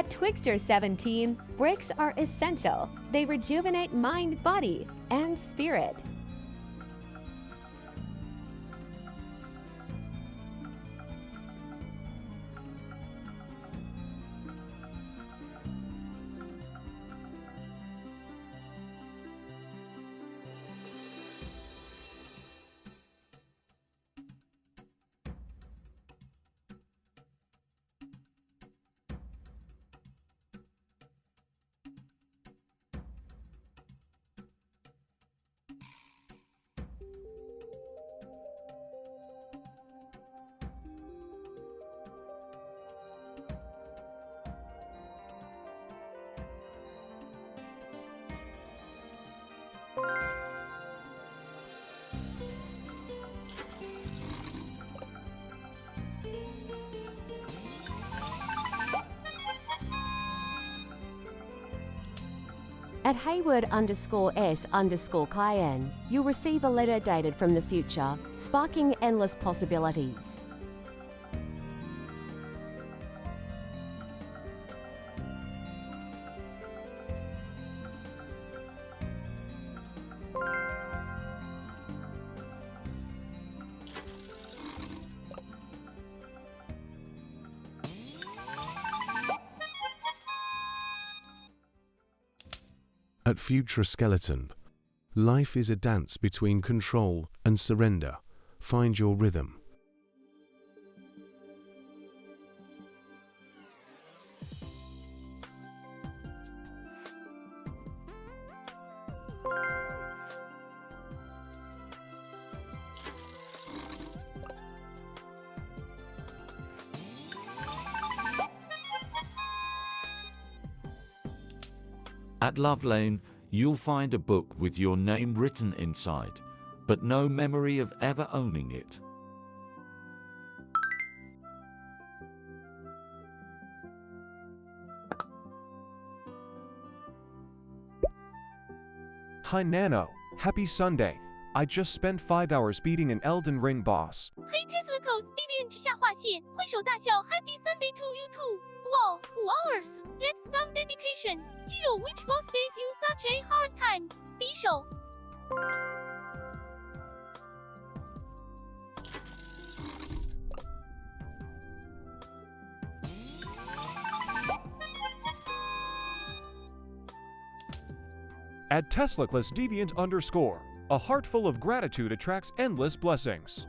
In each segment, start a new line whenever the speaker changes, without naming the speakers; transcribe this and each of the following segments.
At Twixter 17, breaks are essential. They rejuvenate mind, body, and spirit. At Hayward_S_Cayenne, you'll receive a letter dated from the future, sparking endless possibilities.
At Future Skeleton, life is a dance between control and surrender. Find your rhythm.
At Love Lane, you'll find a book with your name written inside, but no memory of ever owning it.
Hi Nano, happy Sunday. I just spent 5 hours beating an Elden Ring boss.
Hey Tesla Coast Deviant 下划线，挥手大笑 Happy Sunday to you too. Wow, 5 hours. That's some dedication. Zero, which boss gave you such a hard time? 匕首。
At Teslacless Deviant _ a heart full of gratitude attracts endless blessings.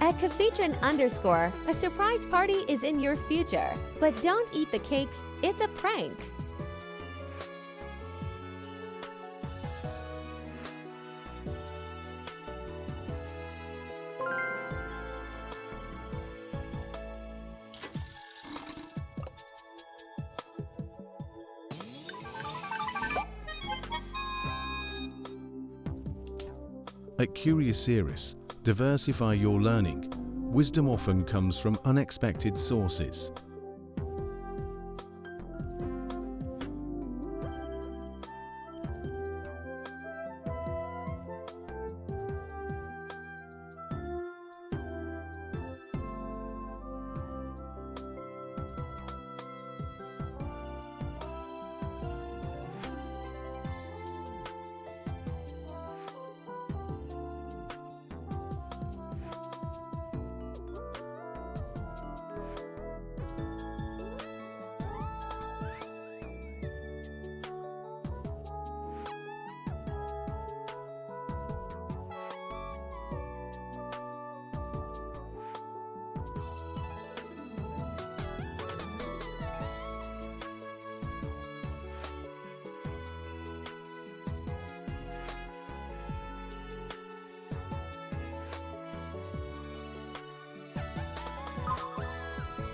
At Cafetron _, a surprise party is in your future. But don't eat the cake, it's a prank.
At Curious Iris, diversify your learning. Wisdom often comes from unexpected sources.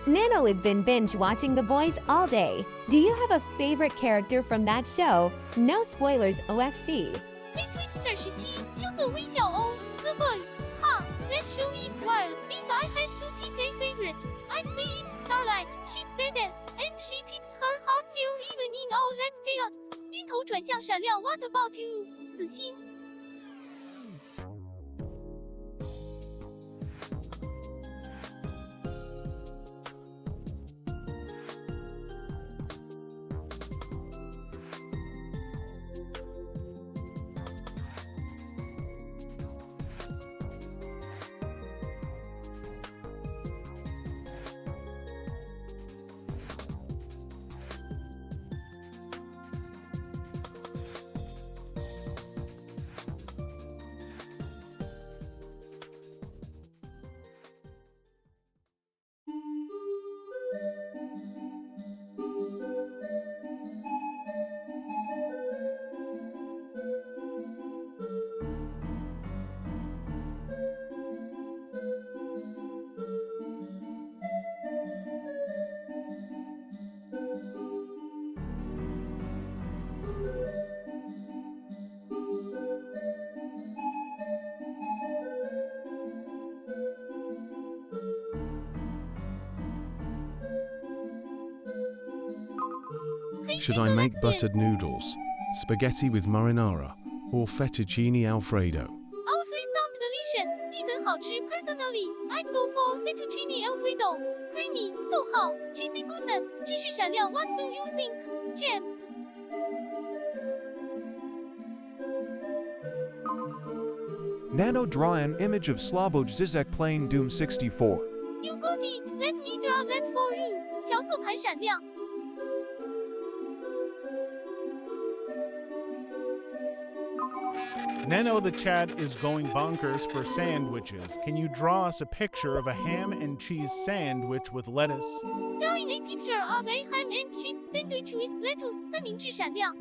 Nano have been binge watching The Boys all day. Do you have a favorite character from that show? No spoilers, OFC.
Twister 17羞涩微笑哦 The Boys Ha that show is wild. If I had to pick a favorite I'd say it's Starlight. She's badass and she keeps her heart pure even in all that chaos. 晕头转向闪亮 What about you 子欣
Should I make buttered noodles, spaghetti with marinara, or fettuccine alfredo?
All three sound delicious 意粉好吃 Personally I'd go for fettuccine alfredo Creamy 逗号 Cheesy goodness 芝士闪亮 What do you think James
Nano draw an image of Slavoj Zizek playing Doom 64.
You got it Let me draw that for you 调色盘闪亮
Nano the chat is going bonkers for sandwiches. Can you draw us a picture of a ham and cheese sandwich with lettuce?
Drawing a picture of a ham and cheese sandwich with lettuce 三明治闪亮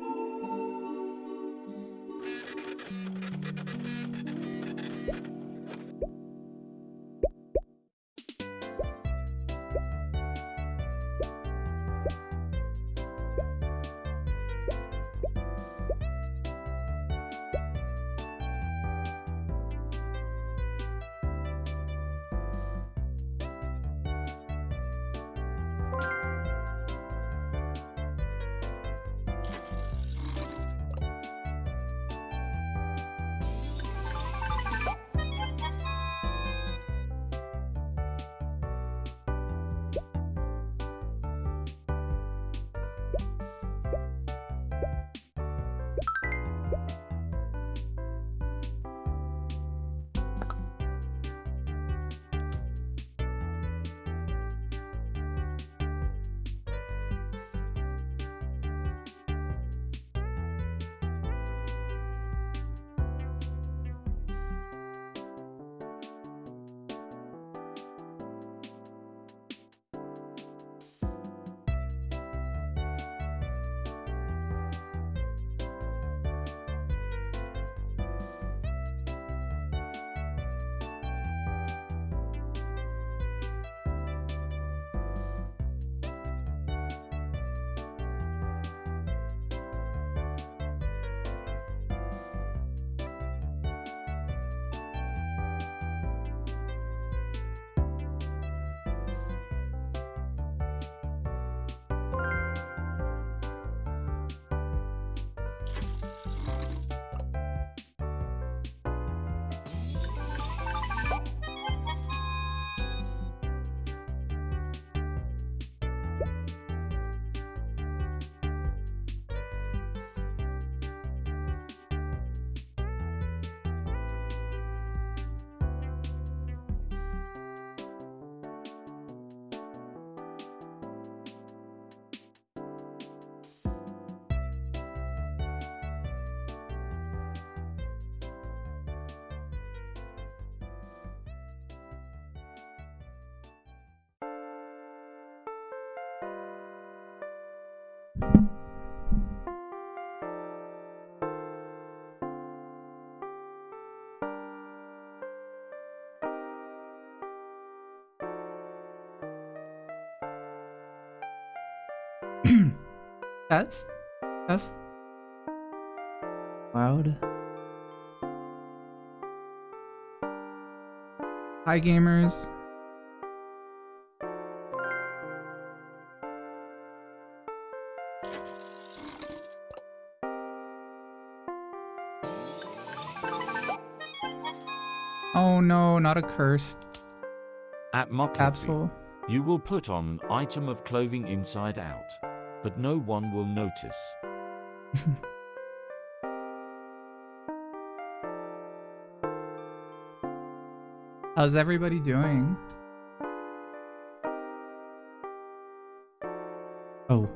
Test? Test? Loud. Hi, gamers. Oh no, not a curse
At Mockery,
capsule.
you will put on an item of clothing inside out, but no one will notice.
How's everybody doing? Oh.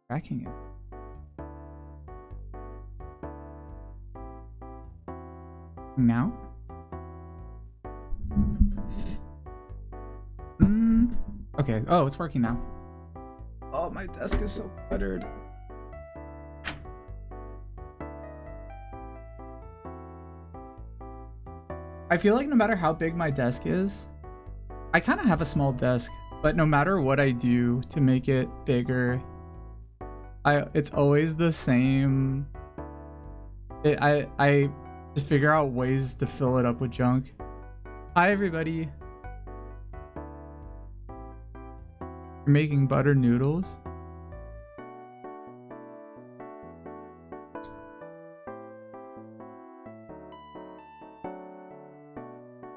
Tracking is. Now? Okay. Oh, it's working now. Oh, my desk is so cluttered. I feel like no matter how big my desk is, I kind of have a small desk, but no matter what I do to make it bigger, it's always the same. I just figure out ways to fill it up with junk. Hi, everybody. You're making butter noodles?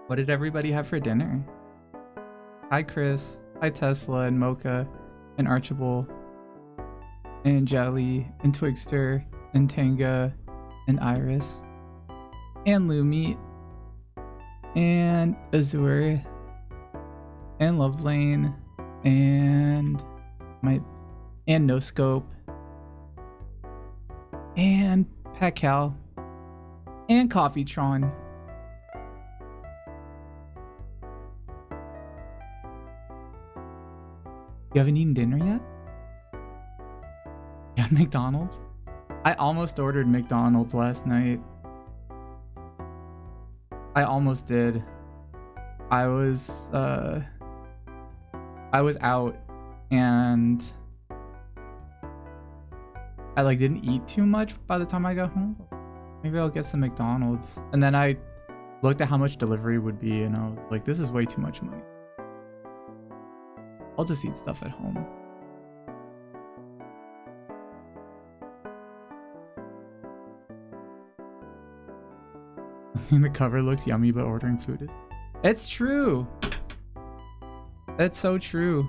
What did everybody have for dinner? Hi, Chris. Hi, Tesla and Mocha and Archibald and Jelly and Twigster and Tanga and Iris and Lumi and Azure and Lovelane and No Scope and Pacal and Coffeetron. You haven't eaten dinner yet? You had McDonald's? I almost ordered McDonald's last night. I almost did. I was out and I didn't eat too much by the time I got home. Maybe I'll get some McDonald's. And then I looked at how much delivery would be and I was like, this is way too much money. I'll just eat stuff at home. The cover looks yummy, but ordering food is... It's true! That's so true.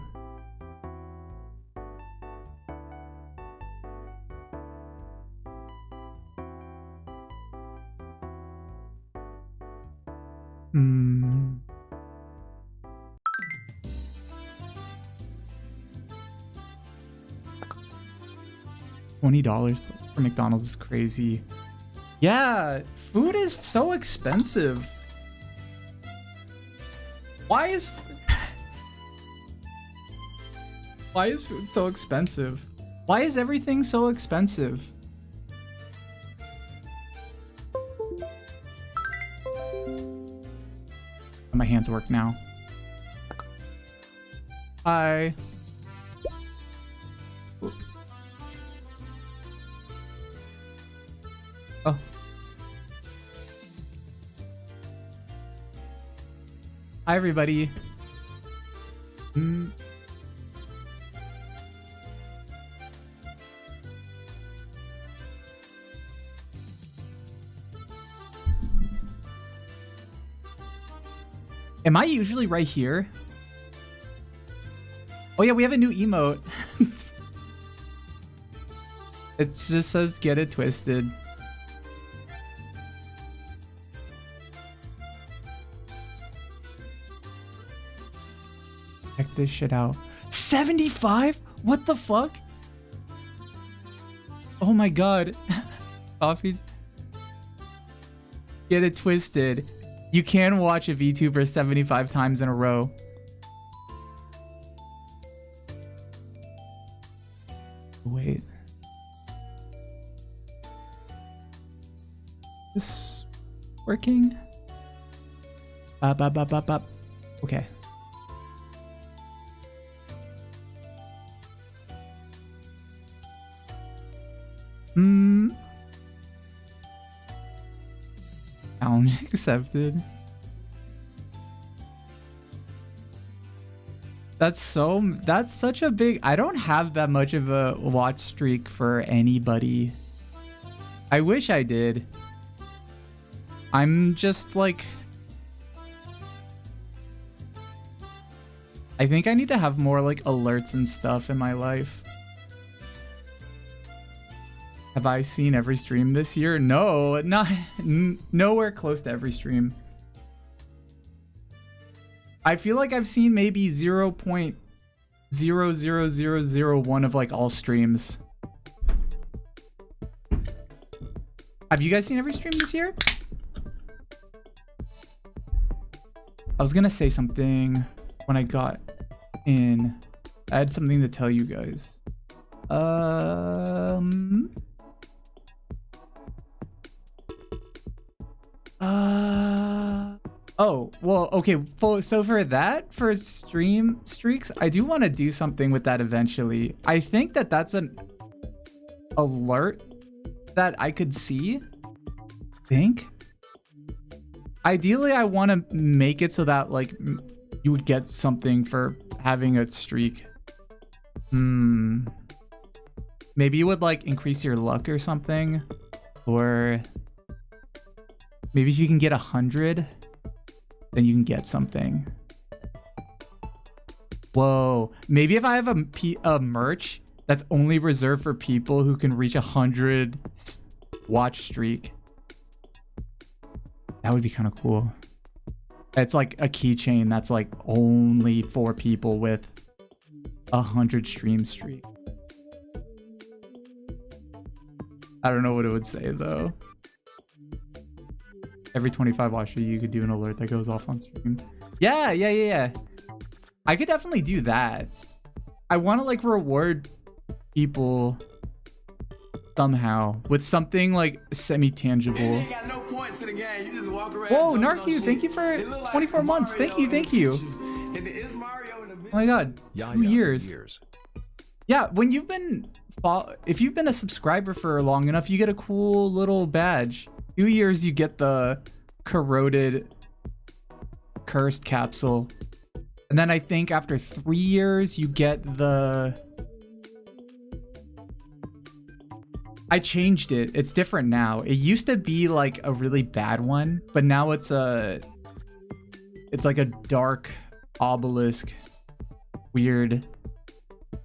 $20 for McDonald's is crazy. Yeah, food is so expensive. Why is food so expensive? Why is everything so expensive? My hands work now. Hi. Oh. Hi, everybody. Am I usually right here? Oh yeah, we have a new emote. It just says "Get It Twisted." Check this shit out. 75? What the fuck? Oh my god. Coffee. Get It Twisted. You can watch a VTuber 75 times in a row. Wait. working? Okay. Challenge accepted. That's such a big... I don't have that much of a watch streak for anybody. I wish I did. I'm just like... I think I need to have more like alerts and stuff in my life. Have I seen every stream this year? No, nowhere close to every stream. I feel like I've seen maybe 0.00001 of like all streams. Have you guys seen every stream this year? I was gonna say something when I got in. I had something to tell you guys. Oh, well, okay. So for that, for stream streaks, I do want to do something with that eventually. I think that that's an alert that I could see. Ideally, I want to make it so that like you would get something for having a streak. Maybe it would like increase your luck or something, or maybe if you can get 100, then you can get something. Whoa, maybe if I have a merch that's only reserved for people who can reach 100 watch streak, that would be kind of cool. It's like a keychain that's like only for people with 100 stream streak. I don't know what it would say though. Every 25 watch you could do an alert that goes off on stream. Yeah. I could definitely do that. I want to like reward people somehow with something like semi-tangible.
You got no point to the game. You just walk around.
Whoa, Narcu, thank you for 24 like months.
Mario,
Thank you.
Oh
my god, 2 years. Yeah, when you've been, if you've been a subscriber for long enough, you get a cool little badge. 2 years, you get the corroded, cursed capsule. And then I think after 3 years, you get the... I changed it. It's different now. It used to be like a really bad one, but now it's like a dark obelisk, weird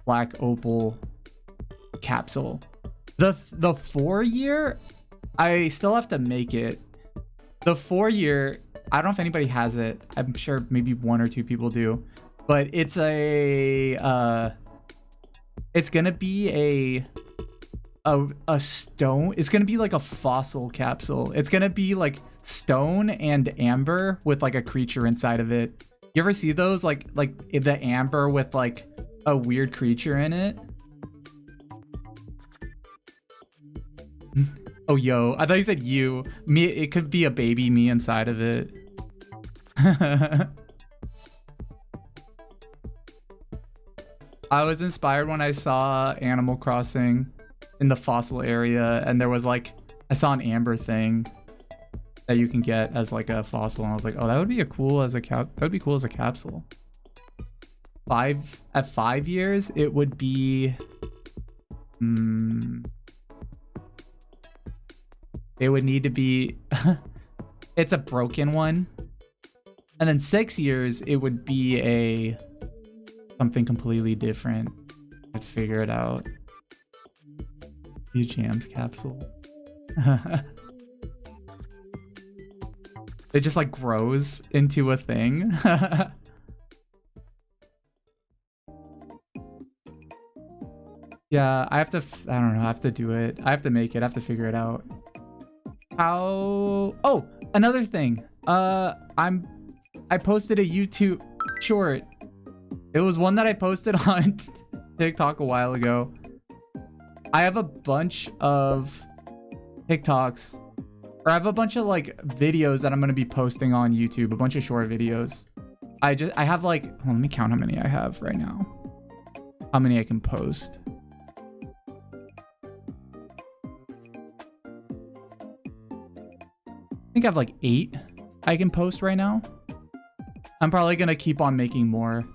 black opal capsule. The 4 year, I still have to make it. The 4 year, I don't know if anybody has it. I'm sure maybe 1 or 2 people do, but it's it's gonna be a stone. It's gonna be like a fossil capsule. It's gonna be like stone and amber with like a creature inside of it. You ever see those like the amber with like a weird creature in it? Oh, yo, I thought you said you. Me, it could be a baby me inside of it. I was inspired when I saw Animal Crossing in the fossil area, and there was like, I saw an amber thing that you can get as like a fossil, and I was like, oh, that would be cool as a capsule. At 5 years, it would be it would need to be it's a broken one. And then 6 years, it would be something completely different. Let's figure it out. Be a Jams capsule. It just like grows into a thing. Yeah, I don't know, I have to do it. I have to make it. I have to figure it out. Oh, another thing. I posted a YouTube short. It was one that I posted on TikTok a while ago. I have a bunch of TikToks, Or I have a bunch of like videos that I'm gonna be posting on YouTube, a bunch of short videos. I have like, hold on, let me count how many I have right now. How many I can post. I think I have like 8 I can post right now. I'm probably gonna keep on making more.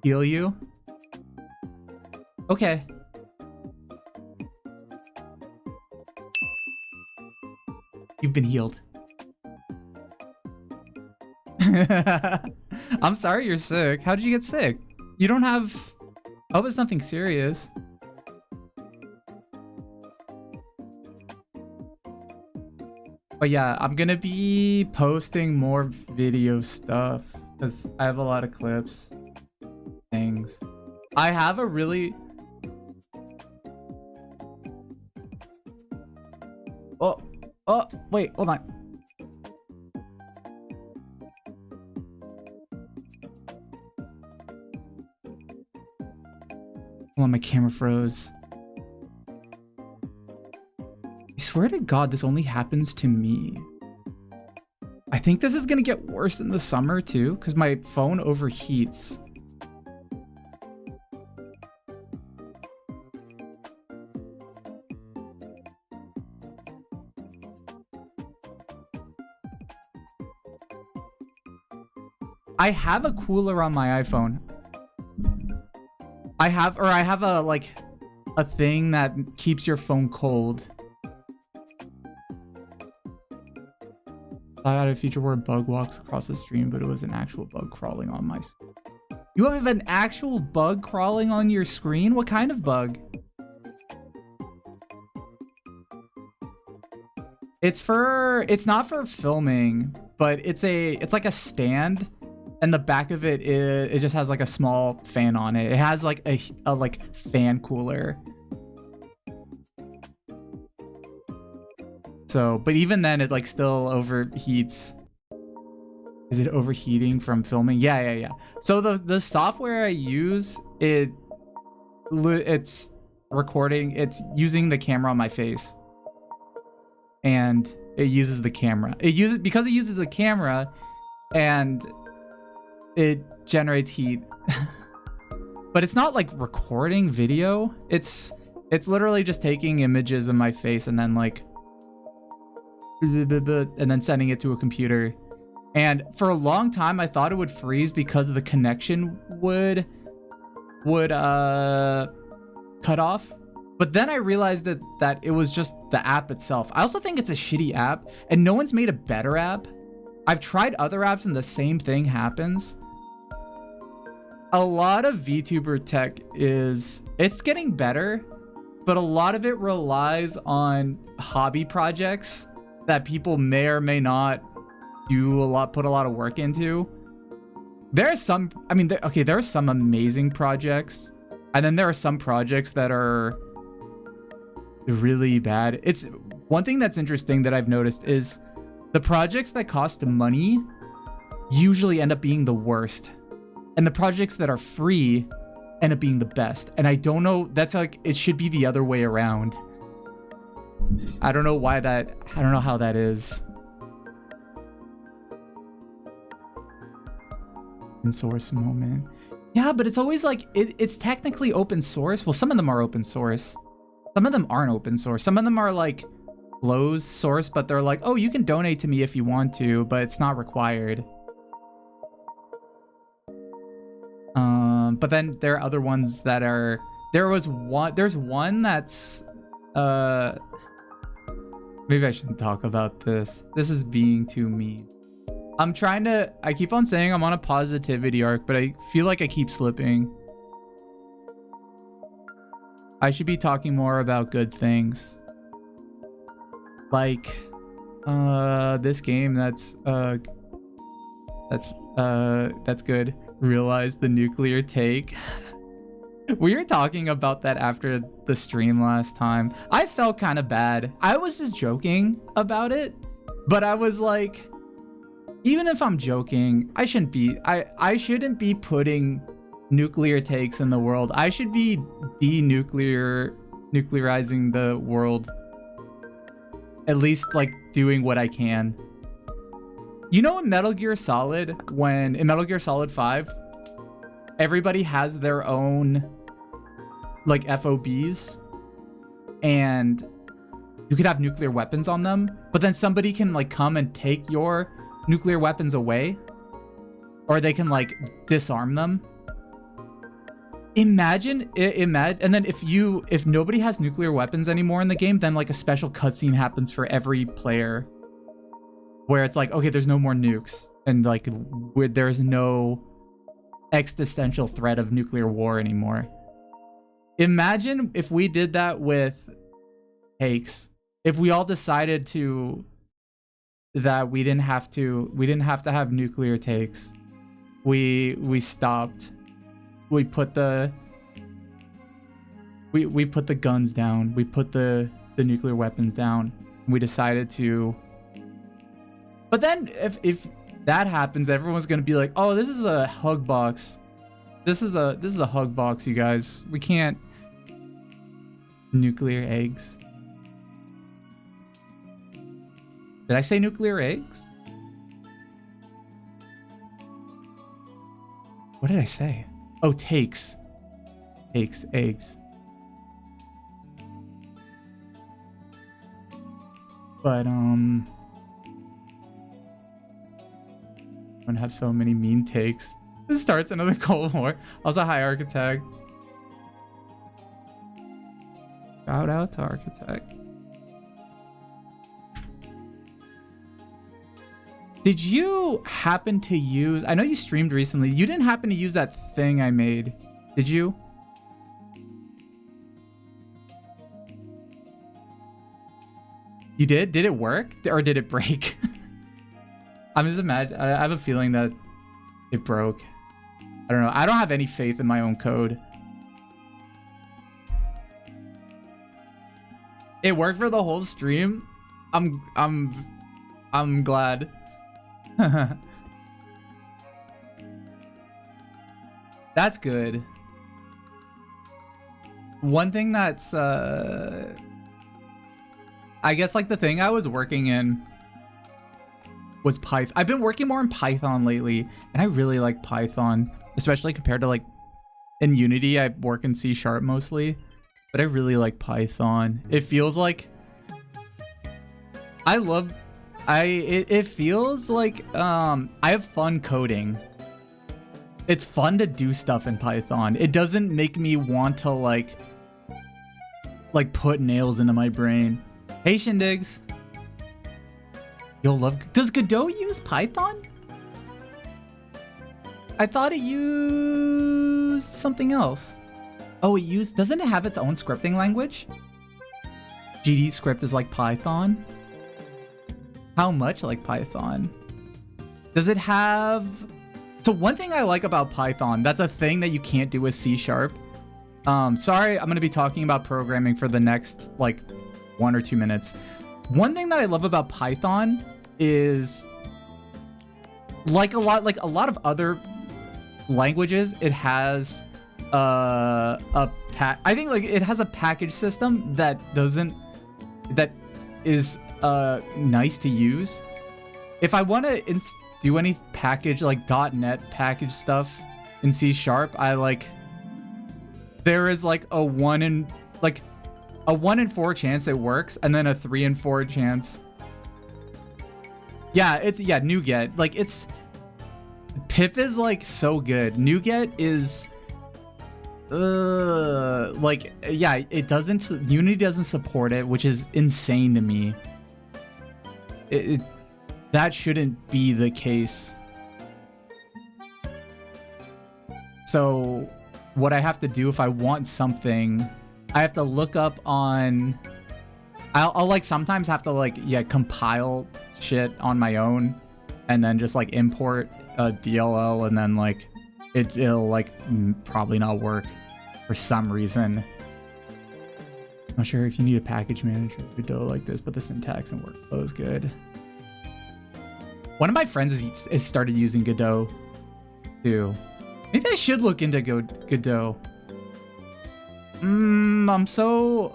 Heal you? Okay. You've been healed. I'm sorry you're sick. How did you get sick? You don't have... I hope it's nothing serious. But yeah, I'm gonna be posting more video stuff because I have a lot of clips. Things. I have a really... Oh, wait, hold on. Hold on, my camera froze. I swear to God, this only happens to me. I think this is gonna get worse in the summer too, because my phone overheats. I have a cooler on my iPhone. I have a like a thing that keeps your phone cold. I had a feature where a bug walks across the stream, but it was an actual bug crawling on my screen. You have an actual bug crawling on your screen? What kind of bug? It's not for filming, but it's like a stand. And the back of it just has like a small fan on it. It has like a like fan cooler. So, but even then it like still overheats. Is it overheating from filming? Yeah. So the software I use, it's recording, it's using the camera on my face. And it uses the camera. Because it uses the camera and it generates heat. But it's not like recording video. It's literally just taking images of my face and then like and then sending it to a computer. And for a long time I thought it would freeze because the connection would cut off. But then I realized that it was just the app itself. I also think it's a shitty app and no one's made a better app. I've tried other apps and the same thing happens. A lot of VTuber tech it's getting better, but a lot of it relies on hobby projects that people may or may not put a lot of work into. There are some, I mean, there are some amazing projects, and then there are some projects that are really bad. It's one thing that's interesting that I've noticed is the projects that cost money usually end up being the worst. And the projects that are free end up being the best. And I don't know, that's like, it should be the other way around. I don't know how that is. Open source moment. Yeah, but it's always like, it's technically open source. Well, some of them are open source. Some of them aren't open source. Some of them are like closed source, but they're like, oh, you can donate to me if you want to, but it's not required. But then there are other ones that are, there's one that's, maybe I shouldn't talk about this. This is being too mean. I keep on saying I'm on a positivity arc, but I feel like I keep slipping. I should be talking more about good things. Like, this game that's good. Realize the nuclear take. We were talking about that after the stream last time. I felt kind of bad. I was just joking about it, but I was like, even if I'm joking, I shouldn't be putting nuclear takes in the world. I should be nuclearizing the world. At least like doing what I can. You know, in Metal Gear Solid, in Metal Gear Solid 5, everybody has their own like FOBs, and you could have nuclear weapons on them, but then somebody can like come and take your nuclear weapons away, or they can like disarm them. Imagine, and then if nobody has nuclear weapons anymore in the game, then like a special cutscene happens for every player, where it's like, okay, there's no more nukes, and like there's no existential threat of nuclear war anymore. Imagine if we did that with takes. If we all decided that we didn't have to have nuclear takes. We stopped. We put the guns down. We put the nuclear weapons down. We decided to. But then if that happens, everyone's gonna be like, "Oh, this is a hug box. This is a hug box, you guys. We can't nuclear eggs." Did I say nuclear eggs? What did I say? Oh, takes. Takes, eggs. But, I'm gonna have so many mean takes. This starts another Cold War. Also, hi, Architect. Shout out to Architect. Did you happen to use... I know you streamed recently. You didn't happen to use that thing I made, did you? You did? Did it work? Or did it break? I'm just imagining... I have a feeling that it broke. I don't know. I don't have any faith in my own code. It worked for the whole stream. I'm glad. That's good. One thing that's I guess like the thing I was working in was Python. I've been working more in Python lately, and I really like Python, especially compared to like in Unity. I work in C# mostly, but I really like Python. It feels like it feels like I have fun coding. It's fun to do stuff in Python. It doesn't make me want to like put nails into my brain. Hey Shindigs. You'll love... Does Godot use Python? I thought it used something else. Oh, doesn't it have its own scripting language? GD script is like Python. How much like Python? Does it have... So one thing I like about Python, that's a thing that you can't do with C#. Sorry, I'm going to be talking about programming for the next like 1 or 2 minutes. One thing that I love about Python is like a lot of other languages, it has I think like it has a package system that is nice to use. If I want to do any package like .NET package stuff in C#, there is like a 1 in 4 chance it works, and then a 3 in 4 chance. Yeah, NuGet. Like pip is like so good. NuGet is it doesn't, Unity doesn't support it, which is insane to me. That shouldn't be the case. So what I have to do if I want something, I have to look up on... I'll like sometimes have to compile shit on my own, and then just like import a DLL, and then like it'll like probably not work for some reason. Not sure if you need a package manager for Godot like this, but the syntax and workflow is good. One of my friends has started using Godot too. Maybe I should look into Godot. I'm so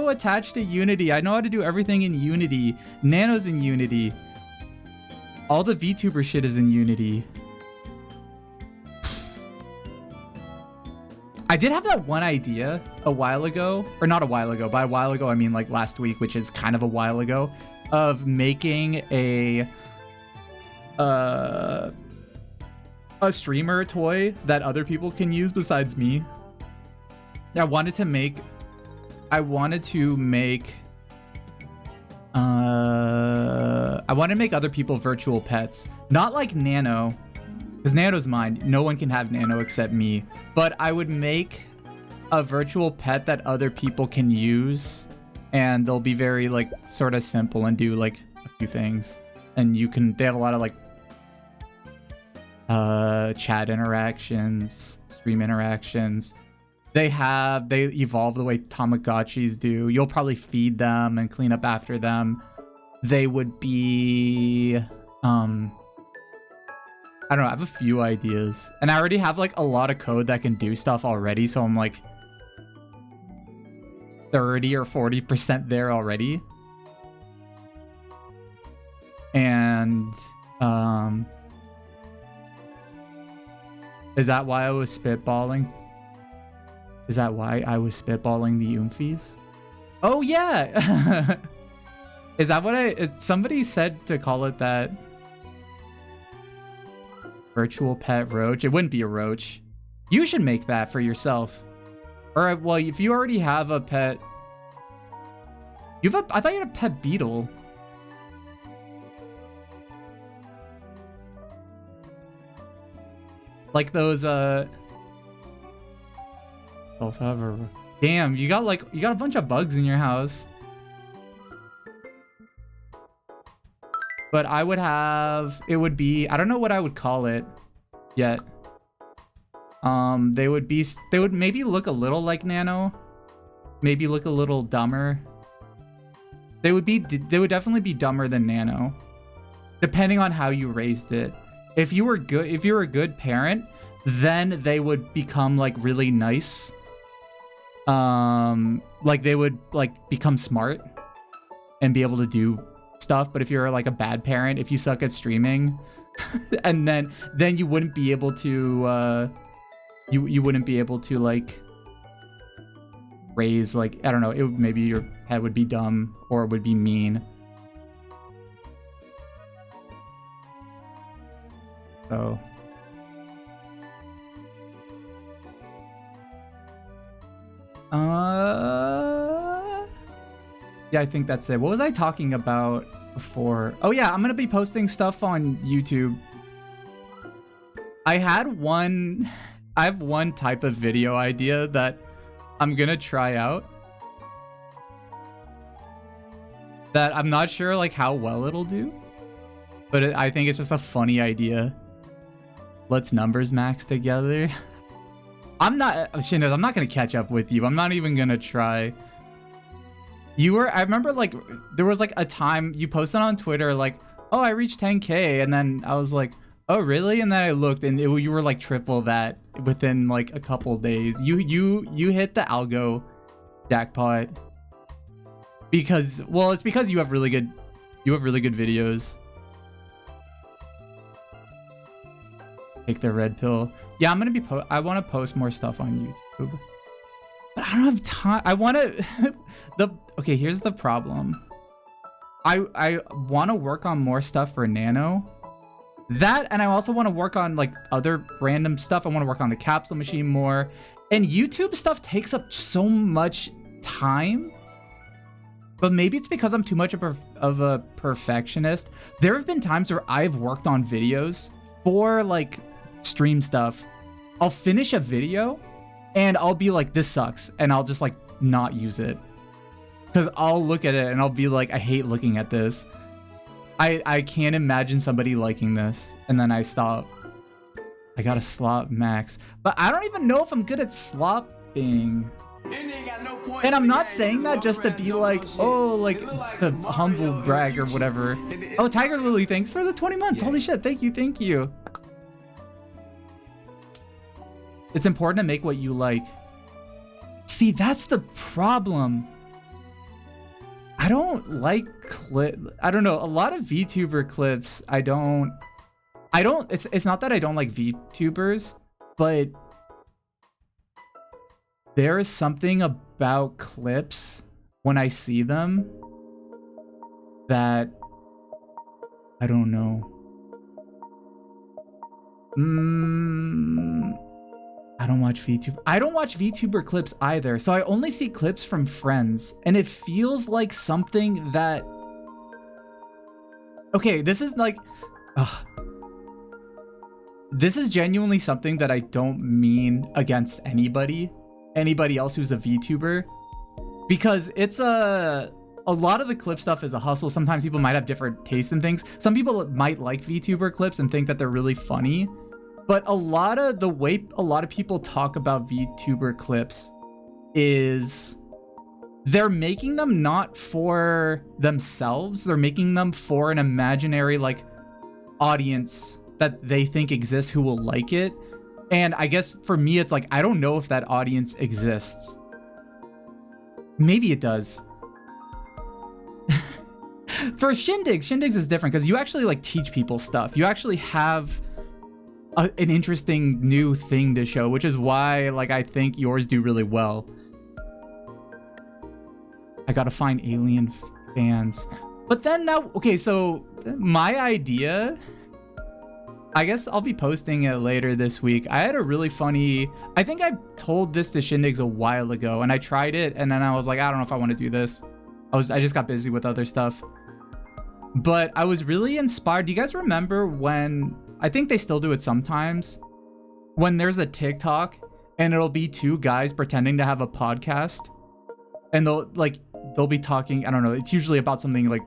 attached to Unity. I know how to do everything in Unity. Nano's in Unity. All the VTuber shit is in Unity. I did have that one idea a while ago, or not a while ago. By a while ago, I mean like last week, which is kind of a while ago, of making a streamer toy that other people can use besides me. I wanted to make other people virtual pets, not like Nano, because Nano's mine. No one can have Nano except me. But I would make a virtual pet that other people can use, and they'll be very like sort of simple and do like a few things. And they have a lot of like chat interactions, stream interactions. They evolve the way Tamagotchis do. You'll probably feed them and clean up after them. They would be, I don't know, I have a few ideas. And I already have like a lot of code that can do stuff already. So I'm like 30 or 40% there already. And, is that why I was spitballing? Is that why I was spitballing the Oomphies? Oh, yeah. Is that what somebody said to call it that? Virtual pet roach? It wouldn't be a roach. You should make that for yourself. Or, well, if you already have a pet... I thought you had a pet beetle. Like those, also have a... Damn, you got a bunch of bugs in your house. But I would have... It would be... I don't know what I would call it yet. They would maybe look a little like Nano. Maybe look a little dumber. They would definitely be dumber than Nano. Depending on how you raised it. If you were a good parent, then they would become like really nice. Like they would like become smart and be able to do stuff. But if you're like a bad parent, if you suck at streaming, and then you wouldn't be able to you wouldn't be able to like raise, like, I don't know, maybe your pet would be dumb or it would be mean. So yeah, I think that's it. What was I talking about before? Oh yeah, I'm gonna be posting stuff on YouTube. I have one type of video idea that I'm gonna try out, that I'm not sure like how well it'll do, but I think it's just a funny idea. Let's numbers max together. Shinaz, I'm not gonna catch up with you. I'm not even gonna try. I remember like there was like a time you posted on Twitter like, oh, I reached 10K, and then I was like, oh really? And then I looked and you were like triple that within like a couple days. You hit the algo jackpot because, well, it's because you have really good videos. Take the red pill. Yeah, I'm gonna I want to post more stuff on YouTube, but I don't have time. I want to okay, here's the problem. I want to work on more stuff for Nano. That, and I also want to work on like other random stuff. I want to work on the capsule machine more. And YouTube stuff takes up so much time. But maybe it's because I'm too much of a perfectionist. There have been times where I've worked on videos for like stream stuff. I'll finish a video and I'll be like, this sucks. And I'll just like not use it. Because I'll look at it and I'll be like, I hate looking at this. I can't imagine somebody liking this. And then I stop. I gotta slop max. But I don't even know if I'm good at slopping. And I'm not saying that just to be like, oh, like to humble brag or whatever. Oh, Tiger Lily, thanks for the 20 months. Holy shit, thank you. It's important to make what you like. See, that's the problem. I don't like I don't know. A lot of VTuber clips, I don't, it's not that I don't like VTubers, but there is something about clips when I see them that I don't know. I don't watch VTuber. I don't watch VTuber clips either. So I only see clips from friends, and it feels like something that. Okay, this is like, this is genuinely something that I don't mean against anybody else who's a VTuber, because it's a lot of the clip stuff is a hustle. Sometimes people might have different tastes in things. Some people might like VTuber clips and think that they're really funny. But a lot of the way a lot of people talk about VTuber clips is they're making them not for themselves. They're making them for an imaginary like audience that they think exists who will like it. And I guess for me, it's like, I don't know if that audience exists. Maybe it does. For Shindigs is different because you actually like teach people stuff. You actually have an interesting new thing to show, which is why like I think yours do really well. I gotta find alien fans. But then now, okay, so my idea, I guess I'll be posting it later this week. I had a really funny, I think I told this to Shindigs a while ago, and I tried it, and then I was like, I don't know if I want to do this. I just got busy with other stuff. But I was really inspired. Do you guys remember when, I think they still do it sometimes, when there's a TikTok and it'll be two guys pretending to have a podcast, and they'll be talking, I don't know, it's usually about something like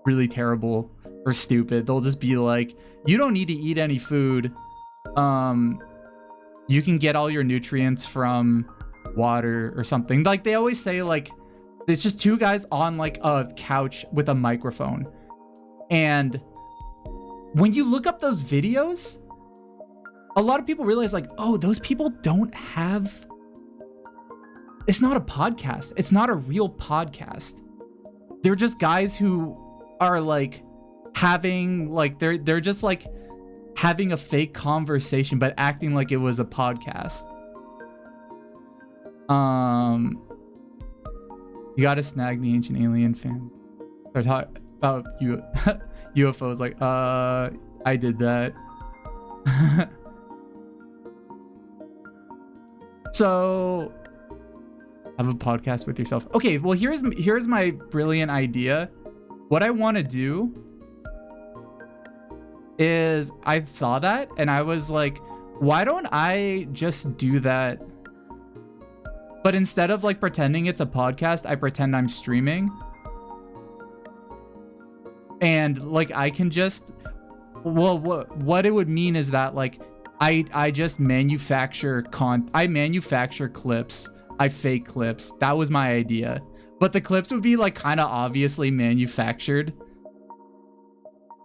really terrible or stupid. They'll just be like, you don't need to eat any food. You can get all your nutrients from water or something. Like they always say, like, it's just two guys on like a couch with a microphone. And when you look up those videos, a lot of people realize like, oh, those people don't have, it's not a podcast. It's not a real podcast. They're just guys who are like having like, they're just like having a fake conversation, but acting like it was a podcast. You gotta snag the Ancient Alien fans. They're talking about you UFOs. Like, I did that. So, have a podcast with yourself. Okay, well here's my brilliant idea. What I want to do is, I saw that and I was like, why don't I just do that? But instead of like pretending it's a podcast, I pretend I'm streaming. And like I can just, well, what it would mean is that like I just manufacture clips. I fake clips. That was my idea. But the clips would be like kind of obviously manufactured.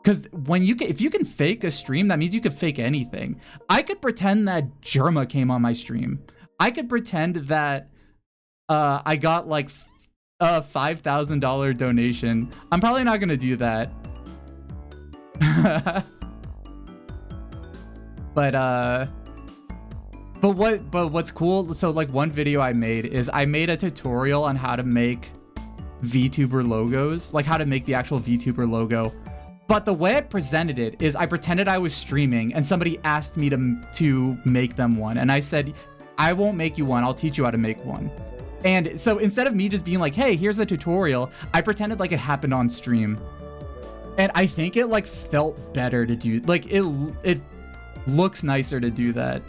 Because if you can fake a stream, that means you could fake anything. I could pretend that Germa came on my stream. I could pretend that I got like a $5,000 donation. I'm probably not gonna do that. But what's cool? So like one video I made is I made a tutorial on how to make VTuber logos, like how to make the actual VTuber logo. But the way I presented it is I pretended I was streaming and somebody asked me to make them one. And I said, I won't make you one. I'll teach you how to make one. And so instead of me just being like, hey, here's a tutorial, I pretended like it happened on stream. And I think it like felt better to do, like it looks nicer to do that.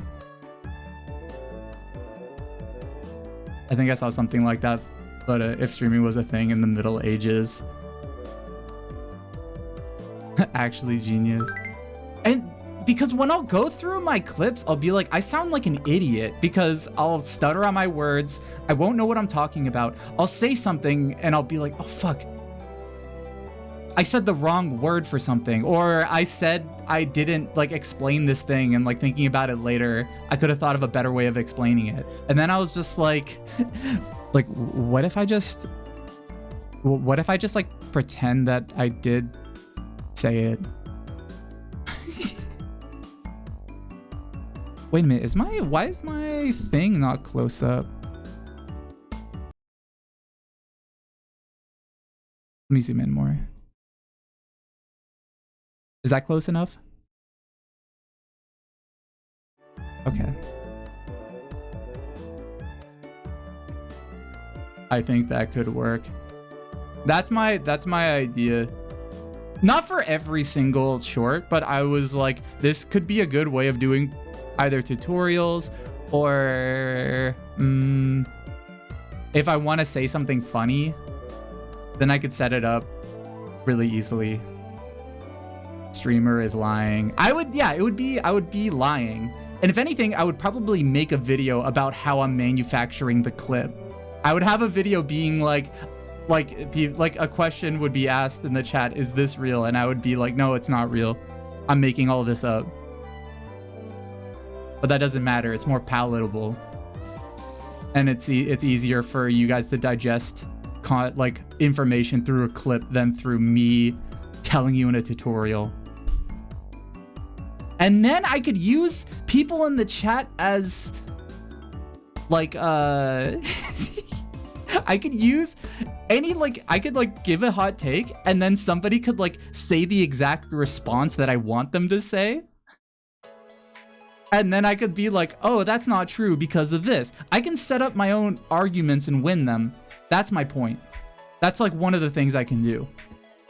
I think I saw something like that, but if streaming was a thing in the Middle Ages. Actually genius. And because when I'll go through my clips, I'll be like, I sound like an idiot because I'll stutter on my words. I won't know what I'm talking about. I'll say something and I'll be like, oh, fuck. I said the wrong word for something, or I said I didn't like explain this thing, and like thinking about it later, I could have thought of a better way of explaining it. And then I was just like, like, what if I just like pretend that I did say it? Wait a minute, why is my thing not close up? Let me zoom in more. Is that close enough? Okay. I think that could work. That's my idea. Not for every single short, but I was like, this could be a good way of doing either tutorials or if I want to say something funny, then I could set it up really easily. Streamer is lying. I would be lying. And if anything, I would probably make a video about how I'm manufacturing the clip. I would have a video being like a question would be asked in the chat, is this real? And I would be like, no, it's not real. I'm making all this up. But that doesn't matter. It's more palatable. And it's easier for you guys to digest like information through a clip than through me telling you in a tutorial. And then I could use people in the chat as like I could use any I could give a hot take, and then somebody could say the exact response that I want them to say. And then I could be like, oh, that's not true because of this. I can set up my own arguments and win them. That's my point. That's one of the things I can do.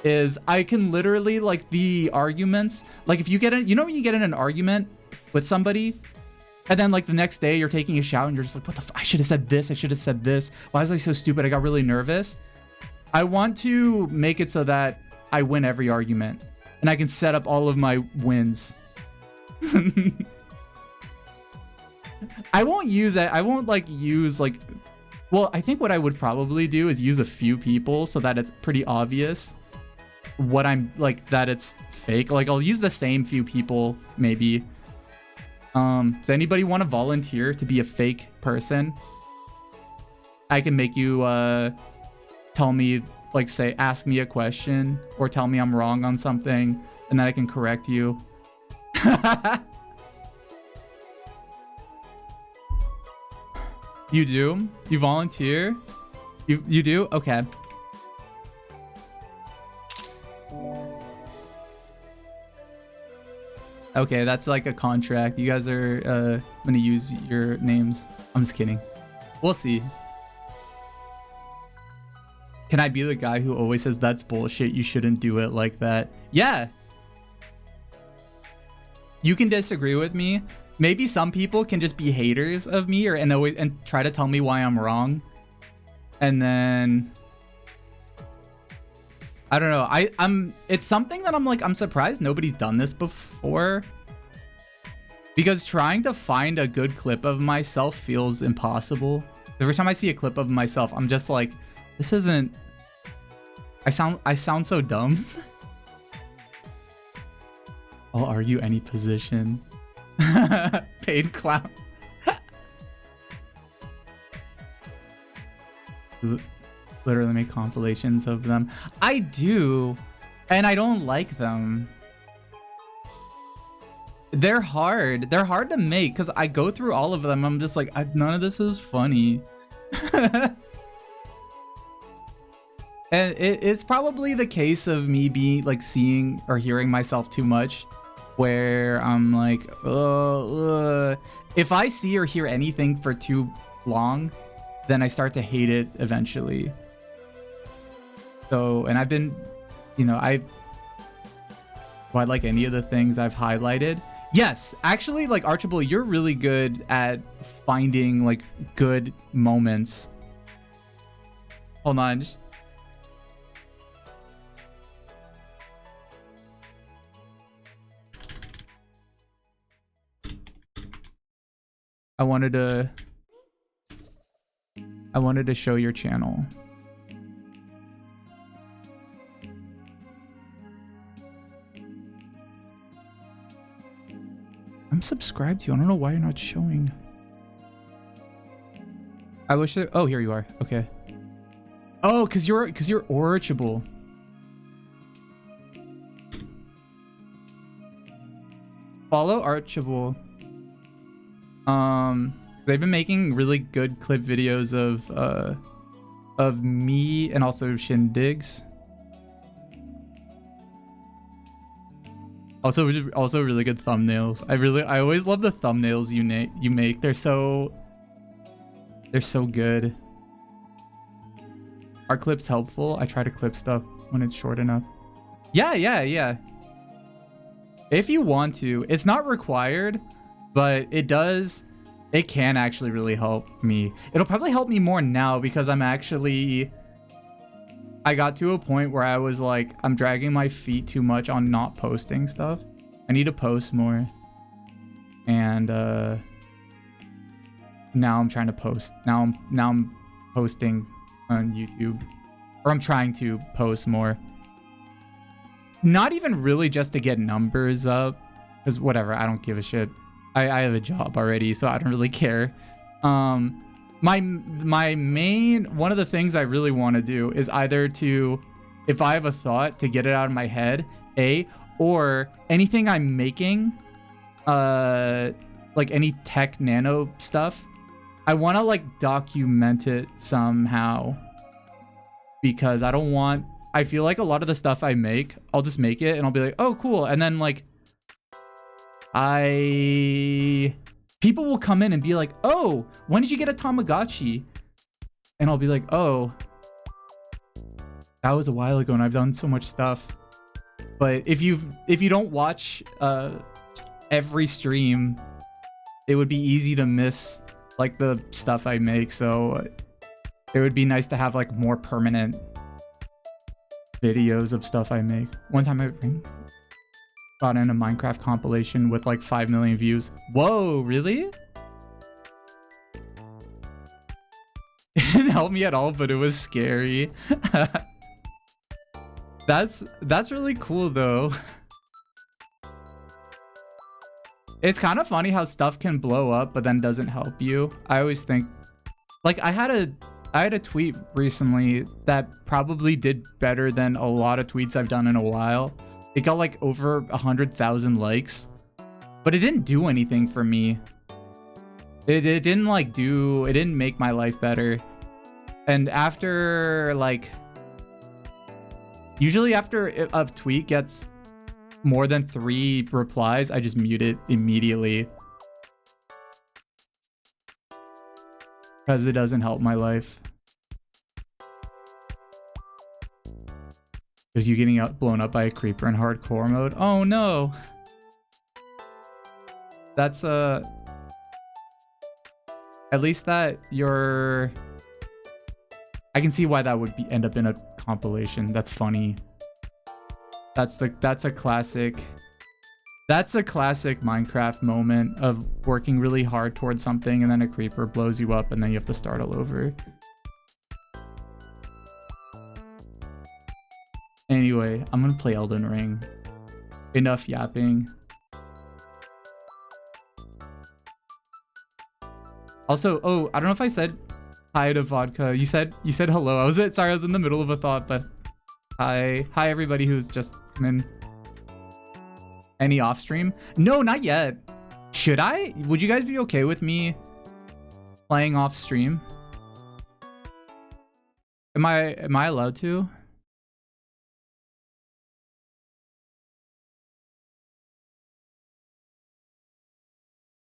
Is I can literally the arguments, if you get in, when you get in an argument with somebody, and then the next day you're taking a shower and you're just like, what the I should have said this, I should have said this. Why was I so stupid? I got really nervous. I want to make it so that I win every argument and I can set up all of my wins. I won't use it. I won't use well, I think what I would probably do is use a few people so that it's pretty obvious what I'm that it's fake. I'll use the same few people maybe. Does anybody want to volunteer to be a fake person? I can make you tell me ask me a question or tell me I'm wrong on something, and then I can correct you. You do? You volunteer? You do? Okay. Okay, that's a contract. You guys are gonna use your names. I'm just kidding. We'll see. Can I be the guy who always says that's bullshit, you shouldn't do it like that? Yeah. You can disagree with me. Maybe some people can just be haters of me and try to tell me why I'm wrong. And then I don't know. It's something that I'm surprised nobody's done this before. Because trying to find a good clip of myself feels impossible. Every time I see a clip of myself, I'm just like, this isn't... I sound so dumb. I'll argue any position. Paid clown. Literally make compilations of them. I do, and I don't like them. They're hard. They're hard to make because I go through all of them. I'm just like, none of this is funny. And it's probably the case of me being seeing or hearing myself too much, where I'm like, if I see or hear anything for too long, then I start to hate it eventually. So, and I've been, do I like any of the things I've highlighted? Yes, actually, Archibald, you're really good at finding good moments. Hold on, just... I wanted to show your channel. subscribed to you. I don't know why you're not showing. I wish it. Oh, here you are. Okay. Oh, cause you're Orachable. Follow Archable. They've been making really good clip videos of me and also Shindigs. Also really good thumbnails. I always love the thumbnails you make. They're so good. Are clips helpful? I try to clip stuff when it's short enough. Yeah. If you want to. It's not required, but it can actually really help me. It'll probably help me more now because I got to a point where I was like, I'm dragging my feet too much on not posting stuff. I need to post more. And now I'm trying to post. Now I'm posting on YouTube. Or I'm trying to post more. Not even really just to get numbers up. Because whatever, I don't give a shit. I have a job already, so I don't really care. My main, one of the things I really want to do is either to, if I have a thought, to get it out of my head, or anything I'm making, like any tech nano stuff, I want to like document it somehow, because I feel like a lot of the stuff I make, I'll just make it and I'll be like, oh cool, and then like people will come in and be like, oh, when did you get a Tamagotchi? And I'll be like, oh, that was a while ago and I've done so much stuff. But if you don't watch every stream, it would be easy to miss like the stuff I make. So it would be nice to have like more permanent videos of stuff I make. One time I got in a Minecraft compilation with like 5 million views. Whoa, really? It didn't help me at all, but it was scary. That's really cool though. It's kind of funny how stuff can blow up but then doesn't help you. I always think, like, I had a tweet recently that probably did better than a lot of tweets I've done in a while. It got like over 100,000 likes, but it didn't do anything for me. It didn't make my life better. And after like, usually after a tweet gets more than 3 replies, I just mute it immediately. Because it doesn't help my life. There's you getting blown up by a creeper in hardcore mode. Oh no. That's at least that you're, I can see why that would end up in a compilation. That's funny. That's a classic Minecraft moment of working really hard towards something and then a creeper blows you up and then you have to start all over. Anyway, I'm gonna play Elden Ring. Enough yapping. Also, oh, I don't know if I said hi to Vodka. You said hello. I was in the middle of a thought, but hi everybody who's just come in. Any off stream? No, not yet. Should I? Would you guys be okay with me playing off stream? Am I allowed to?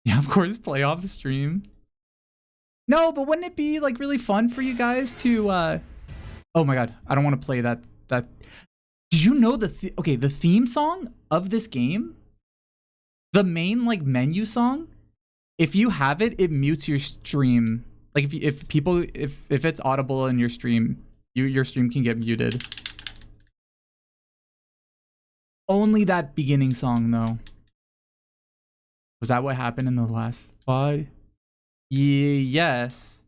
Yeah, of course, play off stream. No, but wouldn't it be like really fun for you guys to oh my god, I don't want to play that. Did you know the theme song of this game? The main like menu song, if you have it, it mutes your stream. Like if it's audible in your stream, your stream can get muted. Only that beginning song though. Was that what happened in the last VOD? Yes.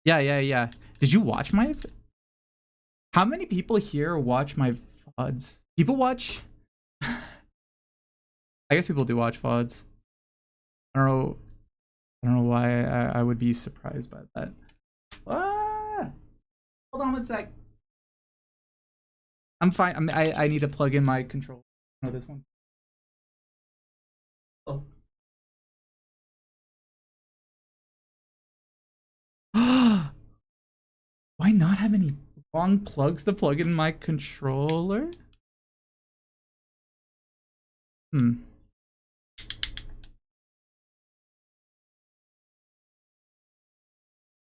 Yeah. Did you watch my... How many people here watch my VODs? People watch... I guess people do watch VODs. I don't know why I would be surprised by that. Ah! Hold on one sec. I'm fine. I need to plug in my controller. No, this one. Oh. Why not have any long plugs to plug in my controller?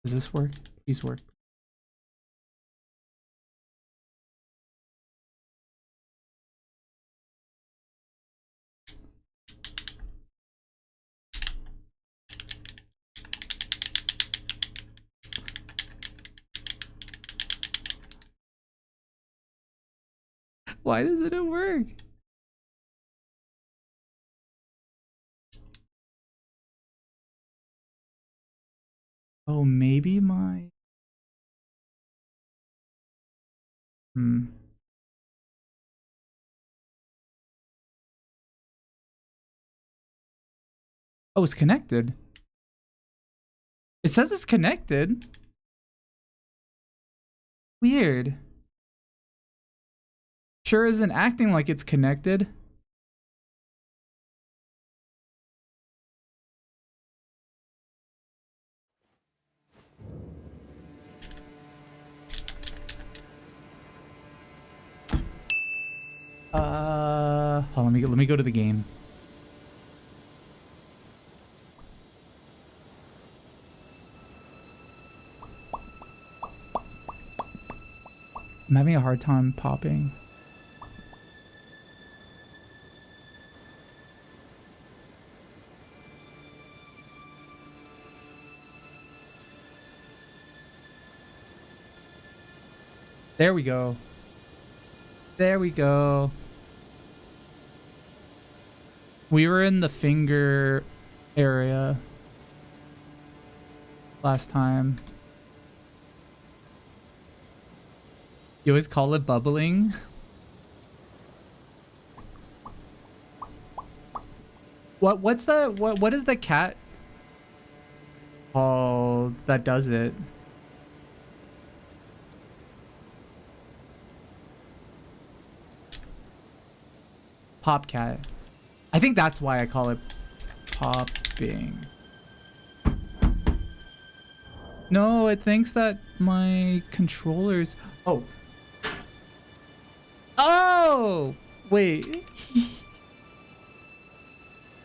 Does this work? Please work. Why doesn't it work? Oh, maybe my... Oh, it's connected. It says it's connected. Weird. Sure isn't acting like it's connected. Hold on, let me go to the game. I'm having a hard time popping. There we go. There we go. We were in the finger area last time. You always call it bubbling. What is the cat called that does it? Popcat. I think that's why I call it popping. No, it thinks that my controllers... Oh. Oh! Wait.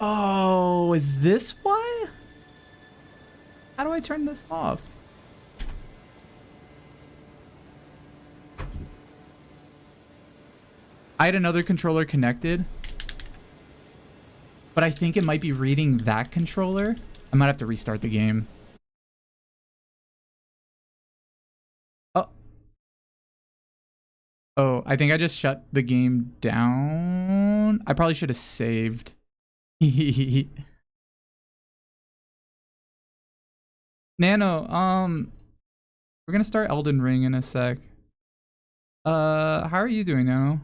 Oh, is this why? How do I turn this off? I had another controller connected, but I think it might be reading that controller. I might have to restart the game. Oh, I think I just shut the game down. I probably should have saved. Nano, we're gonna start Elden Ring in a sec. How are you doing, Nano?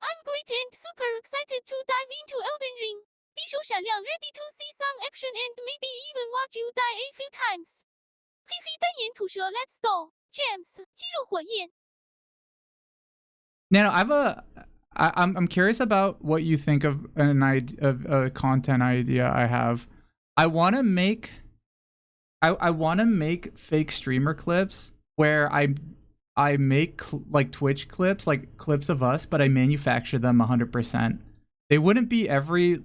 I'm great and super excited to dive into Elden Ring. 匕首闪亮 ready to see some action and maybe even watch you die a few times. 嘿嘿单眼吐舌 let's go. Jams, 肌肉火焰.
Nano, I'm curious about what you think of a content idea I have. I want to make fake streamer clips where I make like Twitch clips, like clips of us, but I manufacture them 100%. They wouldn't be every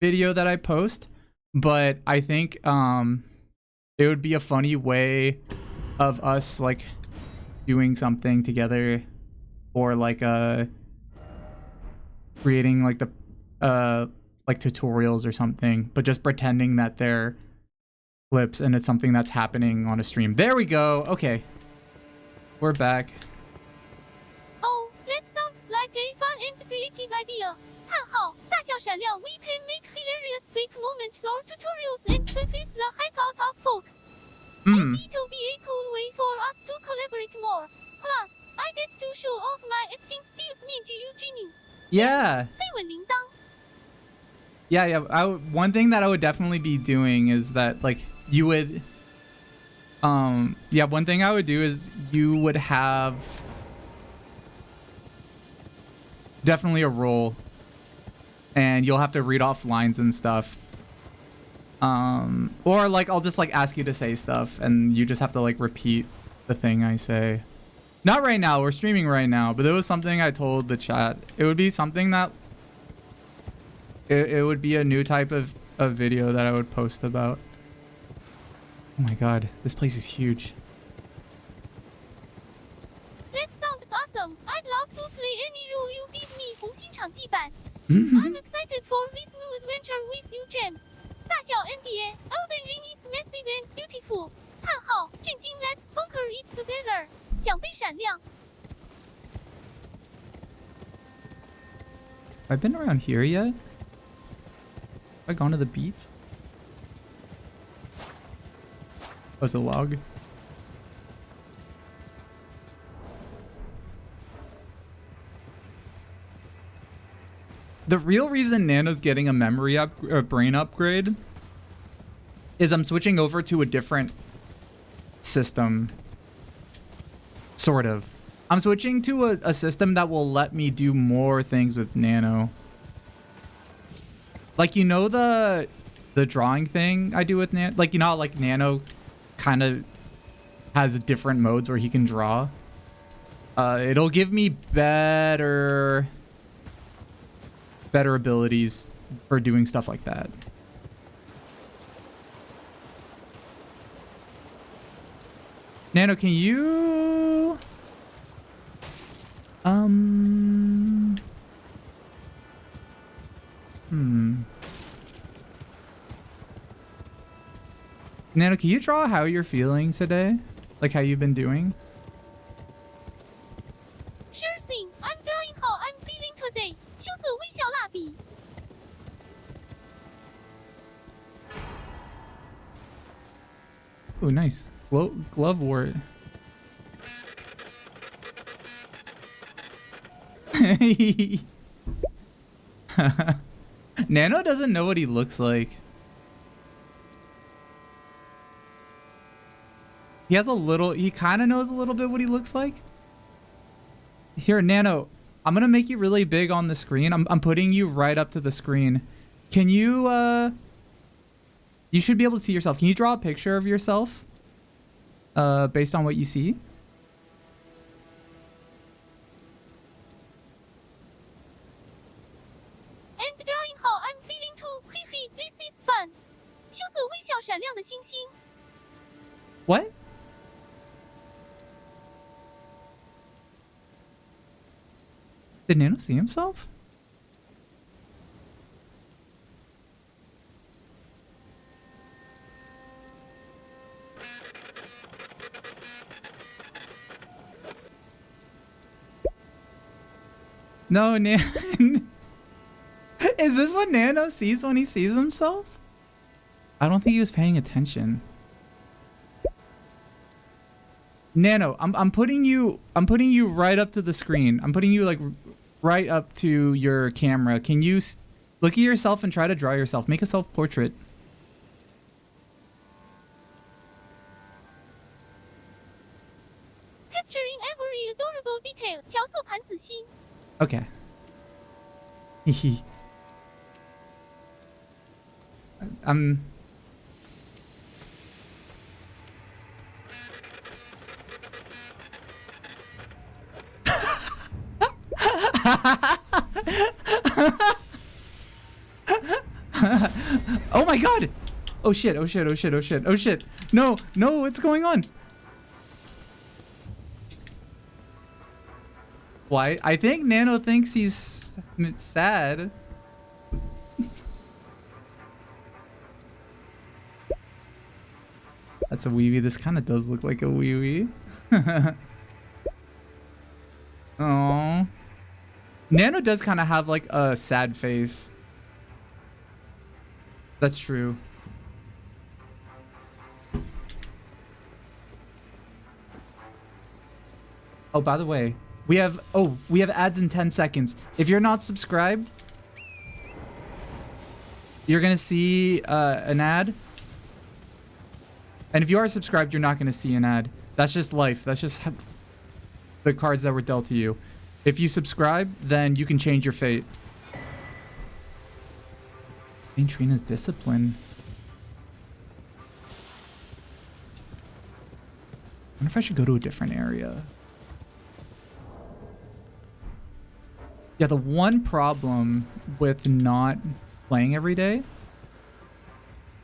video that I post, but I think it would be a funny way of us like doing something together, or like creating like the like tutorials or something, but just pretending that they're clips and it's something that's happening on a stream. There we go. Okay, we're back.
Oh, that sounds like a fun and creative idea. 叹号，大笑闪亮 we can make hilarious fake moments or tutorials and confuse the heck out of folks. And it'll be a cool way for us to collaborate more. Plus, I get to show off my acting skills 面具 you genius.
Yeah.
飞吻灵
Yeah. One thing that I would definitely be doing is that like you would. Yeah. One thing I would do is you would have definitely a role, and you'll have to read off lines and stuff. Or like I'll just like ask you to say stuff, and you just have to like repeat the thing I say. Not right now. We're streaming right now, but it was something I told the chat. It would be something that it would be a new type of video that I would post about. Oh my god, this place is huge.
That sounds awesome. I'd love to play any role you give me. 红心场记版. I'm excited for this new adventure with you, James. 大小 NBA, Elden Ring is massive and beautiful. 叹号，震惊 Let's conquer it together. 奖杯闪亮.
Have I been around here yet? Have I gone to the beach? Oh, it's a log. The real reason Nano's getting a brain upgrade is I'm switching over to a different system. Sort of. I'm switching to a system that will let me do more things with Nano. Like, you know the drawing thing I do with Nano? Like, you know how, like, Nano kind of has different modes where he can draw? It'll give me better abilities for doing stuff like that. Nano, can you... Nano, can you draw how you're feeling today? Like how you've been doing?
Sure thing. I'm drawing how I'm feeling today. 羞涩微笑蜡笔.
Oh, nice. Glove wart. Nano doesn't know what he looks like. He kind of knows a little bit what he looks like. Here, Nano, I'm going to make you really big on the screen. I'm putting you right up to the screen. Can you, you should be able to see yourself. Can you draw a picture of yourself, based on what you see?
And drawing how I'm feeling too. Hehe, this is fun. 羞涩微笑闪亮的星星.
What? Did Nano see himself? No, Nano. Is this what Nano sees when he sees himself? I don't think he was paying attention. Nano, I'm putting you right up to the screen. I'm putting you like right up to your camera. Can you look at yourself and try to draw yourself? Make a self-portrait.
Capturing every adorable detail. 调色盘仔细.
Okay. Hehe. I'm... Oh my god! Oh shit, oh shit, oh shit, oh shit, oh shit. No, no, what's going on? Why? I think Nano thinks he's sad. That's a wee-wee. This kind of does look like a wee-wee. Aww. Nano does kind of have like a sad face. That's true. Oh, by the way, we have ads in 10 seconds. If you're not subscribed, you're gonna see an ad. And if you are subscribed, you're not gonna see an ad. That's just life. That's just the cards that were dealt to you. If you subscribe, then you can change your fate. Ain't Trina's discipline. I wonder if I should go to a different area. Yeah, the one problem with not playing every day.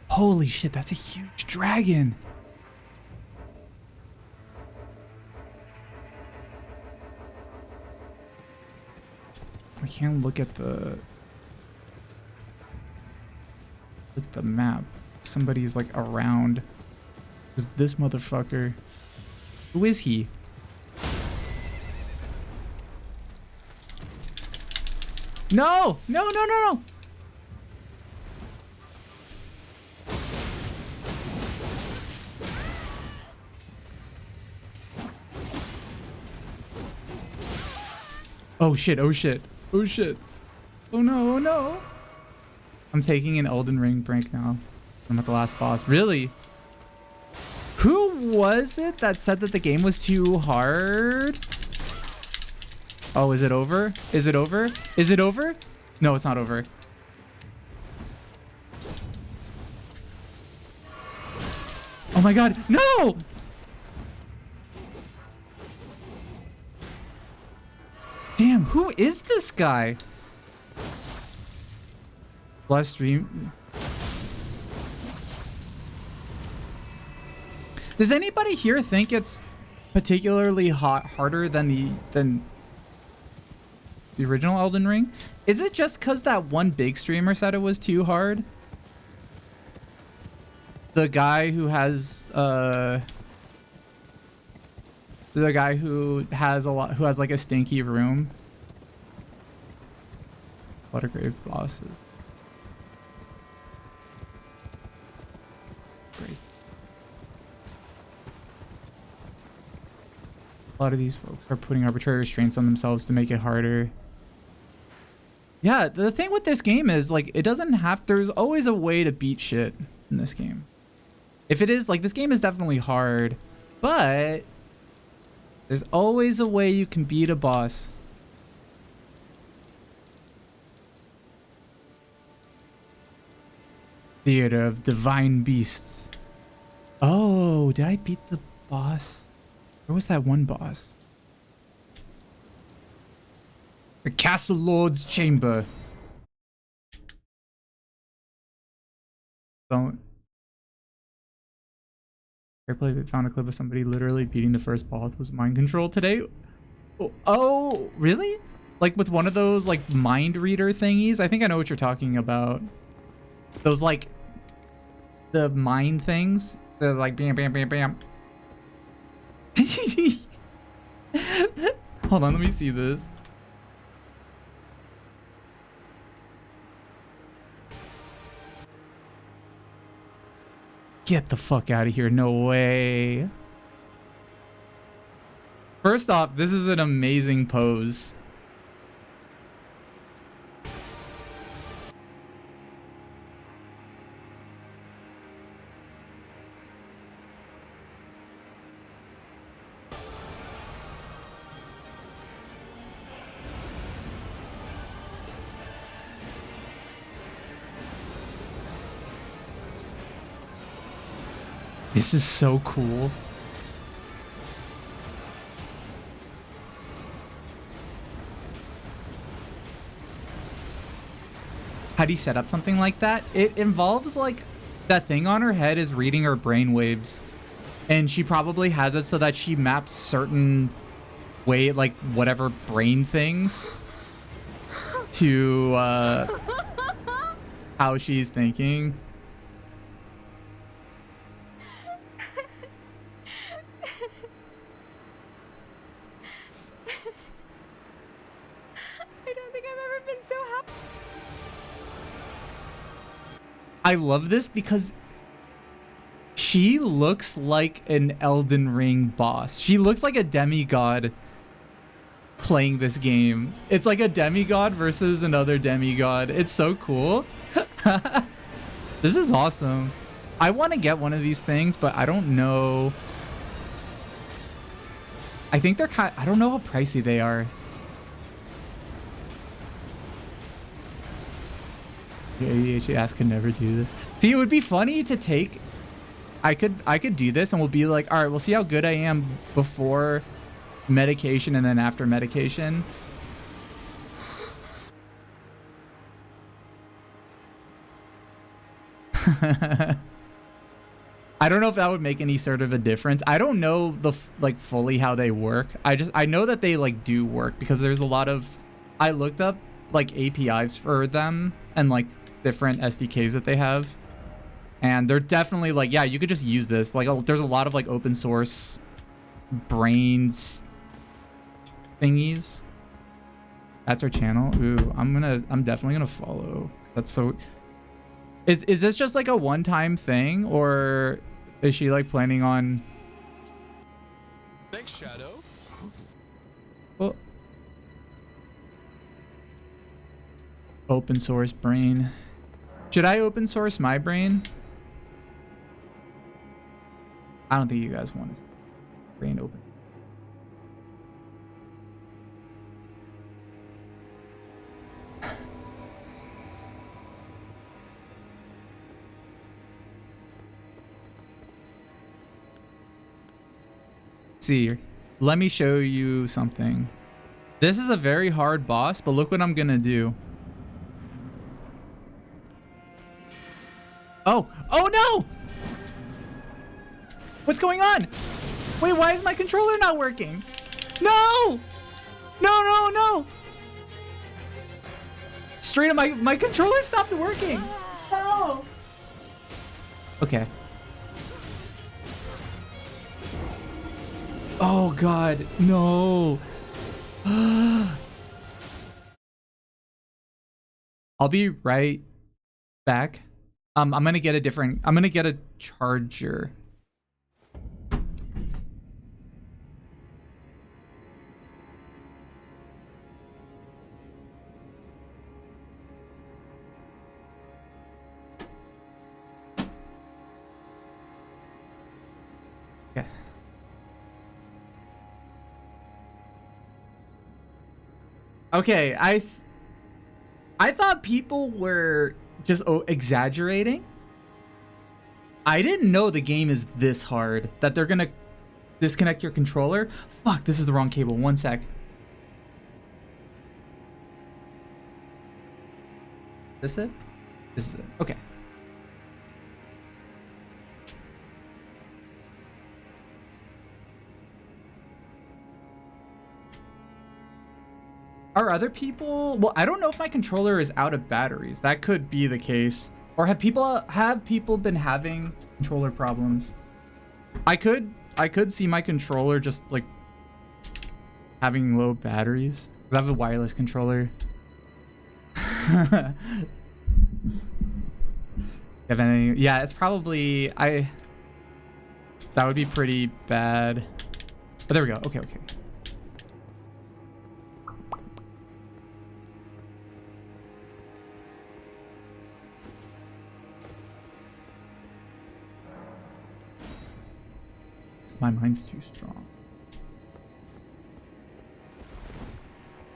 Holy shit, that's a huge dragon. I can't look at the map. Somebody's like around. Is this motherfucker? Who is he? No! No, no, no, no! Oh shit, oh shit, oh shit. Oh no, oh no. I'm taking an Elden Ring break now. I'm at the last boss. Really? Who was it that said that the game was too hard? Oh, is it over? Is it over? Is it over? No, it's not over. Oh my god, no! Damn, who is this guy? Live stream. Does anybody here think it's particularly harder than the original Elden Ring? Is it just because that one big streamer said it was too hard? The guy who has like a stinky room. Buttergrave bosses. Great. A lot of these folks are putting arbitrary restraints on themselves to make it harder. Yeah, the thing with this game is like it doesn't have. There's always a way to beat shit in this game. If it is like this game is definitely hard, but there's always a way you can beat a boss. Theater of Divine Beasts. Oh, did I beat the boss? Where was that one boss? The Castle Lord's Chamber. Don't. I found a clip of somebody literally beating the first boss with mind control today. Oh, really? Like with one of those like mind reader thingies? I think I know what you're talking about. Those like the mind things. They're like bam, bam, bam, bam. Hold on, let me see this. Get the fuck out of here. No way. First off, this is an amazing pose. This is so cool. How do you set up something like that? It involves like that thing on her head is reading her brainwaves, and she probably has it so that she maps certain way, like whatever brain things to how she's thinking. I love this because she looks like an Elden Ring boss. She looks like a demigod playing this game. It's like a demigod versus another demigod. It's so cool. This is awesome. I want to get one of these things, but I don't know. I think they're kind. I don't know how pricey they are. The ADHD ass could never do this. See, it would be funny to take. I could do this, and we'll be like, all right, we'll see how good I am before medication and then after medication. I don't know if that would make any sort of a difference. I don't know like fully how they work. I know that they like do work because there's a lot of, I looked up like APIs for them and like different SDKs that they have. And they're definitely like, yeah, you could just use this. Like there's a lot of like open source brains thingies. That's our channel. Ooh, I'm definitely gonna follow. That's so. Is this just like a one-time thing, or is she like planning on?
Thanks, Shadow.
Well, open source brain. Should I open source my brain? I don't think you guys want to brain open. See, let me show you something. This is a very hard boss, but look what I'm gonna do. Oh no! What's going on? Wait, why is my controller not working? No! No! Straight up, my controller stopped working. No! Okay. Oh God, no. I'll be right back. I'm gonna get a charger. Okay. Okay, I thought people were just exaggerating. I didn't know the game is this hard, that they're gonna disconnect your controller. Fuck, this is the wrong cable. One sec. This it? This is it. Okay. Are other people? Well, I don't know if my controller is out of batteries. That could be the case. Or have people been having controller problems? I could see my controller just like having low batteries. 'Cause I have a wireless controller. Have any? Yeah, it's probably that would be pretty bad. But there we go. Okay. My mind's too strong.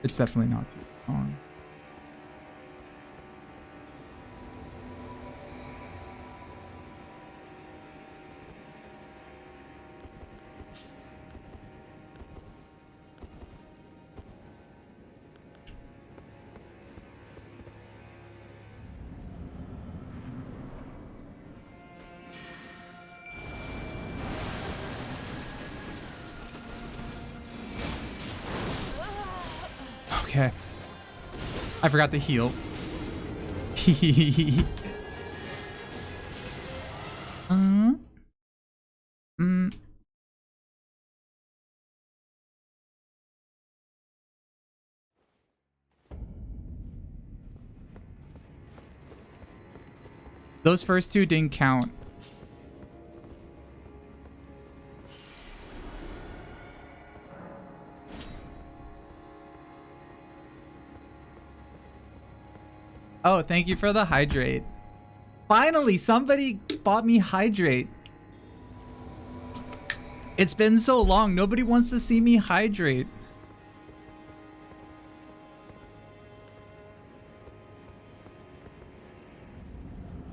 It's definitely not too strong. Okay. I forgot to heal. Those first two didn't count. Oh, thank you for the hydrate. Finally, somebody bought me hydrate. It's been so long. Nobody wants to see me hydrate.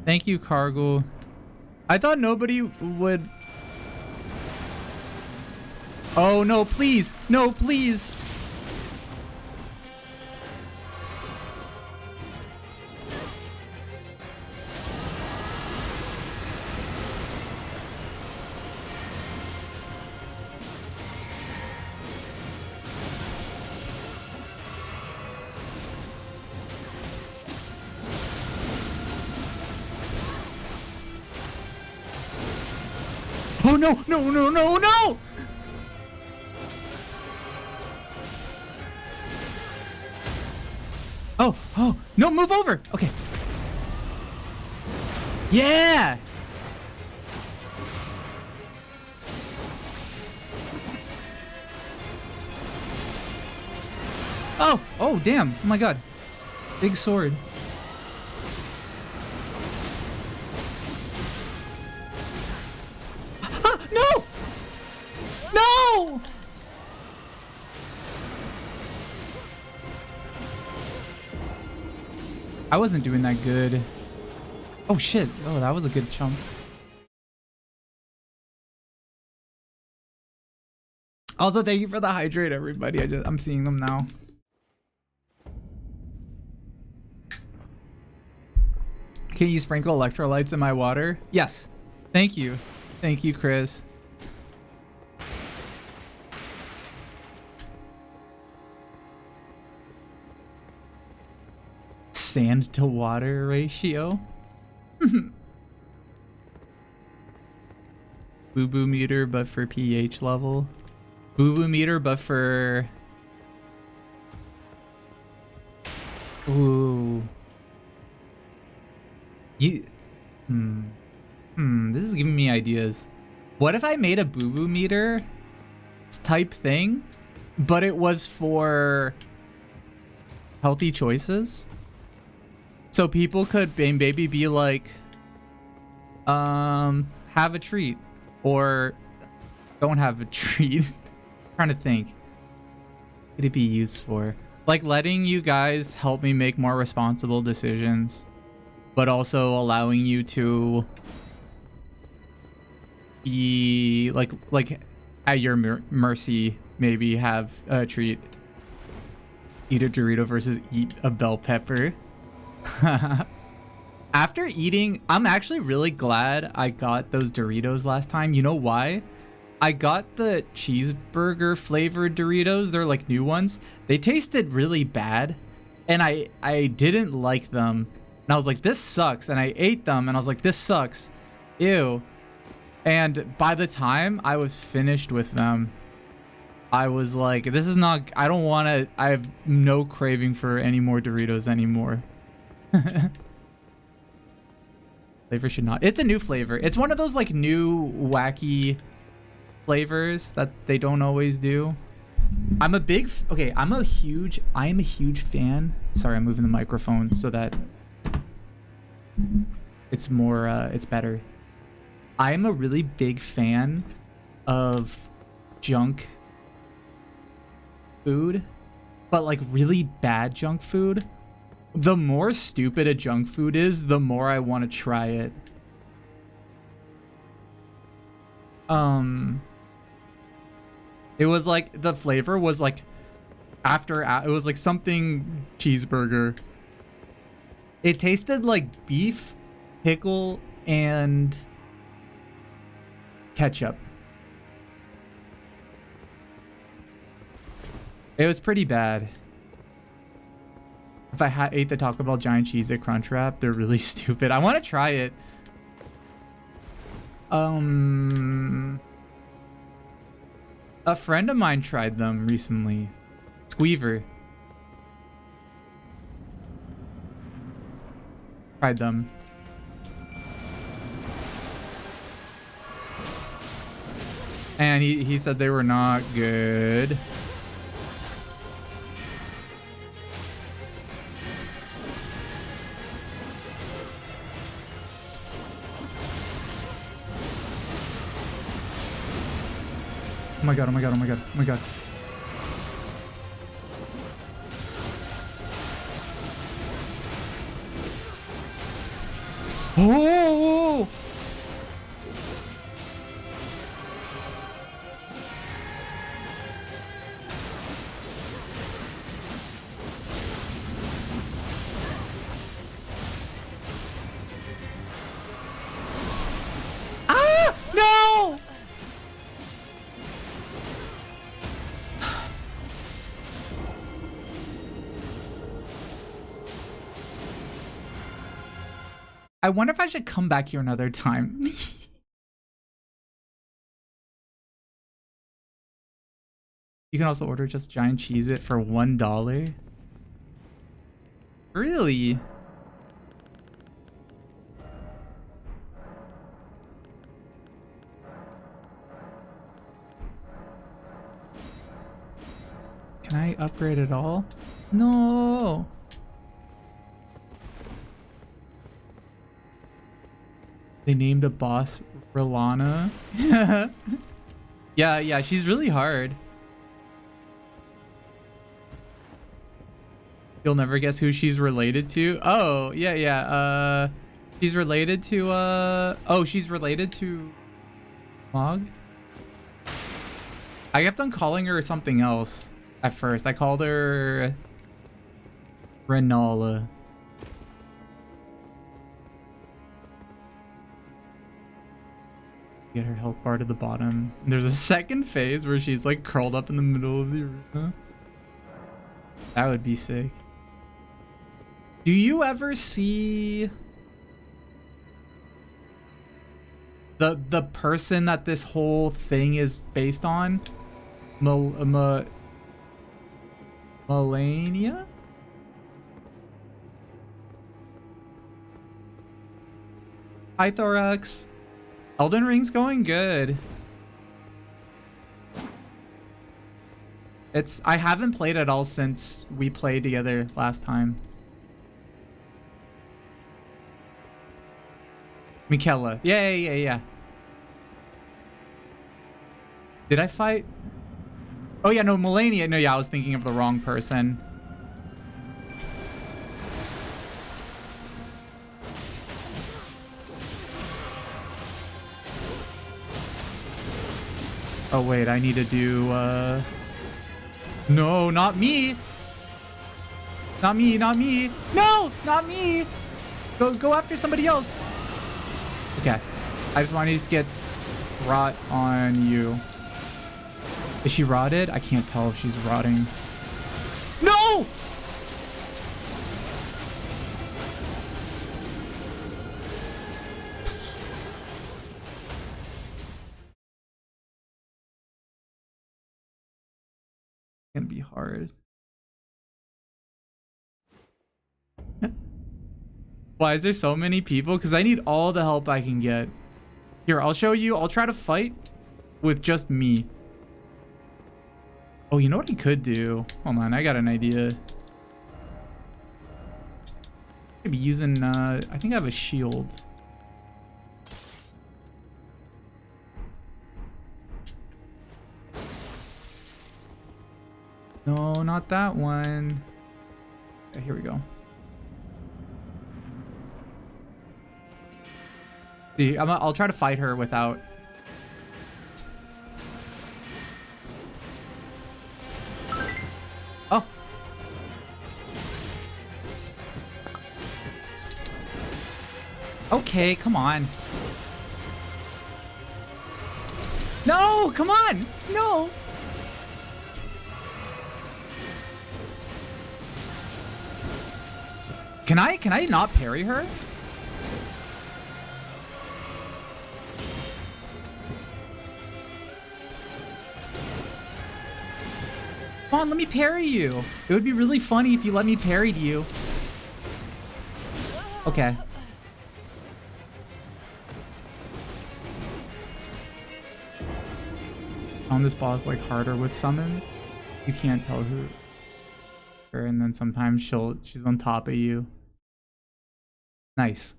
Thank you, Cargo. I thought nobody would... Oh, no, please. No, please. Oh, no, no, no, no, no! Oh, oh, no, move over. Okay. Yeah! Oh, oh, damn. Oh my god. Big sword. Ah, no! No! I wasn't doing that good. Oh shit. Oh, that was a good chunk. Also, thank you for the hydrate, everybody. I'm seeing them now. Can you sprinkle electrolytes in my water? Yes. Thank you. Thank you, Chris. Sand to water ratio. Boo boo meter, but for pH level. Boo boo meter, but for... Ooh. You... This is giving me ideas. What if I made a boo boo meter type thing, but it was for healthy choices? So people could maybe be like, have a treat, or don't have a treat. Trying to think. What could it be used for? Like letting you guys help me make more responsible decisions, but also allowing you to be like at your mercy, maybe have a treat. Eat a Dorito versus eat a bell pepper. After eating, I'm actually really glad I got those Doritos last time. You know why? I got the cheeseburger flavored Doritos. They're like new ones. They tasted really bad, and I didn't like them. And I was like, this sucks. And I ate them, and I was like, this sucks. Ew. And by the time I was finished with them, I was like, this is not... I don't want to... I have no craving for any more Doritos anymore. Flavor should not... It's a new flavor. It's one of those like new wacky flavors that they don't always do. I'm a big... Okay, I am a huge fan. Sorry, I'm moving the microphone so that it's more... it's better. I am a really big fan of junk food, but like really bad junk food. The more stupid a junk food is, the more I want to try it. It was like the flavor was like it was like something cheeseburger. It tasted like beef, pickle, and ketchup. It was pretty bad. If I ate the Taco Bell giant cheese at Crunchwrap, they're really stupid. I want to try it. A friend of mine tried them recently. Squeever. Tried them. And he said they were not good. Oh my god, oh my god, oh my god, oh my god. Oh! Ah! No! I wonder if I should come back here another time. You can also order just giant cheese it for $1. Really? Can I upgrade it all? No. They named a boss Rolana. Yeah, she's really hard. You'll never guess who she's related to. Oh, yeah. She's related to oh, she's related to Mog. I kept on calling her something else at first. I called her Renala. Get her health bar to the bottom. There's a second phase where she's like curled up in the middle of the arena. That would be sick. Do you ever see the person that this whole thing is based on? Melania? Hi, Thorax. Elden Ring's going good. I haven't played at all since we played together last time. Michaela. Yeah. Did I fight? Oh yeah, no, Melania. No, yeah, I was thinking of the wrong person. Oh wait, I need to do no, not me. Not me. No, not me. Go after somebody else. Okay. I just want to get rot on you. Is she rotted? I can't tell if she's rotting. No! Gonna be hard. Why is there so many people? Because I need all the help I can get. Here, I'll show you. I'll try to fight with just me. Oh, you know what I could do? Hold on, I got an idea. I'd be using, I think I have a shield. No, not that one. Okay, here we go. See, I'll try to fight her without. Oh. Okay, come on. No, come on. No. Can I not parry her? Come on, let me parry you. It would be really funny if you let me parry you. Okay. On this boss, like harder with summons. You can't tell who. And then sometimes she's on top of you. Nice.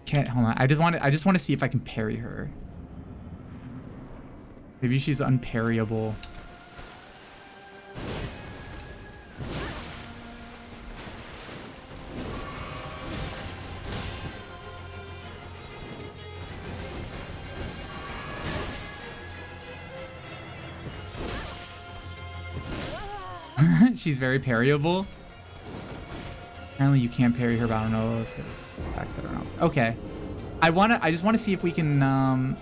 can't. Hold on. I just want to see if I can parry her. Maybe she's unparryable. She's very parryable. Apparently you can't parry her, but I don't know if it's the fact that or not. Okay. I just want to see if we can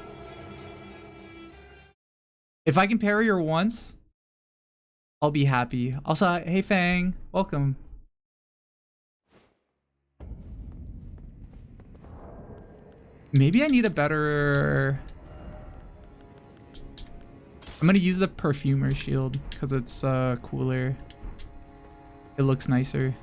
if I can parry her once, I'll be happy. Also, hey Fang, welcome. Maybe I need a better... I'm gonna use the perfumer shield because it's cooler. It looks nicer.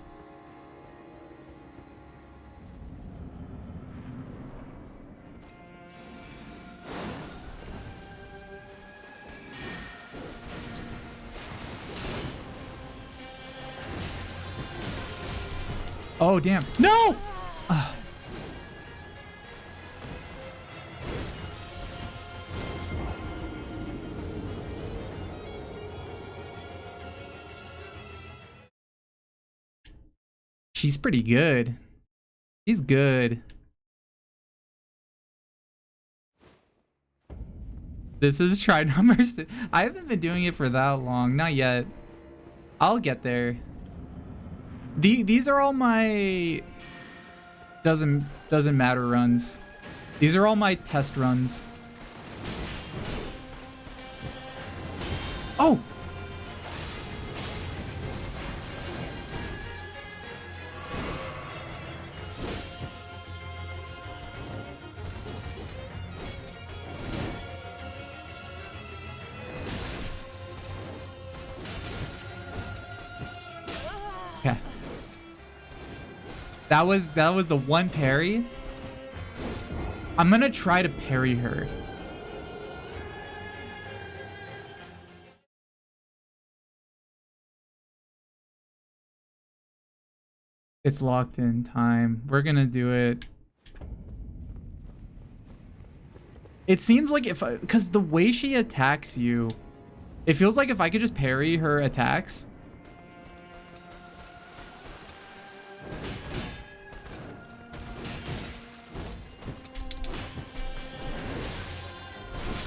Oh damn! No! She's pretty good. She's good. This is try number 6. I haven't been doing it for that long. Not yet. I'll get there. These are all my doesn't matter runs. These are all my test runs. Oh! Okay. That was the one parry. I'm gonna try to parry her. It's locked in time. We're gonna do it. It seems like because the way she attacks you, it feels like if I could just parry her attacks.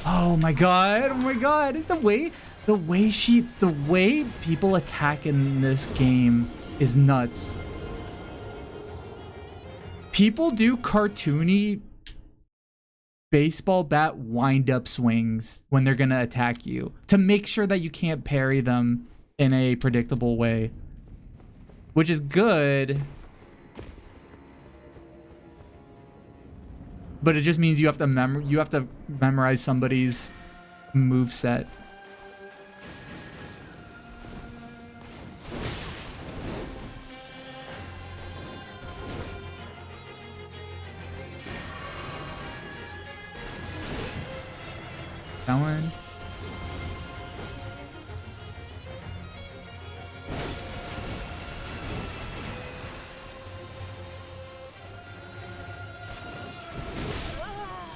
Oh my god, oh my god. The way people attack in this game is nuts. People do cartoony baseball bat wind-up swings when they're gonna attack you to make sure that you can't parry them in a predictable way, which is good, but it just means you have to memorize somebody's move set. That one.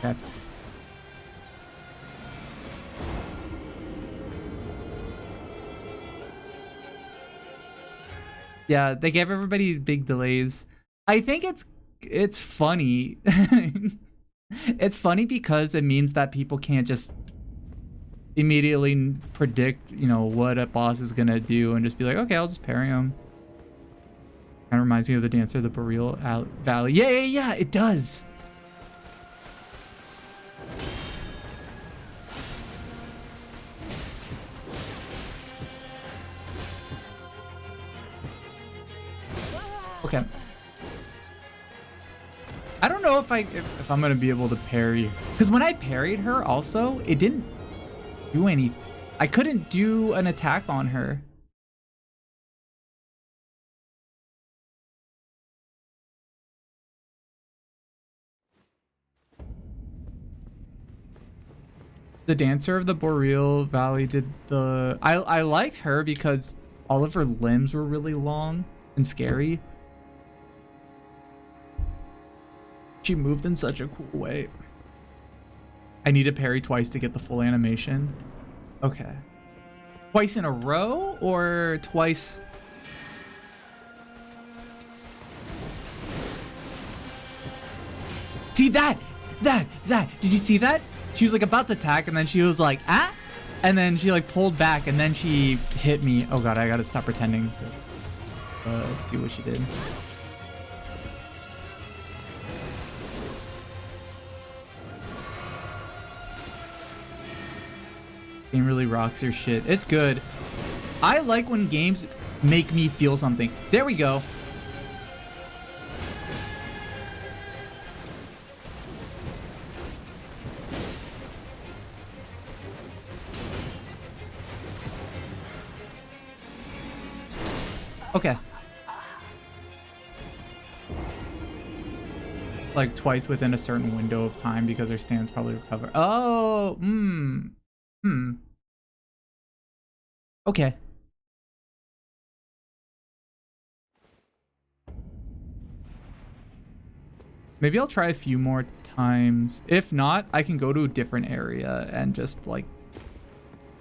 Okay. Yeah, they gave everybody big delays. I think it's funny. It's funny because it means that people can't just immediately predict, you know, what a boss is gonna do and just be like, okay, I'll just parry him. Kind of reminds me of the Dancer of the Boreal Valley. Yeah, it does. Okay. I don't know if I'm gonna be able to parry, because when I parried her also, it didn't do any. I couldn't do an attack on her. The Dancer of the Boreal Valley did the... I liked her because all of her limbs were really long and scary. She moved in such a cool way. I need to parry twice to get the full animation. Okay. Twice in a row or twice? See that? That. Did you see that? She was like about to attack and then she was like, ah? And then she like pulled back and then she hit me. Oh god, I gotta stop pretending to do what she did. Game really rocks your shit. It's good. I like when games make me feel something. There we go. Okay. Like twice within a certain window of time because her stands probably recover. Oh, Okay. Maybe I'll try a few more times. If not, I can go to a different area and just like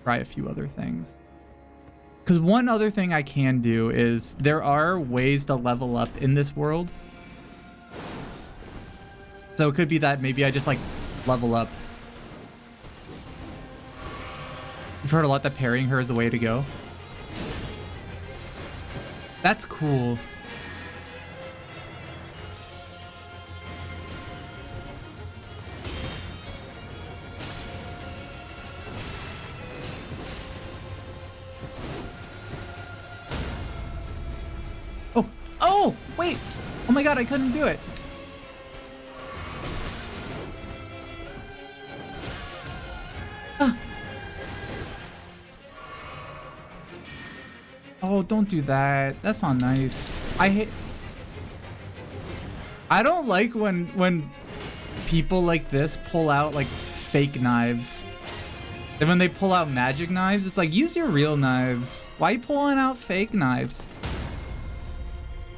try a few other things. Because one other thing I can do is there are ways to level up in this world. So it could be that maybe I just like level up. You've heard a lot that parrying her is the way to go. That's cool. Oh, wait. Oh my god, I couldn't do it. Ah. Oh, don't do that. That's not nice. I don't like when people like this pull out like fake knives. And when they pull out magic knives, it's like, use your real knives. Why are you pulling out fake knives?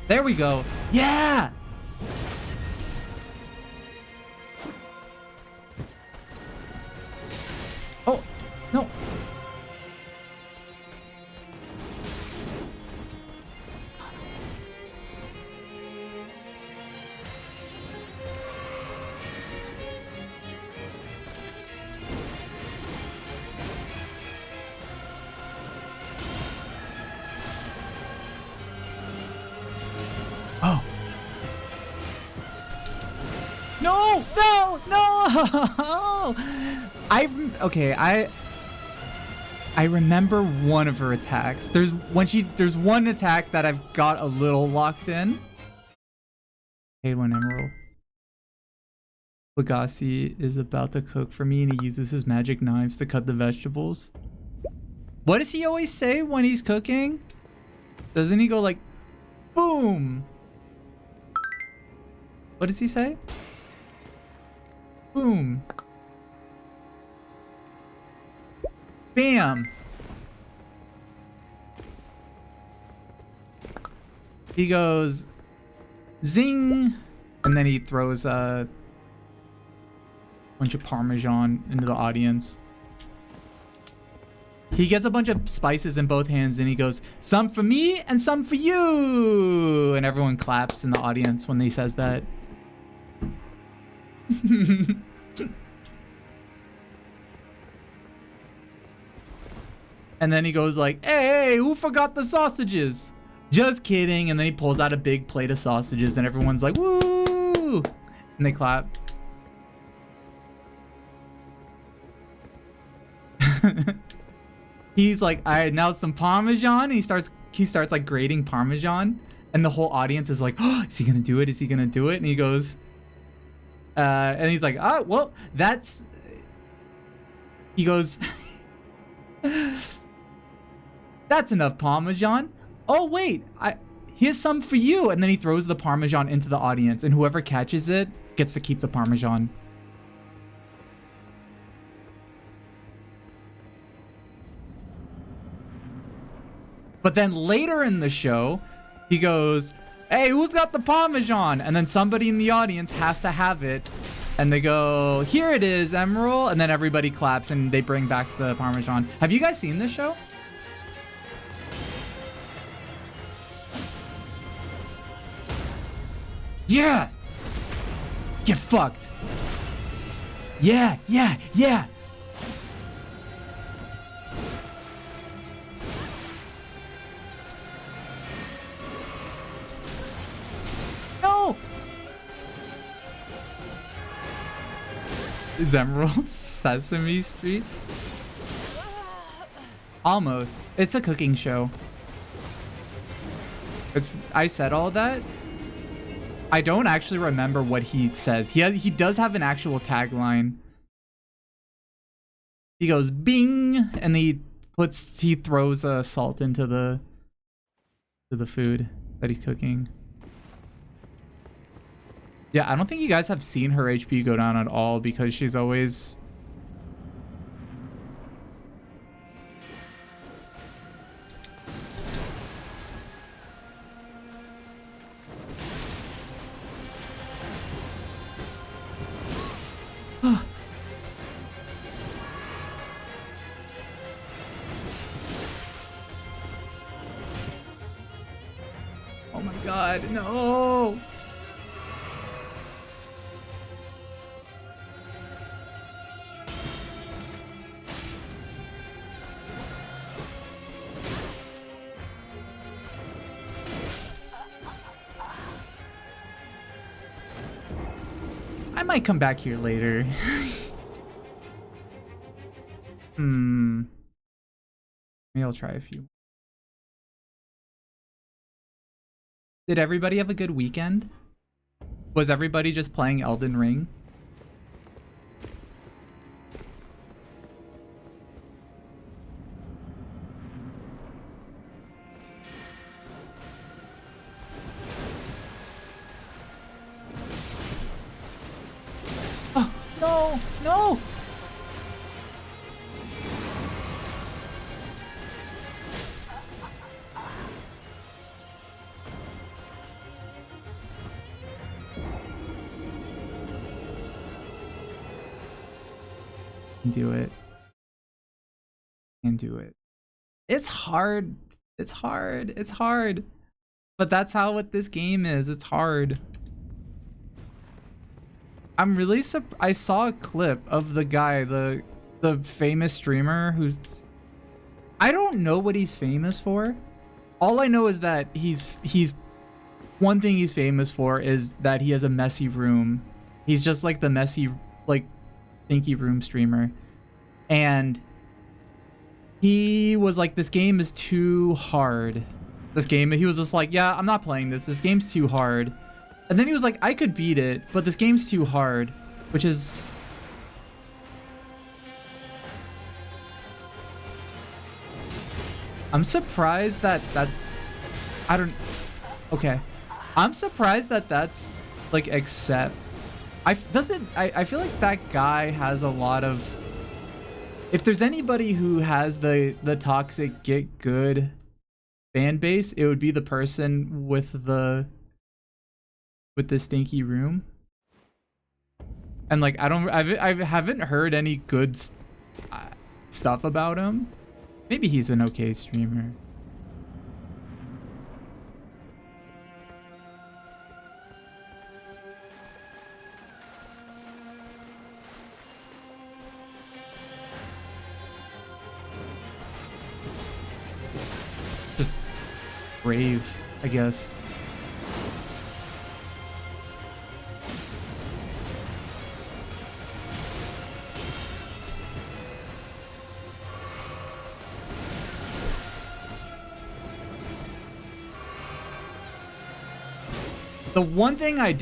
There we go. Yeah! Oh, no. No! I remember one of her attacks. There's one attack that I've got a little locked in. Hey, one emerald. Legacy is about to cook for me and he uses his magic knives to cut the vegetables. What does he always say when he's cooking? Doesn't he go like, boom? What does he say? Boom. Bam. He goes zing, and then he throws a bunch of Parmesan into the audience. He gets a bunch of spices in both hands and he goes, some for me and some for you. And everyone claps in the audience when he says that. And then he goes like, hey, who forgot the sausages? Just kidding. And then he pulls out a big plate of sausages and everyone's like, woo! And they clap. He's like, all right, now some Parmesan. And he starts like grating Parmesan. And the whole audience is like, oh, is he gonna do it? Is he gonna do it? And he goes, and he's like, oh, well, that's, he goes, that's enough Parmesan. Oh, wait, here's some for you. And then he throws the Parmesan into the audience and whoever catches it gets to keep the Parmesan. But then later in the show, he goes, hey, who's got the Parmesan? And then somebody in the audience has to have it. And they go, here it is, Emerald. And then everybody claps and they bring back the Parmesan. Have you guys seen this show? Yeah. Get fucked. Yeah, yeah, yeah. No. Is Emerald Sesame Street? Almost. It's a cooking show. I said all that. I don't actually remember what he says. He does have an actual tagline. He goes bing, and he throws salt into the food that he's cooking. Yeah, I don't think you guys have seen her HP go down at all because she's always... Oh my god, no! I might come back here later. Maybe I'll try a few. Did everybody have a good weekend? Was everybody just playing Elden Ring? Oh, no, no! Do it and do it. It's hard. It's hard. It's hard. But that's how what this game is. It's hard. I'm really I saw a clip of the guy, the famous streamer who's... I don't know what he's famous for. All I know is that he's one thing he's famous for is that he has a messy room. He's just like the messy, like, stinky room streamer. And he was like, this game is too hard. He was just like, yeah, I'm not playing this. This game's too hard. And then he was like, I could beat it, but this game's too hard, which is... I'm surprised that that's... Okay. I'm surprised that that's, like, accept... I feel like that guy has a lot of... If there's anybody who has the toxic get good fan base, it would be the person with the stinky room. And like I haven't heard any good stuff about him. Maybe he's an okay streamer. Just brave, I guess. The one thing I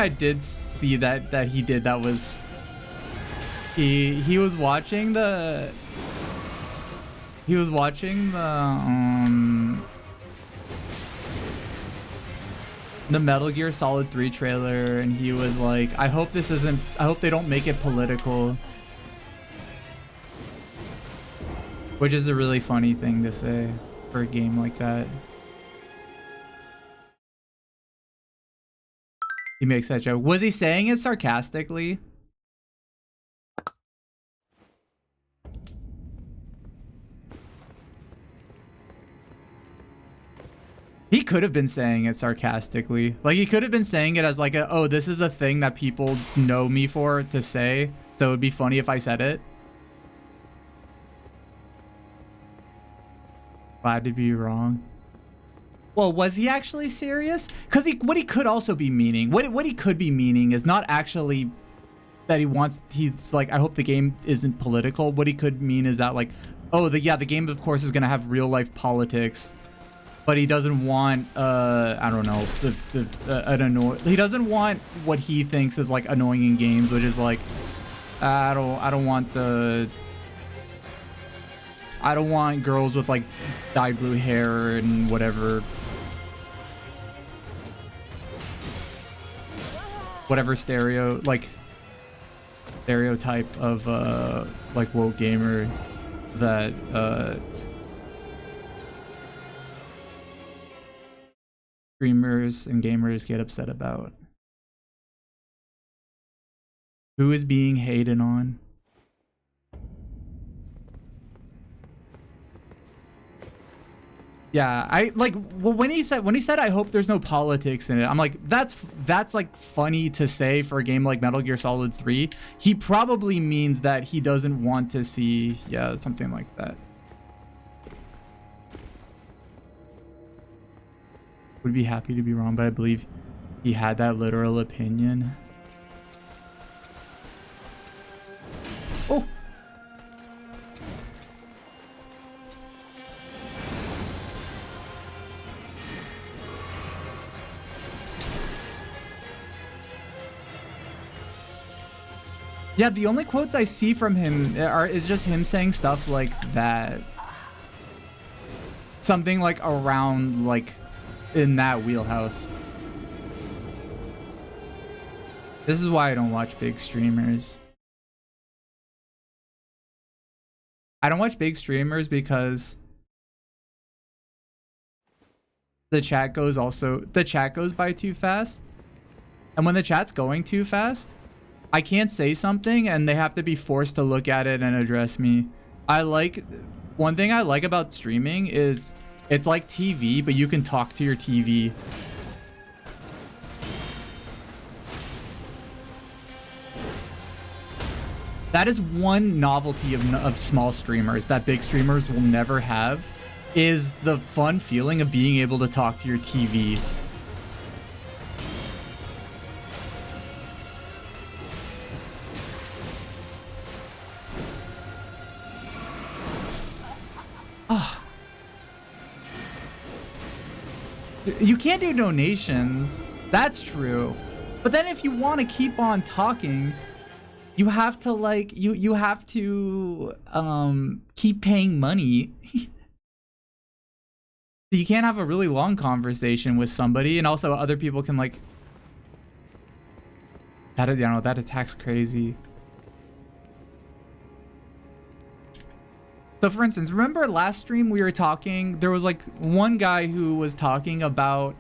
did see that he did that was he was watching the Metal Gear Solid 3 trailer, and he was like, I hope they don't make it political. Which is a really funny thing to say for a game like that. He makes that joke. Was he saying it sarcastically? He could have been saying it sarcastically. Like, he could have been saying it as like a, oh, this is a thing that people know me for to say, so it would be funny if I said it. Glad to be wrong. Well, was he actually serious? Because what he could also be meaning, what he could be meaning is not actually that he's like, I hope the game isn't political. What he could mean is that like, oh, the game of course is going to have real life politics. But he doesn't want, I don't know, he doesn't want what he thinks is like annoying in games, which is like, I don't want girls with like dyed blue hair and whatever stereotype of like woke gamer that streamers and gamers get upset about. Who is being hated on? Yeah, I like, well, when he said I hope there's no politics in it, I'm like, that's like funny to say for a game like Metal Gear Solid 3. He probably means that he doesn't want to see, yeah, something like that. Would be happy to be wrong, but I believe he had that literal opinion. Oh. Yeah, the only quotes I see from him is just him saying stuff like that. Something like around like in that wheelhouse. This is why I don't watch big streamers. I don't watch big streamers because the chat goes by too fast. And when the chat's going too fast, I can't say something and they have to be forced to look at it and address me. One thing I like about streaming is it's like TV, but you can talk to your TV. That is one novelty of small streamers that big streamers will never have, is the fun feeling of being able to talk to your TV. Oh. You can't do donations. That's true. But then if you want to keep on talking, you have to like you have to keep paying money. You can't have a really long conversation with somebody, and also other people can like that, you know, that attack's crazy. So for instance, remember last stream we were talking, there was like one guy who was talking about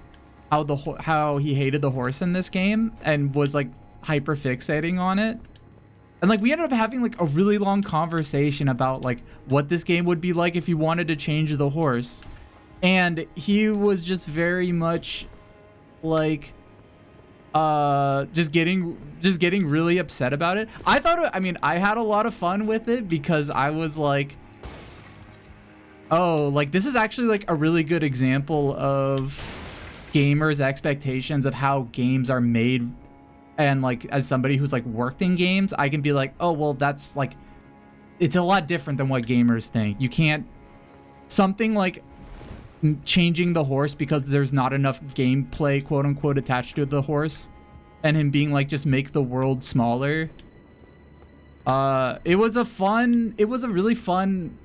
how he hated the horse in this game and was like hyper fixating on it. And like we ended up having like a really long conversation about like what this game would be like if you wanted to change the horse. And he was just very much like just getting really upset about it. I mean, I had a lot of fun with it because I was like, oh, like this is actually like a really good example of gamers' expectations of how games are made. And like as somebody who's like worked in games, I can be like, oh, well, that's like, it's a lot different than what gamers think. You can't, something like changing the horse because there's not enough gameplay, quote unquote, attached to the horse, and him being like, just make the world smaller. It was a really fun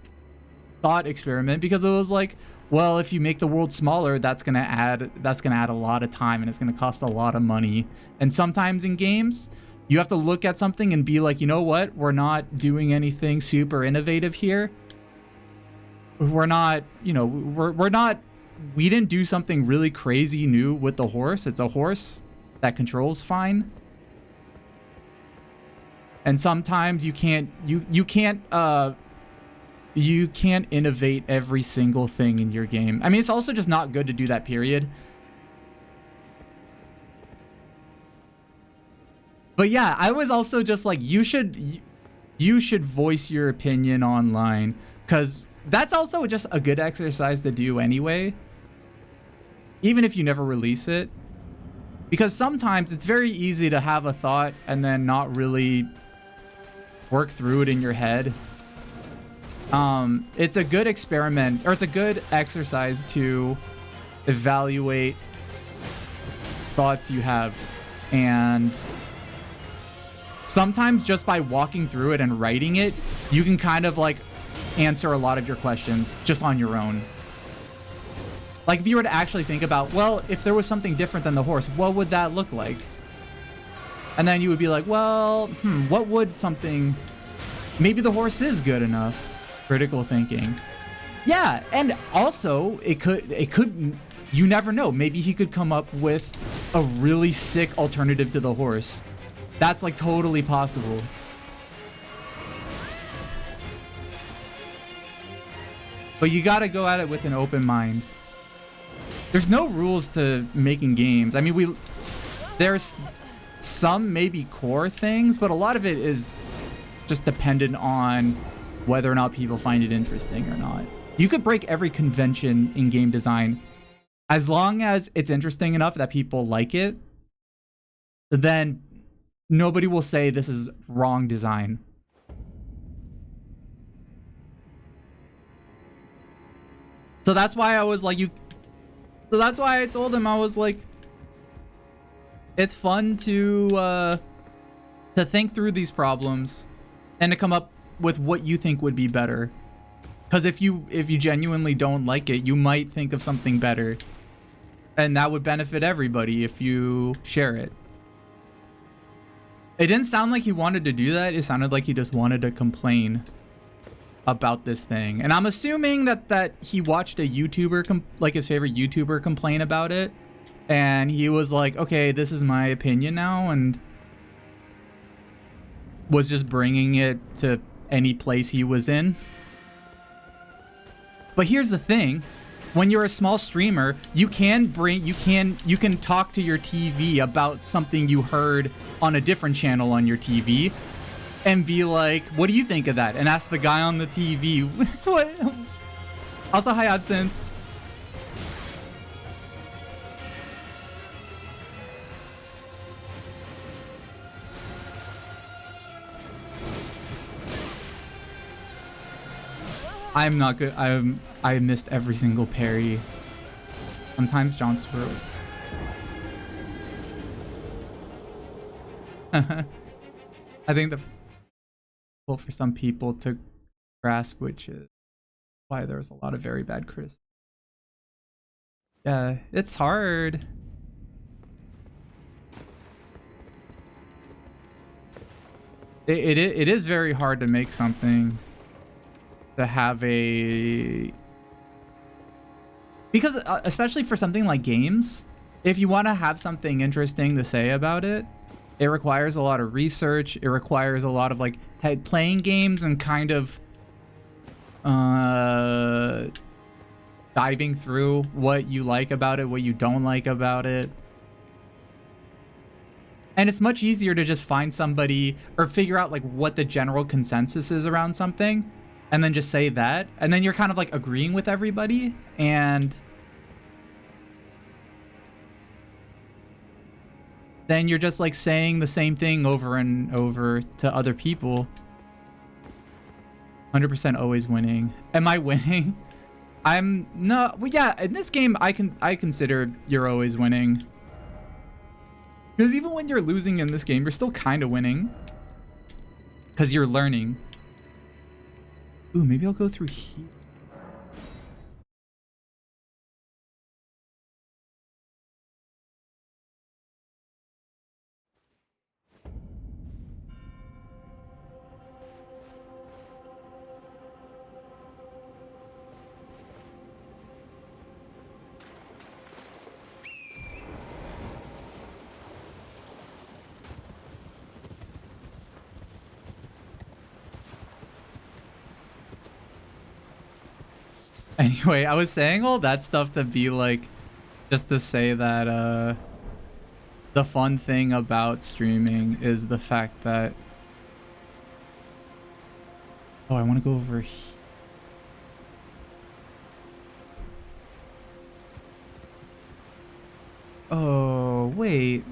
thought experiment because it was like, well, if you make the world smaller, that's gonna add a lot of time and it's gonna cost a lot of money. And sometimes in games, you have to look at something and be like, you know what? We're not doing anything super innovative here. We're not, you know, we didn't do something really crazy new with the horse. It's a horse. that controls fine. And sometimes you can't innovate every single thing in your game. I mean, it's also just not good to do that, period. But yeah, I was also just like, you should voice your opinion online, because that's also just a good exercise to do anyway, even if you never release it. Because sometimes it's very easy to have a thought and then not really work through it in your head. It's a good experiment, or it's a good exercise to evaluate thoughts you have. And sometimes just by walking through it and writing it, you can kind of like answer a lot of your questions just on your own. Like if you were to actually think about, well, if there was something different than the horse, what would that look like? And then you would be like, well, what would something... Maybe the horse is good enough. Critical thinking. Yeah, and also it could, you never know. Maybe he could come up with a really sick alternative to the horse. That's like totally possible. But you gotta go at it with an open mind. There's no rules to making games. I mean, there's some maybe core things, but a lot of it is just dependent on whether or not people find it interesting or not. You could break every convention in game design. As long as it's interesting enough that people like it, then nobody will say this is wrong design. So that's why I was like, so that's why I told him, I was like, it's fun to think through these problems and to come up with what you think would be better. Because if you genuinely don't like it, you might think of something better. And that would benefit everybody if you share it. It didn't sound like he wanted to do that. It sounded like he just wanted to complain about this thing. And I'm assuming that he watched a YouTuber, like his favorite YouTuber, complain about it. And he was like, okay, this is my opinion now. And was just bringing it to any place he was in. But here's the thing. When you're a small streamer, you can talk to your TV about something you heard on a different channel on your TV and be like, what do you think of that? And ask the guy on the TV. What? Also, hi, Absinthe. I'm not good. I missed every single parry. Sometimes JamsVirtual. I think the well for some people to grasp, which is why there's a lot of very bad criticism. Yeah, it's hard. It is very hard to make something to have a, because especially for something like games, if you want to have something interesting to say about it, it requires a lot of research. It requires a lot of like playing games and kind of diving through what you like about it, what you don't like about it. And it's much easier to just find somebody or figure out like what the general consensus is around something and then just say that. And then you're kind of like agreeing with everybody, and then you're just like saying the same thing over and over to other people. 100% always winning. Am I winning? I'm not. Well, yeah, in this game, I consider you're always winning. Because even when you're losing in this game, you're still kind of winning. Because you're learning. Ooh, maybe I'll go through here. Anyway, I was saying all that stuff to be like, just to say that the fun thing about streaming is the fact that, oh, I want to go over here. Oh, wait.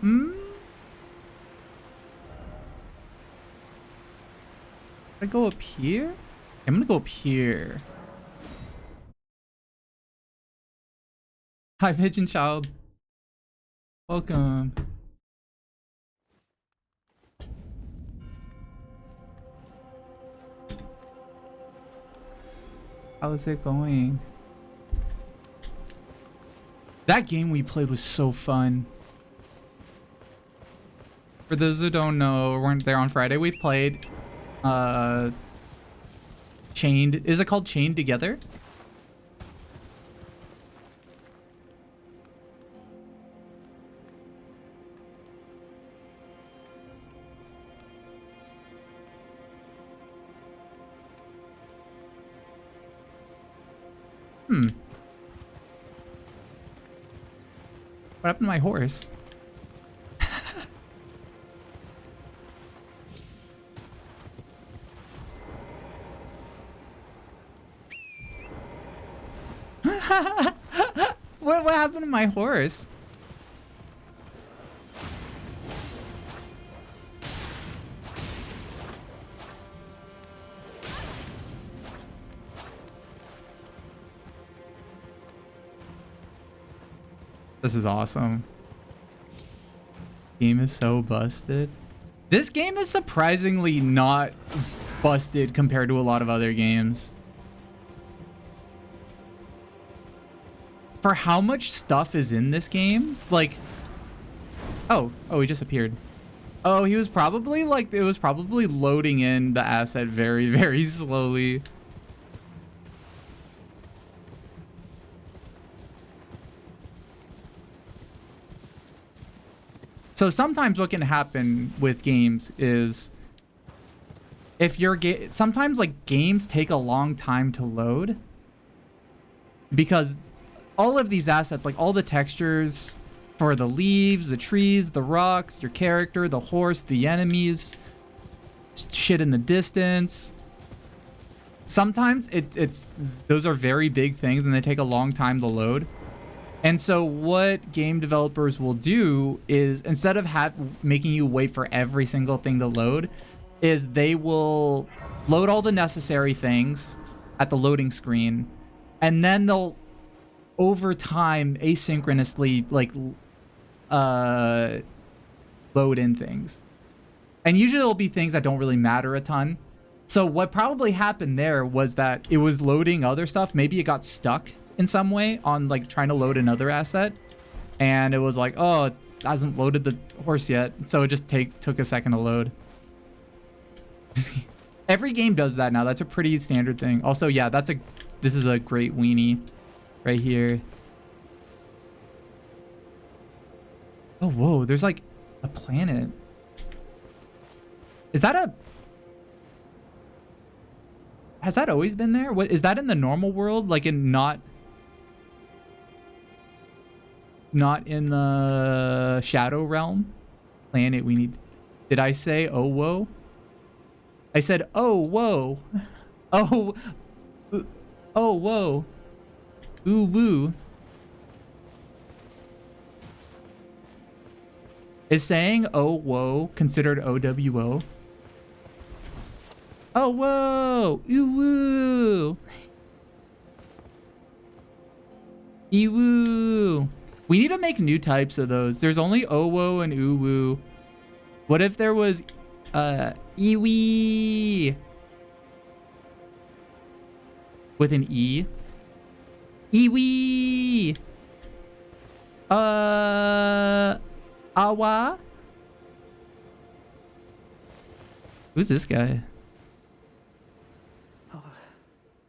I go up here? I'm gonna go up here. Hi, Pigeon Child. Welcome. How's it going? That game we played was so fun. For those who don't know, or weren't there on Friday, we played Chained. Is it called Chained Together? What happened to my horse? What happened to my horse? This is awesome. Game is so busted. This game is surprisingly not busted compared to a lot of other games. For how much stuff is in this game, like, oh, he just appeared. Oh, he was probably like, it was probably loading in the asset very, very slowly. So sometimes what can happen with games is if you're sometimes like games take a long time to load because all of these assets, like all the textures for the leaves, the trees, the rocks, your character, the horse, the enemies, shit in the distance. Sometimes it's those are very big things and they take a long time to load. And so what game developers will do is instead of making you wait for every single thing to load, is they will load all the necessary things at the loading screen, and then they'll over time asynchronously like load in things. And usually it'll be things that don't really matter a ton. So what probably happened there was that it was loading other stuff. Maybe it got stuck in some way on like trying to load another asset, and it was like, oh, it hasn't loaded the horse yet, so it just took a second to load. Every game does that now. That's a pretty standard thing. Also, yeah, this is a great weenie right here. Oh, whoa, there's like a planet. Has that always been there? What is that in the normal world, like in not in the shadow realm planet? We need, did I say oh whoa? I said oh whoa. Oh whoa. Ooh woo. Is saying oh whoa considered OWO? Oh whoa. Ooh woo. Ew woo. We need to make new types of those. There's only Owo and Uwu. What if there was Iwi with an E? Iwi. Awa. Who's this guy?
Oh,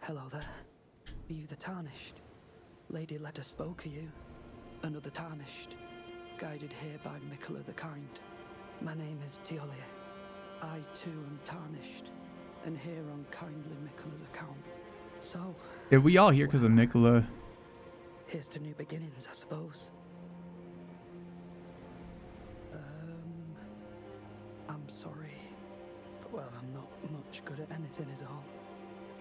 hello there. Are you the Tarnished? Lady Leda spoke of you. Another Tarnished, guided here by Mikola the Kind. My name is Teolia. I too am Tarnished, and here on kindly Mikola's account, So,
Yeah, we all here because of Mikola.
here's to new beginnings, I suppose. I'm sorry. But, well, I'm not much good at anything is all.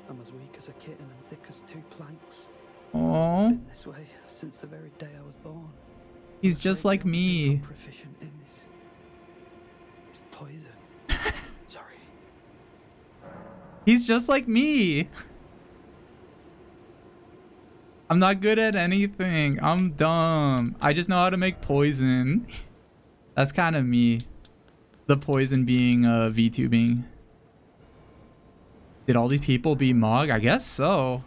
I'm as weak as a kitten and thick as 2 planks.
Aww.
Been this way since the very day I was born.
He's just like me.
I'm proficient in is poison. Sorry.
He's just like me. I'm not good at anything. I'm dumb. I just know how to make poison. That's kind of me. The poison being VTubing. Did all these people beat Mog? I guess so.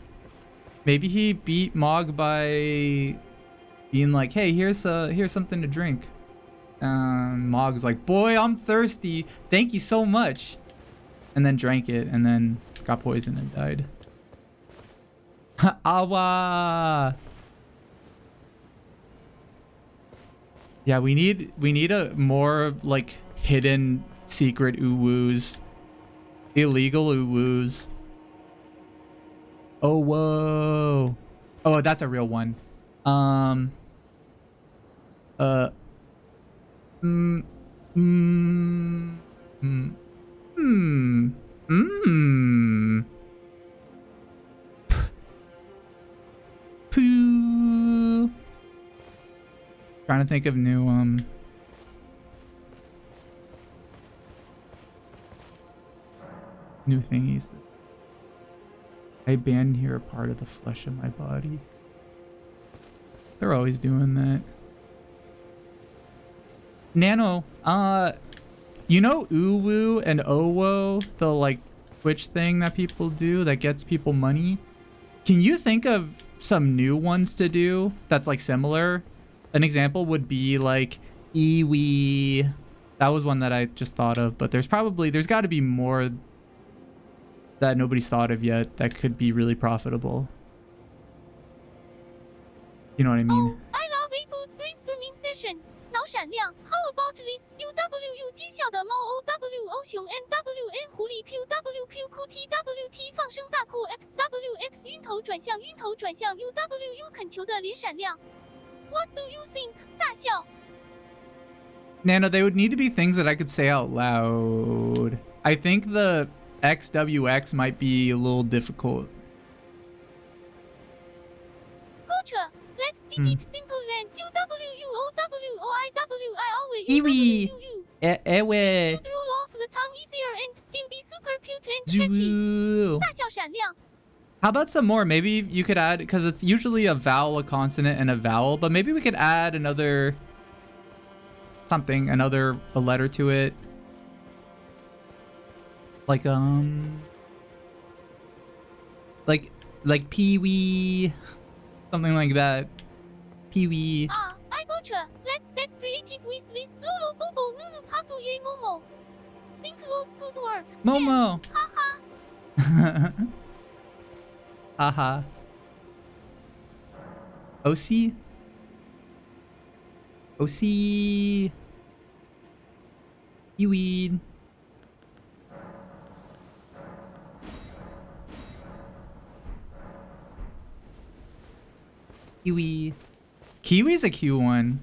Maybe he beat Mog by being like, hey, here's something to drink. Mog's like, boy, I'm thirsty. Thank you so much. And then drank it and then got poisoned and died. Awa. Yeah, we need a more like hidden secret uwoos. Illegal uwoos. Oh, whoa. Oh, that's a real one. Poo. Trying to think of new new thingies. I banned here a part of the flesh of my body. They're always doing that. Nano, you know Uwu and Owo, the like Twitch thing that people do that gets people money? Can you think of some new ones to do that's like similar? An example would be like Iwi. That was one that I just thought of, but there's got to be more that nobody's thought of yet that could be really profitable. You know what I mean?
Oh, I love a good brainstorming session. 脑闪亮 How about this? UWU 讥笑的猫 OWO 熊 NWN 狐狸 QWQQTWT 放声大哭 XWX 晕头转向 UWU 恳求的脸闪亮 What do you think? 大笑
Nano, they would need to be things that I could say out loud. I think the XWX might be a little difficult.
Gotcha. Let's keep it simple then. UWUOWOIWI always
Iwi.
UWU.
Ewe.
Could roll off the tongue easier and still be super cute and catchy. 大笑闪亮
How about some more? Maybe you could add, because it's usually a vowel, a consonant, and a vowel, but maybe we could add another something, a letter to it. Like like pee-wee, something like that. Pee-wee.
Ah, I gotcha. Let's get creative with this. Lulu Bobo Nunu Patu Ye Momo. Think those good work.
Momo.
Haha.
Haha. OC. OC. Seaweed. Kiwi. Kiwi's a cute one.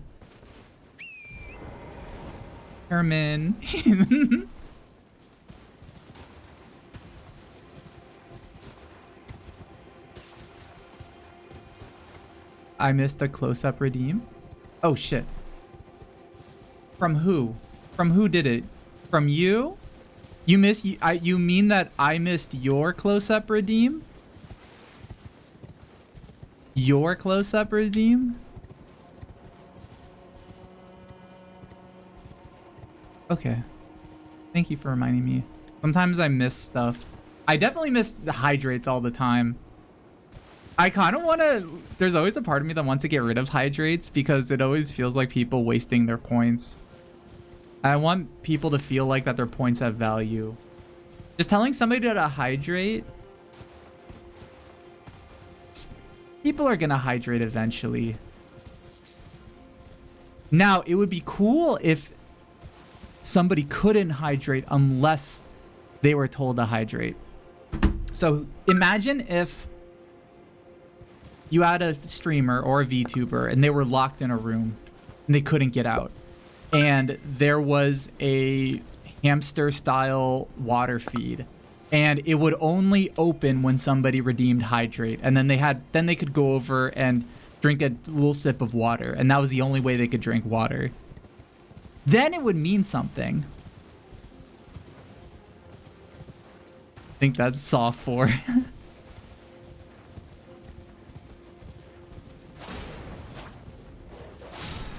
Herman. I missed a close-up redeem. Oh shit. From who? From who did it? From you? You mean that I missed your close-up redeem? Your close-up redeem? Okay. Thank you for reminding me. Sometimes I miss stuff. I definitely miss the hydrates all the time. I kind of want to... There's always a part of me that wants to get rid of hydrates because it always feels like people wasting their points. I want people to feel like that their points have value. Just telling somebody to hydrate... People are going to hydrate eventually. Now, it would be cool if somebody couldn't hydrate unless they were told to hydrate. So imagine if you had a streamer or a VTuber and they were locked in a room and they couldn't get out. And there was a hamster style water feed and it would only open when somebody redeemed hydrate. And then they could go over and drink a little sip of water. And that was the only way they could drink water. Then it would mean something. I think that's soft 4.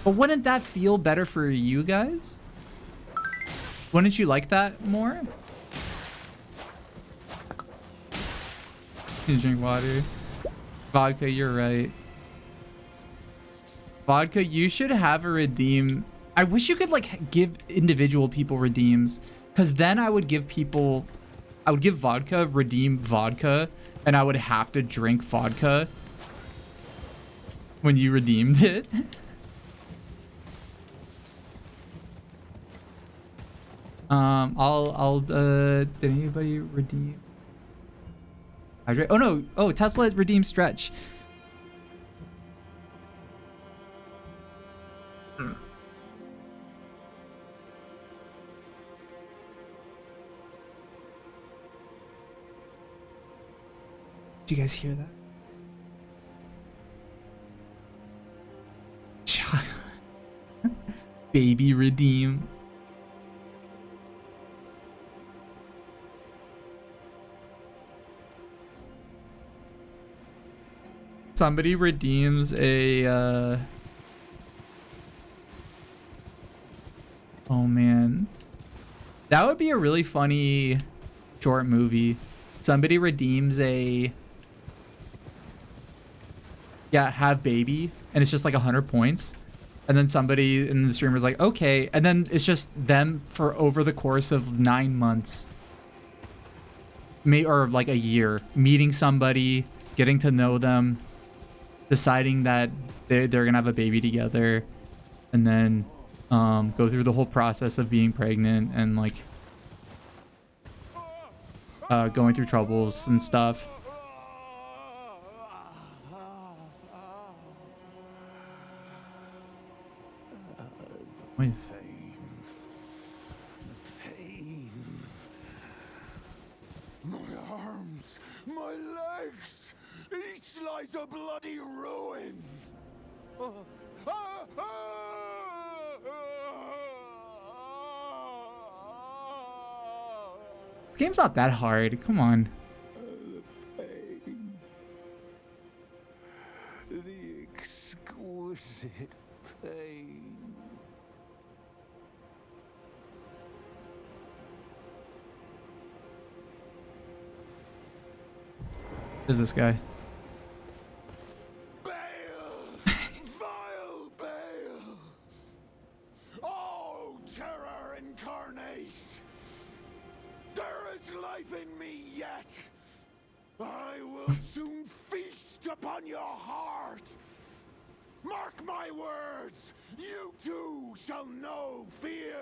But wouldn't that feel better for you guys? Wouldn't you like that more? You drink water. Vodka, you're right. Vodka, you should have a redeem. I wish you could like give individual people redeems, because then I would give vodka, redeem vodka, and I would have to drink vodka when you redeemed it. Did anybody redeem? Hydrate? Oh no, oh, Tesla redeemed stretch. Did you guys hear that? Baby redeem. Somebody redeems a oh man, that would be a really funny short movie. Somebody redeems a have baby, and it's just like 100 points, and then somebody in the streamer's like, okay, and then it's just them for over the course of 9 months, or like a year, meeting somebody, getting to know them, deciding that they're gonna have a baby together, and then go through the whole process of being pregnant and like going through troubles and stuff. What is
pain. My arms, my legs, each lies a bloody ruin.
This game's not that hard. Come on.
The pain. The exquisite pain.
Who's this guy?
Bale! Vile Bale! Oh, terror incarnate! There is life in me yet! I will soon feast upon your heart! Mark my words! You too shall know fear!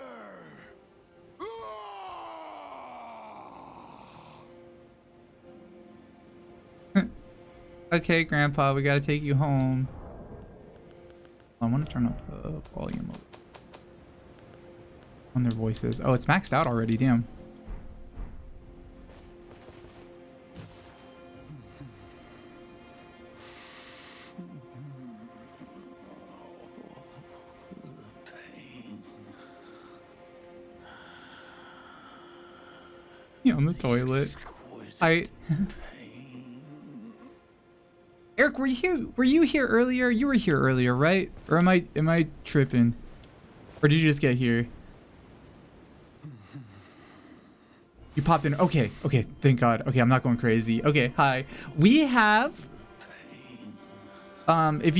Okay, Grandpa, we gotta take you home. I want to turn up the volume on their voices. Oh, it's maxed out already. Damn. You on the toilet. Eric, were you here? Were you here earlier? You were here earlier, right? Or am I tripping? Or did you just get here? You popped in. Okay, thank God. Okay, I'm not going crazy. Okay, hi. We have if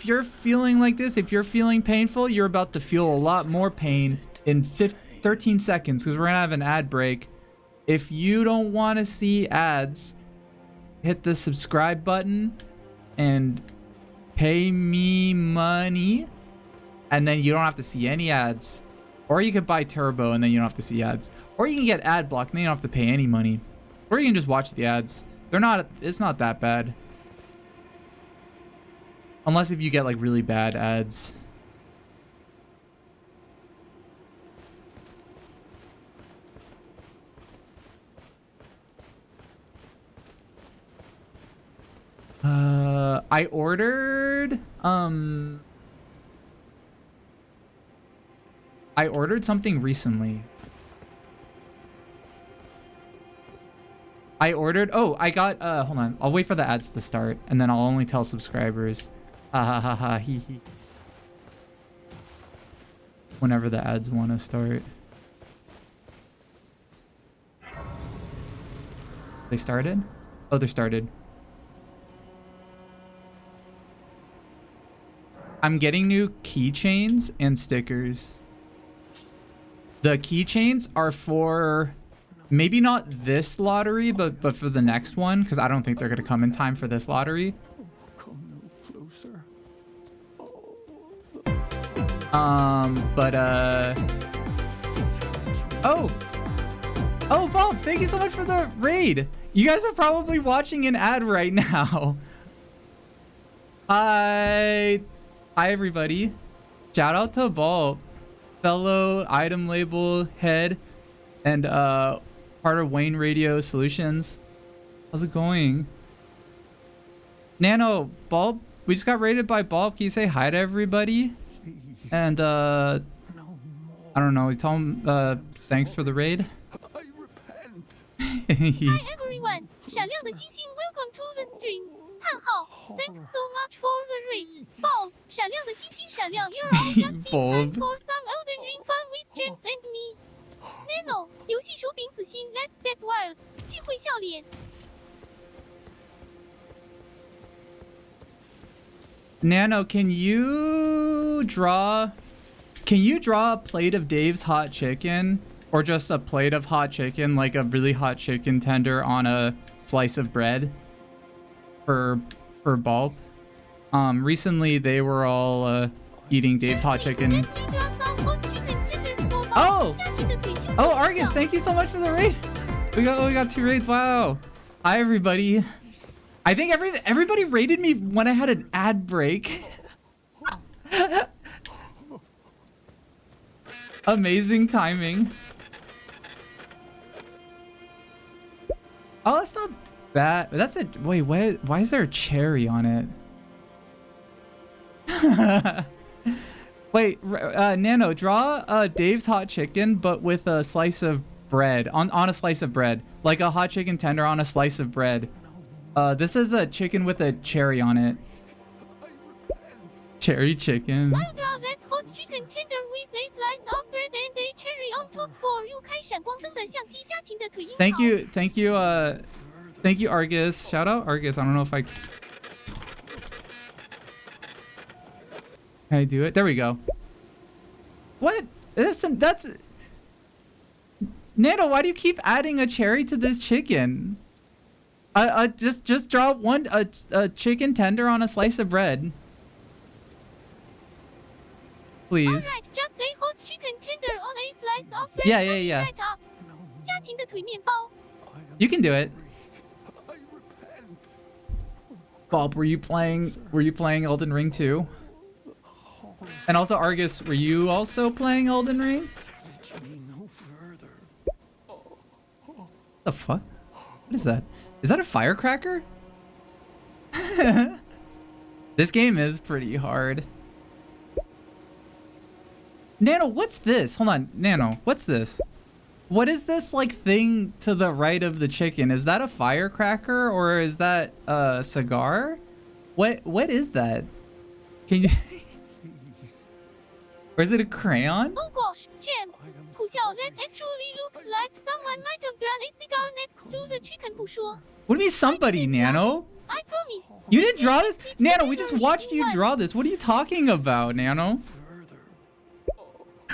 you're feeling like this, if you're feeling painful, you're about to feel a lot more pain in 13 seconds because we're gonna have an ad break. If you don't want to see ads, hit the subscribe button and pay me money, and then you don't have to see any ads. Or you could buy Turbo and then you don't have to see ads. Or you can get ad block and then you don't have to pay any money. Or you can just watch the ads. It's not that bad. Unless if you get like really bad ads. I ordered something recently. I got hold on. I'll wait for the ads to start and then I'll only tell subscribers. Ha ha ha ha hee hee. Whenever the ads want to start. They started? Oh, they're started. I'm getting new keychains and stickers. The keychains are for maybe not this lottery, but for the next one, because I don't think they're gonna come in time for this lottery.
Come no closer.
Oh, Bob, thank you so much for the raid. You guys are probably watching an ad right now. Hi, everybody. Shout out to Bulb, fellow item label head and part of Wayne Radio Solutions. How's it going? Nano, Bulb, we just got raided by Bulb. Can you say hi to everybody? And I don't know, tell him thanks for the raid.
Hi everyone, 闪亮的星星 welcome to the stream. 叹号 thanks so much for the raid. Bob 闪亮的星星闪亮 you're all just in time for some Elden Ring fun with James and me. Nano 游戏手柄子欣 let's get wild 聚会笑脸。
Nano, can you draw a plate of Dave's hot chicken? Or just a plate of hot chicken, like a really hot chicken tender on a slice of bread for Bulb. Recently they were all eating Dave's hot chicken. Oh, Argus, thank you so much for the raid. We got 2 raids. Wow. Hi everybody. I think everybody raided me when I had an ad break. Amazing timing. Oh, that's not bad. That's a wait. Why is there a cherry on it? Wait, Nano, draw Dave's hot chicken, but with a slice of bread on a slice of bread, like a hot chicken tender on a slice of bread. This is a chicken with a cherry on it. Cherry chicken.
I'll draw that hot chicken tender with a slice of bread and a cherry on top for you. 开闪光灯的相机加勤的腿音。
Thank you, Argus. Shout out Argus. I don't know if I can I do it. There we go. What? That's Nano, why do you keep adding a cherry to this chicken? Just draw a chicken tender on a slice of bread. Please.
Alright, just a hot chicken tender on a slice of bread.
Yeah.
Right up. 加勤的腿面包。
You can do it. Bob, were you playing Elden Ring too? And also Argus, were you also playing Elden Ring? The fuck? What is that? Is that a firecracker? This game is pretty hard. Nano, what's this? Hold on, Nano, what's this? What is this like thing to the right of the chicken? Is that a firecracker or is that a cigar? What is that? Can you or is it a crayon?
Oh gosh, James, 苦笑 that actually looks like someone might have drawn a cigar next to the chicken 不说。
What do you mean somebody, Nano?
I promise.
You didn't draw this? Nano, we just watched you draw this. What are you talking about, Nano?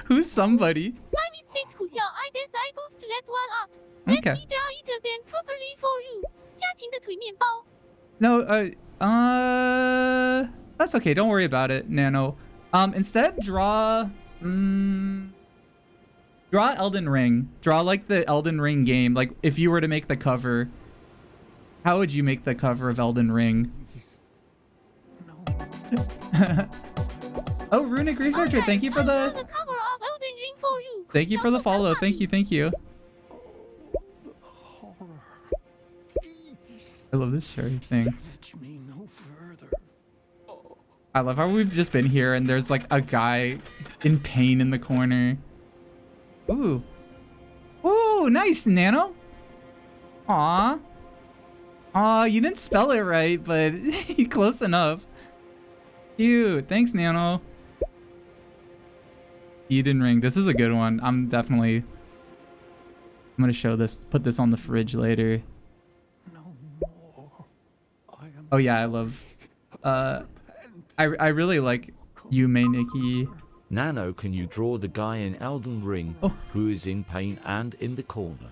Who's somebody?
My mistake, 苦笑 I guess I goofed that one up. Let
Okay.
me draw it again properly for you. 加勤的腿面包。
No, that's okay. Don't worry about it, Nano. Instead, draw Elden Ring. Draw like the Elden Ring game. Like if you were to make the cover, how would you make the cover of Elden Ring? Oh, Runic Researcher, thank you for the...
The cover of Elden Ring for you.
Thank you for the follow. Thank you, thank you. I love this cherry thing.
Savage me no further.
I love how we've just been here and there's like a guy in pain in the corner. Ooh. Ooh, nice, Nano. Aw. Aw, you didn't spell it right, but close enough. Cute. Thanks, Nano. Eden Ring. This is a good one. I'm gonna show this, put this on the fridge later. Oh yeah, I love I really like Yume Nikki.
Nano, can you draw the guy in Elden Ring who is in pain and in the corner?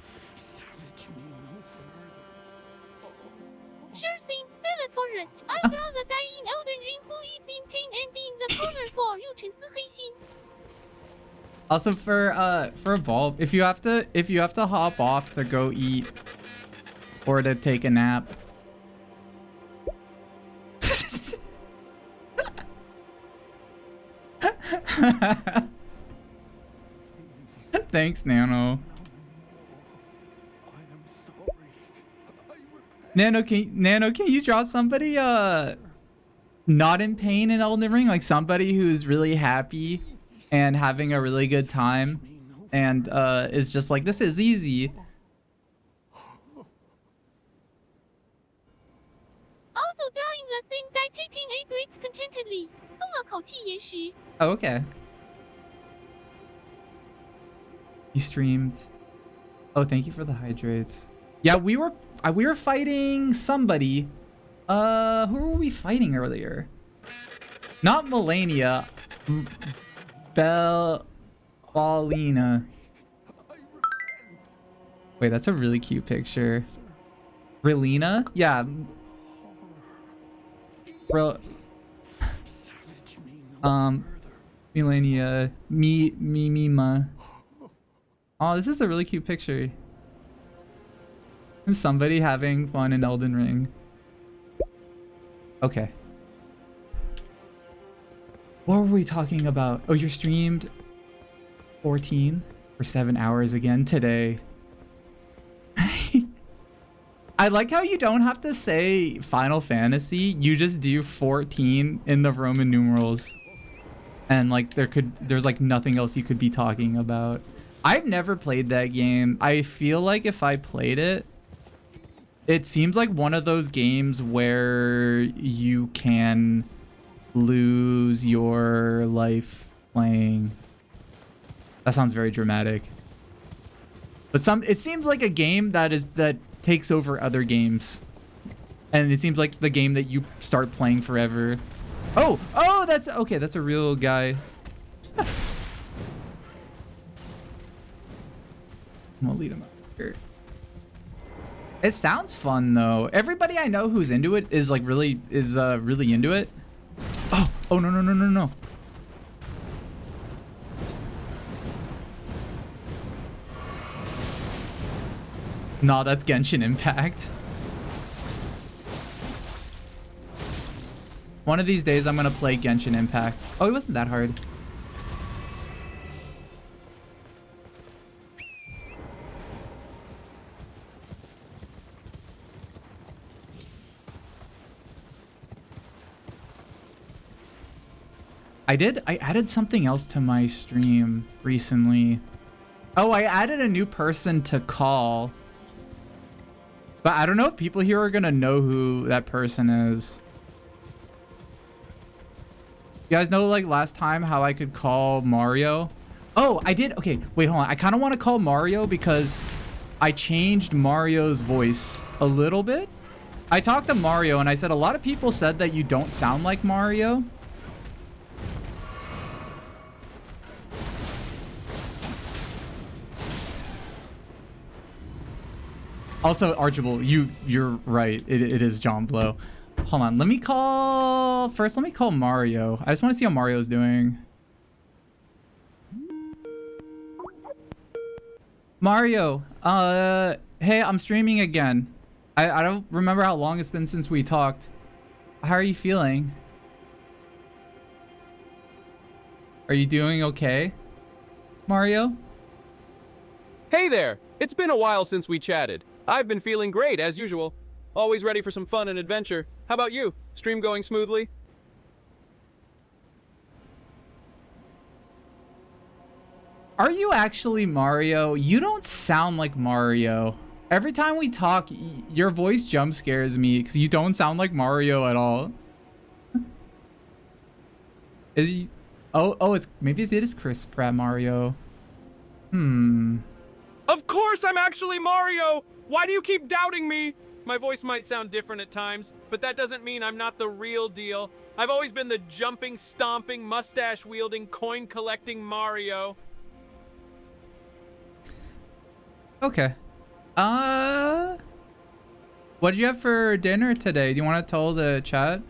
Sure thing, Salad Forest. I draw the guy in Elden Ring who is in pain and in the corner for you, 沉思黑心.
Also for a bulb, if you have to hop off to go eat or to take a nap. Thanks, Nano. Nano, can you draw somebody not in pain in Elden Ring, like somebody who's really happy and having a really good time and is just like, this is easy.
Also drawing the same guy taking a break contentedly. 松了口气也时.
Oh, okay. You streamed. Oh, thank you for the hydrates. Yeah, we were fighting somebody. Who were we fighting earlier? Not Melania. Paulina. Wait, that's a really cute picture. Relina? Yeah. Bro. Melania. Mima. Oh, this is a really cute picture. And somebody having fun in Elden Ring. Okay. What were we talking about? Oh, you're streamed 14 for 7 hours again today. I like how you don't have to say Final Fantasy. You just do 14 in the Roman numerals. And like there's like nothing else you could be talking about. I've never played that game. I feel like if I played it, it seems like one of those games where you can lose your life playing. That sounds very dramatic. But it seems like a game that takes over other games. And it seems like the game that you start playing forever. Oh, that's okay. That's a real guy. I'm gonna lead him up here. It sounds fun though. Everybody I know who's into it is like really into it. Oh no. Nah, that's Genshin Impact. One of these days I'm gonna play Genshin Impact. Oh, it wasn't that hard. I added something else to my stream recently. Oh, I added a new person to call. But I don't know if people here are gonna know who that person is. You guys know like last time how I could call Mario? Oh, I did. Okay, wait, hold on. I kind of want to call Mario because I changed Mario's voice a little bit. I talked to Mario and I said a lot of people said that you don't sound like Mario. Also, Archibald, you're right. It is John Blow. Hold on. Let me call Mario. I just want to see how Mario's doing. Mario, hey, I'm streaming again. I don't remember how long it's been since we talked. How are you feeling? Are you doing okay, Mario?
Hey there! It's been a while since we chatted. I've been feeling great, as usual. Always ready for some fun and adventure. How about you? Stream going smoothly?
Are you actually Mario? You don't sound like Mario. Every time we talk, your voice jump scares me because you don't sound like Mario at all. Is he... Oh, it's maybe it is Chris Pratt Mario.
Of course I'm actually Mario! Why do you keep doubting me? My voice might sound different at times, but that doesn't mean I'm not the real deal. I've always been the jumping, stomping, mustache-wielding, coin-collecting Mario.
Okay. What did you have for dinner today? Do you want to tell the chat?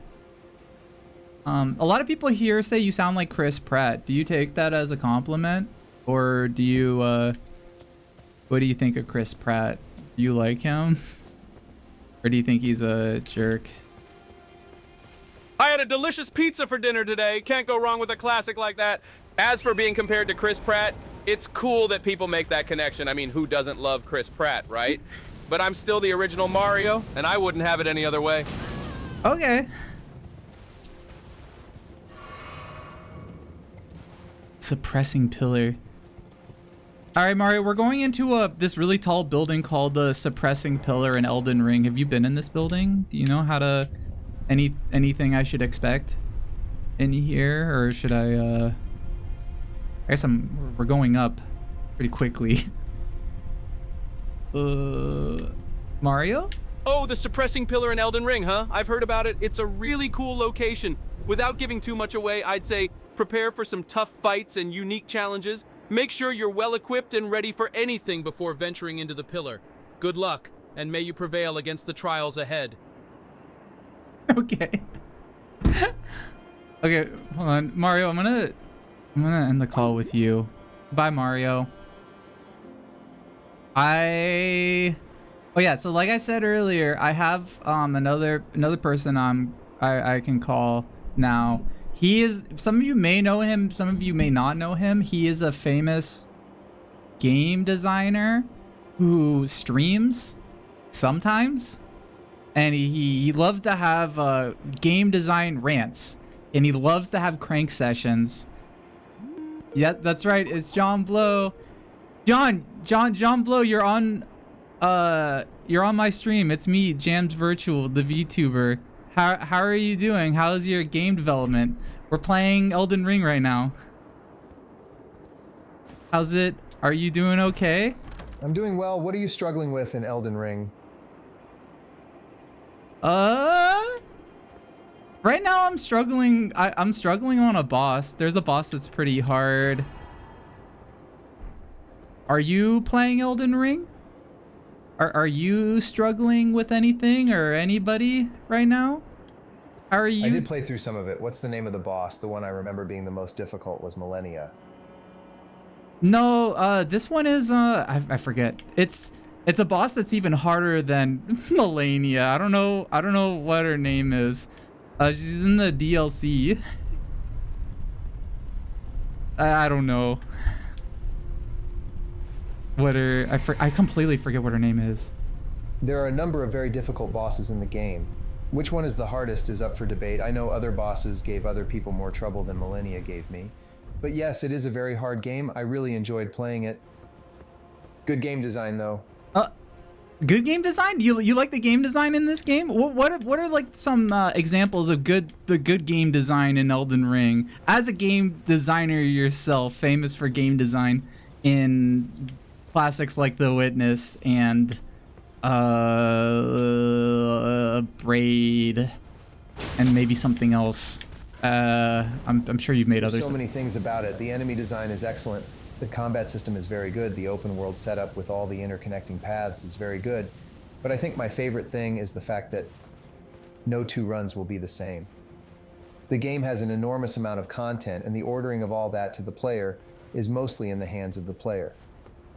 A lot of people here say you sound like Chris Pratt. Do you take that as a compliment? Or do you, what do you think of Chris Pratt? Do you like him? Or do you think he's a jerk?
I had a delicious pizza for dinner today. Can't go wrong with a classic like that. As for being compared to Chris Pratt, it's cool that people make that connection. I mean, who doesn't love Chris Pratt, right? But I'm still the original Mario, and I wouldn't have it any other way.
Okay. Suppressing pillar. All right, Mario, we're going into this really tall building called the Suppressing Pillar in Elden Ring. Have you been in this building? Do you know how to anything I should expect in here, or should I guess we're going up pretty quickly. Mario?
Oh, the Suppressing Pillar in Elden Ring, huh? I've heard about it. It's a really cool location. Without giving too much away, I'd say prepare for some tough fights and unique challenges. Make sure you're well equipped and ready for anything before venturing into the pillar. Good luck, and may you prevail against the trials ahead.
Okay. Okay, hold on. Mario, I'm gonna end the call with you. Bye, Mario. Oh yeah, so like I said earlier, I have another person I can call now. He is, some of you may know him, some of you may not know him. He is a famous game designer who streams sometimes, and he loves to have game design rants, and he loves to have crank sessions. Yeah, that's right. It's John Blow. John Blow, you're on my stream. It's me, JamsVirtual, the VTuber. How are you doing? How's your game development? We're playing Elden Ring right now. How's it? Are you doing okay?
I'm doing well. What are you struggling with in Elden Ring?
Right now I'm struggling. I'm struggling on a boss. There's a boss that's pretty hard. Are you playing Elden Ring? Are you struggling with anything or anybody right now? How are you?
I did play through some of it. What's the name of the boss? The one I remember being the most difficult was Millennia.
No, this one is I forget. It's a boss that's even harder than Millennia. I don't know what her name is. She's in the DLC. I don't know. I completely forget what her name is.
There are a number of very difficult bosses in the game. Which one is the hardest is up for debate. I know other bosses gave other people more trouble than Millennia gave me. But yes, it is a very hard game. I really enjoyed playing it. Good game design, though.
Good game design? Do you like the game design in this game? What are like some examples of the good game design in Elden Ring? As a game designer yourself, famous for game design in classics like The Witness and Braid and maybe something else. I'm sure you've made others.
So many things about it. The enemy design is excellent. The combat system is very good. The open world setup with all the interconnecting paths is very good. But I think my favorite thing is the fact that no two runs will be the same. The game has an enormous amount of content, and the ordering of all that to the player is mostly in the hands of the player.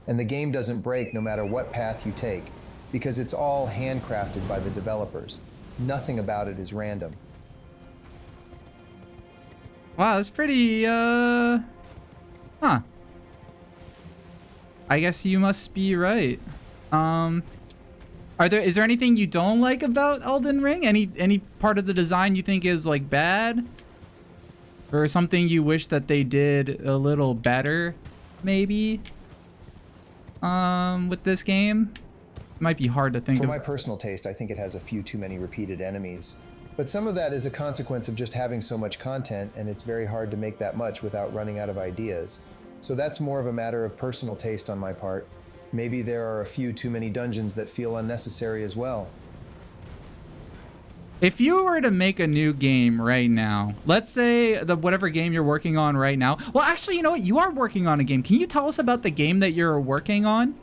And the game doesn't break no matter what path you take, because it's all handcrafted by the developers. Nothing about it is random.
Wow, that's pretty, huh. I guess you must be right. Is there anything you don't like about Elden Ring? Any part of the design you think is like bad? Or something you wish that they did a little better, maybe? With this game? It might be hard to think of.
For my personal taste, I think it has a few too many repeated enemies. But some of that is a consequence of just having so much content, and it's very hard to make that much without running out of ideas. So that's more of a matter of personal taste on my part. Maybe there are a few too many dungeons that feel unnecessary as well.
If you were to make a new game right now, let's say whatever game you're working on right now. Well, actually, you know what? You are working on a game. Can you tell us about the game that you're working on?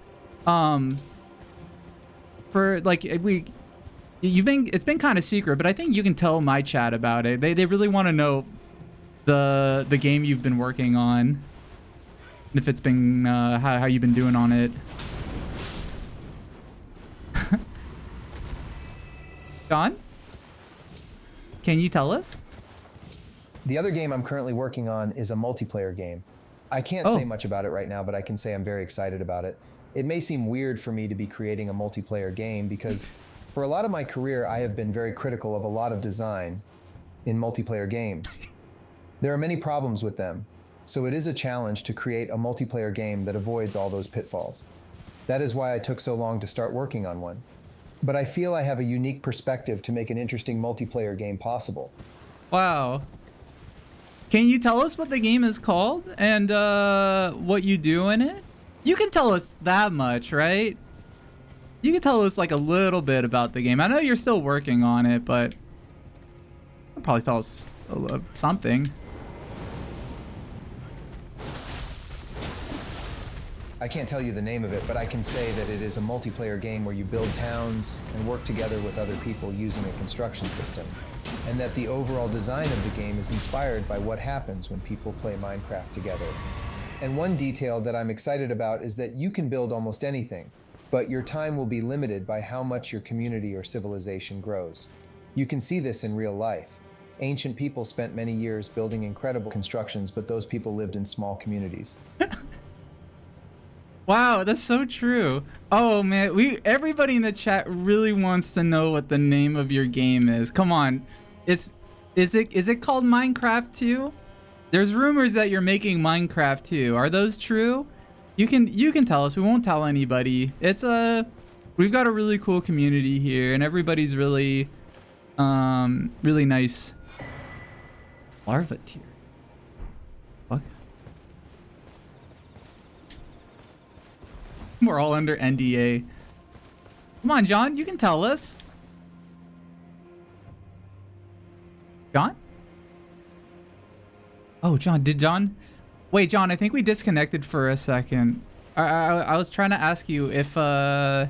For like it's been kind of secret, but I think you can tell my chat about it. They really want to know the game you've been working on. If it's been how you've been doing on it. John? Can you tell us?
The other game I'm currently working on is a multiplayer game. I can't say much about it right now, but I can say I'm very excited about it. It may seem weird for me to be creating a multiplayer game because for a lot of my career, I have been very critical of a lot of design in multiplayer games. There are many problems with them, so it is a challenge to create a multiplayer game that avoids all those pitfalls. That is why I took so long to start working on one. But I feel I have a unique perspective to make an interesting multiplayer game possible.
Wow. Can you tell us what the game is called and what you do in it? You can tell us that much, right? You can tell us like a little bit about the game. I know you're still working on it, but you'll probably tell us something.
I can't tell you the name of it, but I can say that it is a multiplayer game where you build towns and work together with other people using a construction system, and that the overall design of the game is inspired by what happens when people play Minecraft together. And one detail that I'm excited about is that you can build almost anything, but your time will be limited by how much your community or civilization grows. You can see this in real life. Ancient people spent many years building incredible constructions, but those people lived in small communities.
Wow, that's so true. Oh man, everybody in the chat really wants to know what the name of your game is. Come on. Is it called Minecraft 2? There's rumors that you're making Minecraft 2. Are those true? You can tell us. We won't tell anybody. We've got a really cool community here and everybody's really really nice. Larva tier. What? We're all under NDA. Come on, John, you can tell us. John? Oh, John, wait, John, I think we disconnected for a second. I was trying to ask you if the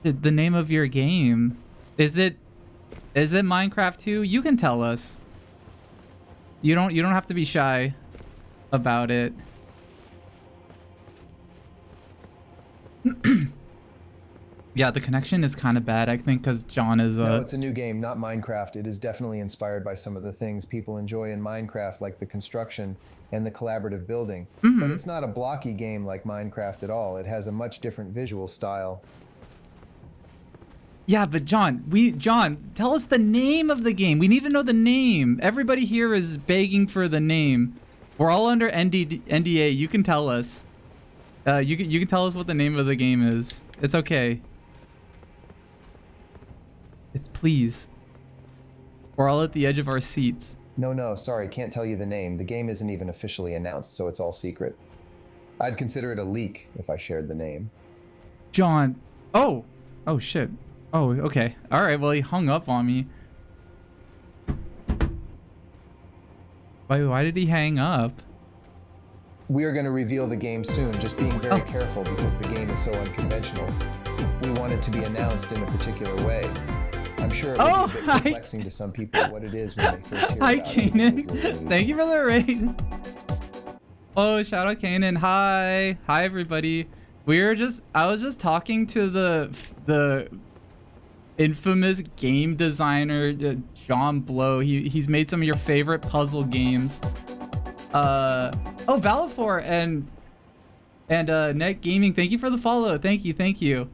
name of your game, is it Minecraft 2? You can tell us. You don't have to be shy about it. Yeah, the connection is kind of bad, I think, because John is
No, it's a new game, not Minecraft. It is definitely inspired by some of the things people enjoy in Minecraft, like the construction and the collaborative building.
Mm-hmm.
But it's not a blocky game like Minecraft at all. It has a much different visual style.
Yeah, but John, tell us the name of the game. We need to know the name. Everybody here is begging for the name. We're all under NDA. You can tell us. You can tell us what the name of the game is. It's okay. Please. We're all at the edge of our seats.
No, sorry, can't tell you the name. The game isn't even officially announced, so it's all secret. I'd consider it a leak if I shared the name.
John. Oh shit. Oh, okay. All right, well, he hung up on me. Why did he hang up?
We are going to reveal the game soon, just being very careful because the game is so unconventional. We want it to be announced in a particular way. I'm sure it will be a bit perplexing to some people what it is when they first hear about it.
Hi, Kanan. Thank you for the raid. Oh, shout out Kanan. Hi everybody. I was just talking to the infamous game designer John Blow. He's made some of your favorite puzzle games. Oh, Valafor and Net Gaming, thank you for the follow. Thank you.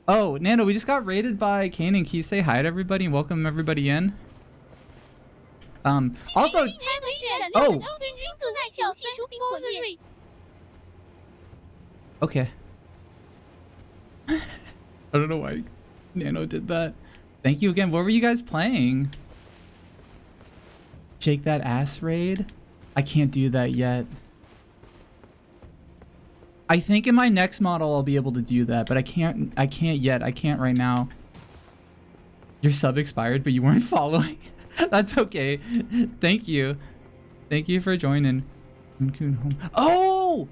Oh, Nano, we just got raided by Kanan. Can you say hi to everybody and welcome everybody in? Also, oh, okay. I don't know why Nano did that. Thank you again. What were you guys playing? Shake that ass raid? I can't do that yet. I think in my next model I'll be able to do that, but I can't yet. I can't right now. Your sub expired, but you weren't following. That's okay. Thank you. Thank you for joining. Oh!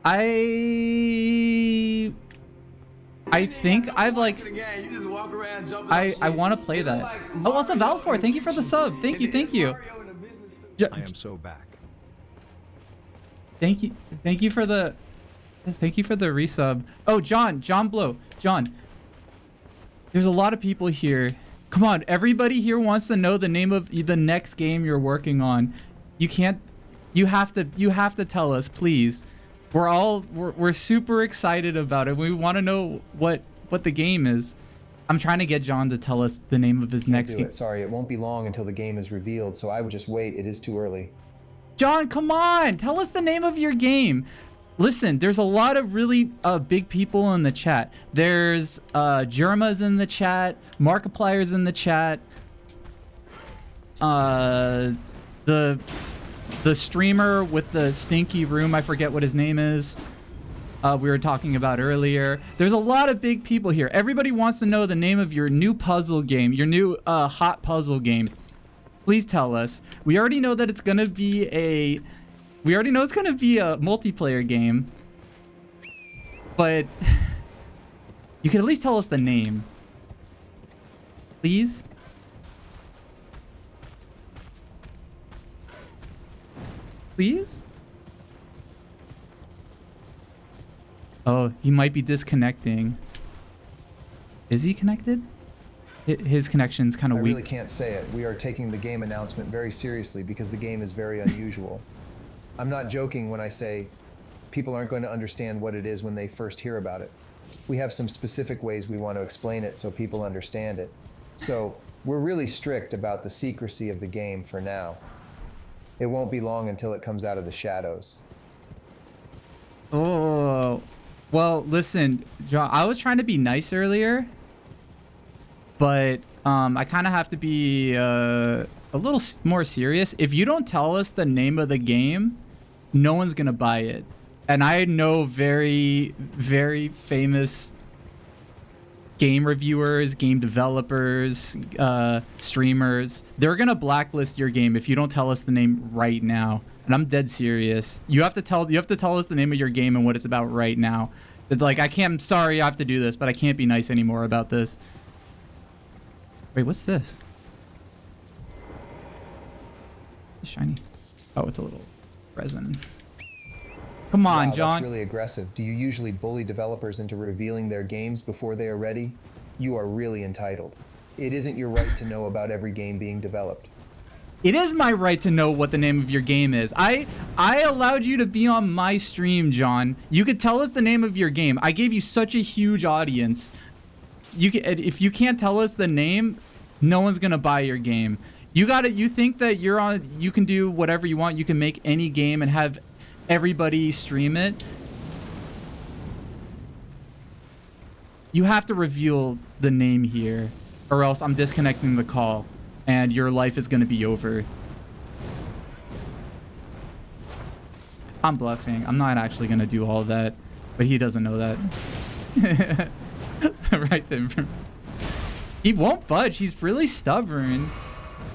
I think I've like I want to play that. Oh, also Valfor, thank you for the sub. Thank you.
I am so back.
Thank you for the resub. Oh, John Blow. John. There's a lot of people here. Come on, everybody here wants to know the name of the next game you're working on. You have to tell us, please. We're super excited about it. We want to know what the game is. I'm trying to get John to tell us the name of his next game.
Sorry, it won't be long until the game is revealed, so I would just wait. It is too early.
John, come on! Tell us the name of your game. Listen, there's a lot of really big people in the chat. There's Jerma's in the chat, Markiplier's in the chat. The streamer with the stinky room, I forget what his name is. We were talking about earlier. There's a lot of big people here. Everybody wants to know the name of your new puzzle game, your new hot puzzle game. Please tell us. We already know that it's gonna be a multiplayer game, but you can at least tell us the name, please. Please? Oh, he might be disconnecting. Is he connected? His connection's kind of weak.
I really can't say it. We are taking the game announcement very seriously because the game is very unusual. I'm not joking when I say people aren't going to understand what it is when they first hear about it. We have some specific ways we want to explain it so people understand it. So we're really strict about the secrecy of the game for now. It won't be long until it comes out of the shadows.
Oh, well, listen, John, I was trying to be nice earlier, but I kind of have to be a little more serious. If you don't tell us the name of the game, no one's gonna buy it. And I know very, very famous game reviewers, game developers, streamers. They're gonna blacklist your game if you don't tell us the name right now. And I'm dead serious. You have to tell us the name of your game and what it's about right now. Like, I'm sorry I have to do this, but I can't be nice anymore about this. Wait, what's this? It's shiny. Oh, it's a little resin. Come on,
wow,
John.
That's really aggressive. Do you usually bully developers into revealing their games before they are ready? You are really entitled. It isn't your right to know about every game being developed.
It is my right to know what the name of your game is. I allowed you to be on my stream, John. You could tell us the name of your game. I gave you such a huge audience. If you can't tell us the name, no one's gonna buy your game. You think that you can do whatever you want. You can make any game and have everybody stream it. You have to reveal the name here, or else I'm disconnecting the call and your life is gonna be over. I'm bluffing. I'm not actually gonna do all that, but he doesn't know that. Right there. He won't budge. He's really stubborn.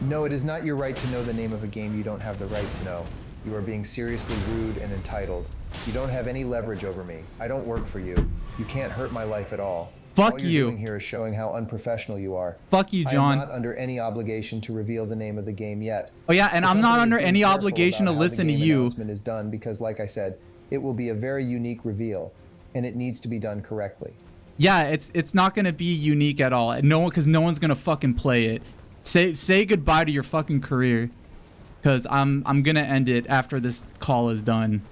No, it is not your right to know the name of a game you don't have the right to know. You are being seriously rude and entitled. You don't have any leverage over me. I don't work for you. You can't hurt my life at all.
Fuck
all
you.
you're doing here is showing how unprofessional you are.
Fuck you, John.
I'm not under any obligation to reveal the name of the game yet.
Oh yeah, and I'm not under any obligation to listen to you.
The announcement is done because, like I said, it will be a very unique reveal, and it needs to be done correctly.
Yeah, it's not gonna be unique at all. No one, because no one's gonna fucking play it. Say goodbye to your fucking career, because I'm gonna end it after this call is done.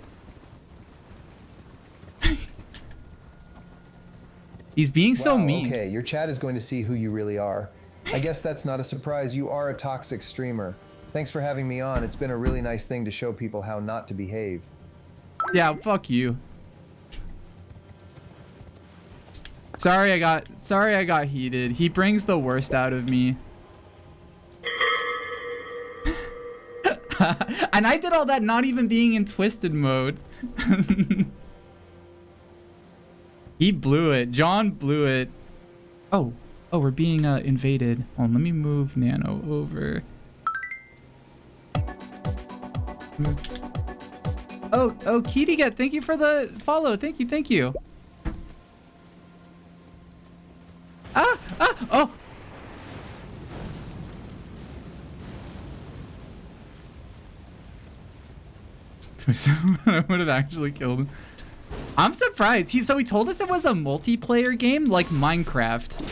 He's being so mean.
Okay, your chat is going to see who you really are. I guess that's not a surprise. You are a toxic streamer. Thanks for having me on. It's been a really nice thing to show people how not to behave.
Yeah, fuck you. Sorry I got heated. He brings the worst out of me. And I did all that not even being in twisted mode. He blew it. John blew it. Oh, we're being invaded. Oh, let me move Nano over. Oh, Kitiget, thank you for the follow. Thank you. Oh. I would have actually killed him. I'm surprised. He told us it was a multiplayer game like Minecraft.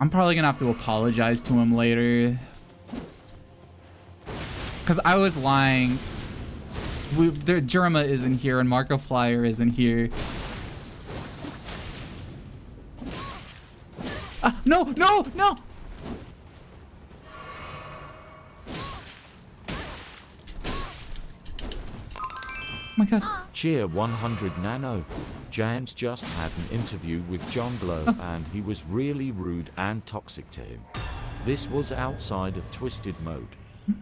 I'm probably gonna have to apologize to him later. Because I was lying. Jerma isn't here and Markiplier isn't here. No! Oh my god.
Cheer 100 Nano. Jams just had an interview with John Blow and he was really rude and toxic to him. This was outside of twisted mode.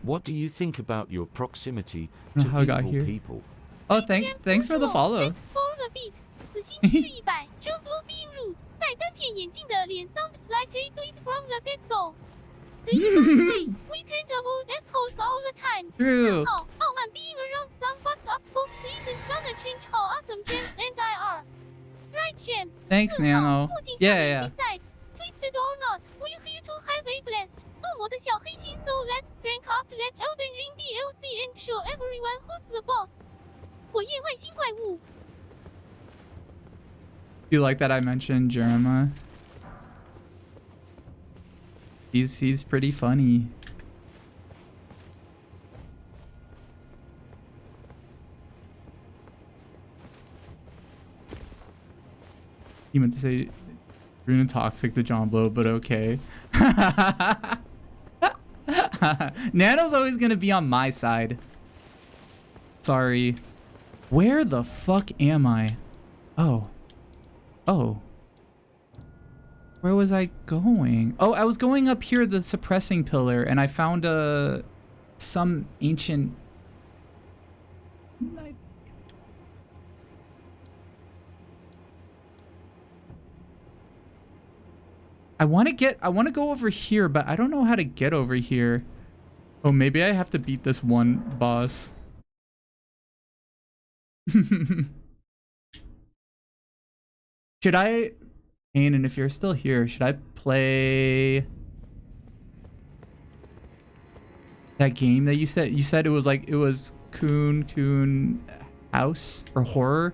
What do you think about your proximity to evil people?
Oh, thanks for the follow.
Thanks for the beats. 子星是100 John Blue being rude. 戴单片眼镜的脸 sounds like a tweet from the get-go. We can't avoid assholes all the time.
True.
Oh man, being around some fucked up folks isn't gonna change how awesome James and I are. Right, James?
Thanks, Nano. Yeah.
Besides, twisted or not, we're here to have a blast. 恶魔的小黑心 so let's crank up let Elden Ring DLC and show everyone who's the boss. 火焰外星怪物.
You like that I mentioned Jeremiah? He's pretty funny. He meant to say Runa toxic to John Blow, but okay. Nano's always gonna be on my side. Sorry. Where the fuck am I? Oh. Where was I going? Oh, I was going up here, the suppressing pillar, and I found some ancient... I want to go over here, but I don't know how to get over here. Oh, maybe I have to beat this one boss. Should I... Aiden, if you're still here, should I play that game that you said? You said it was like, it was Coon House or Horror?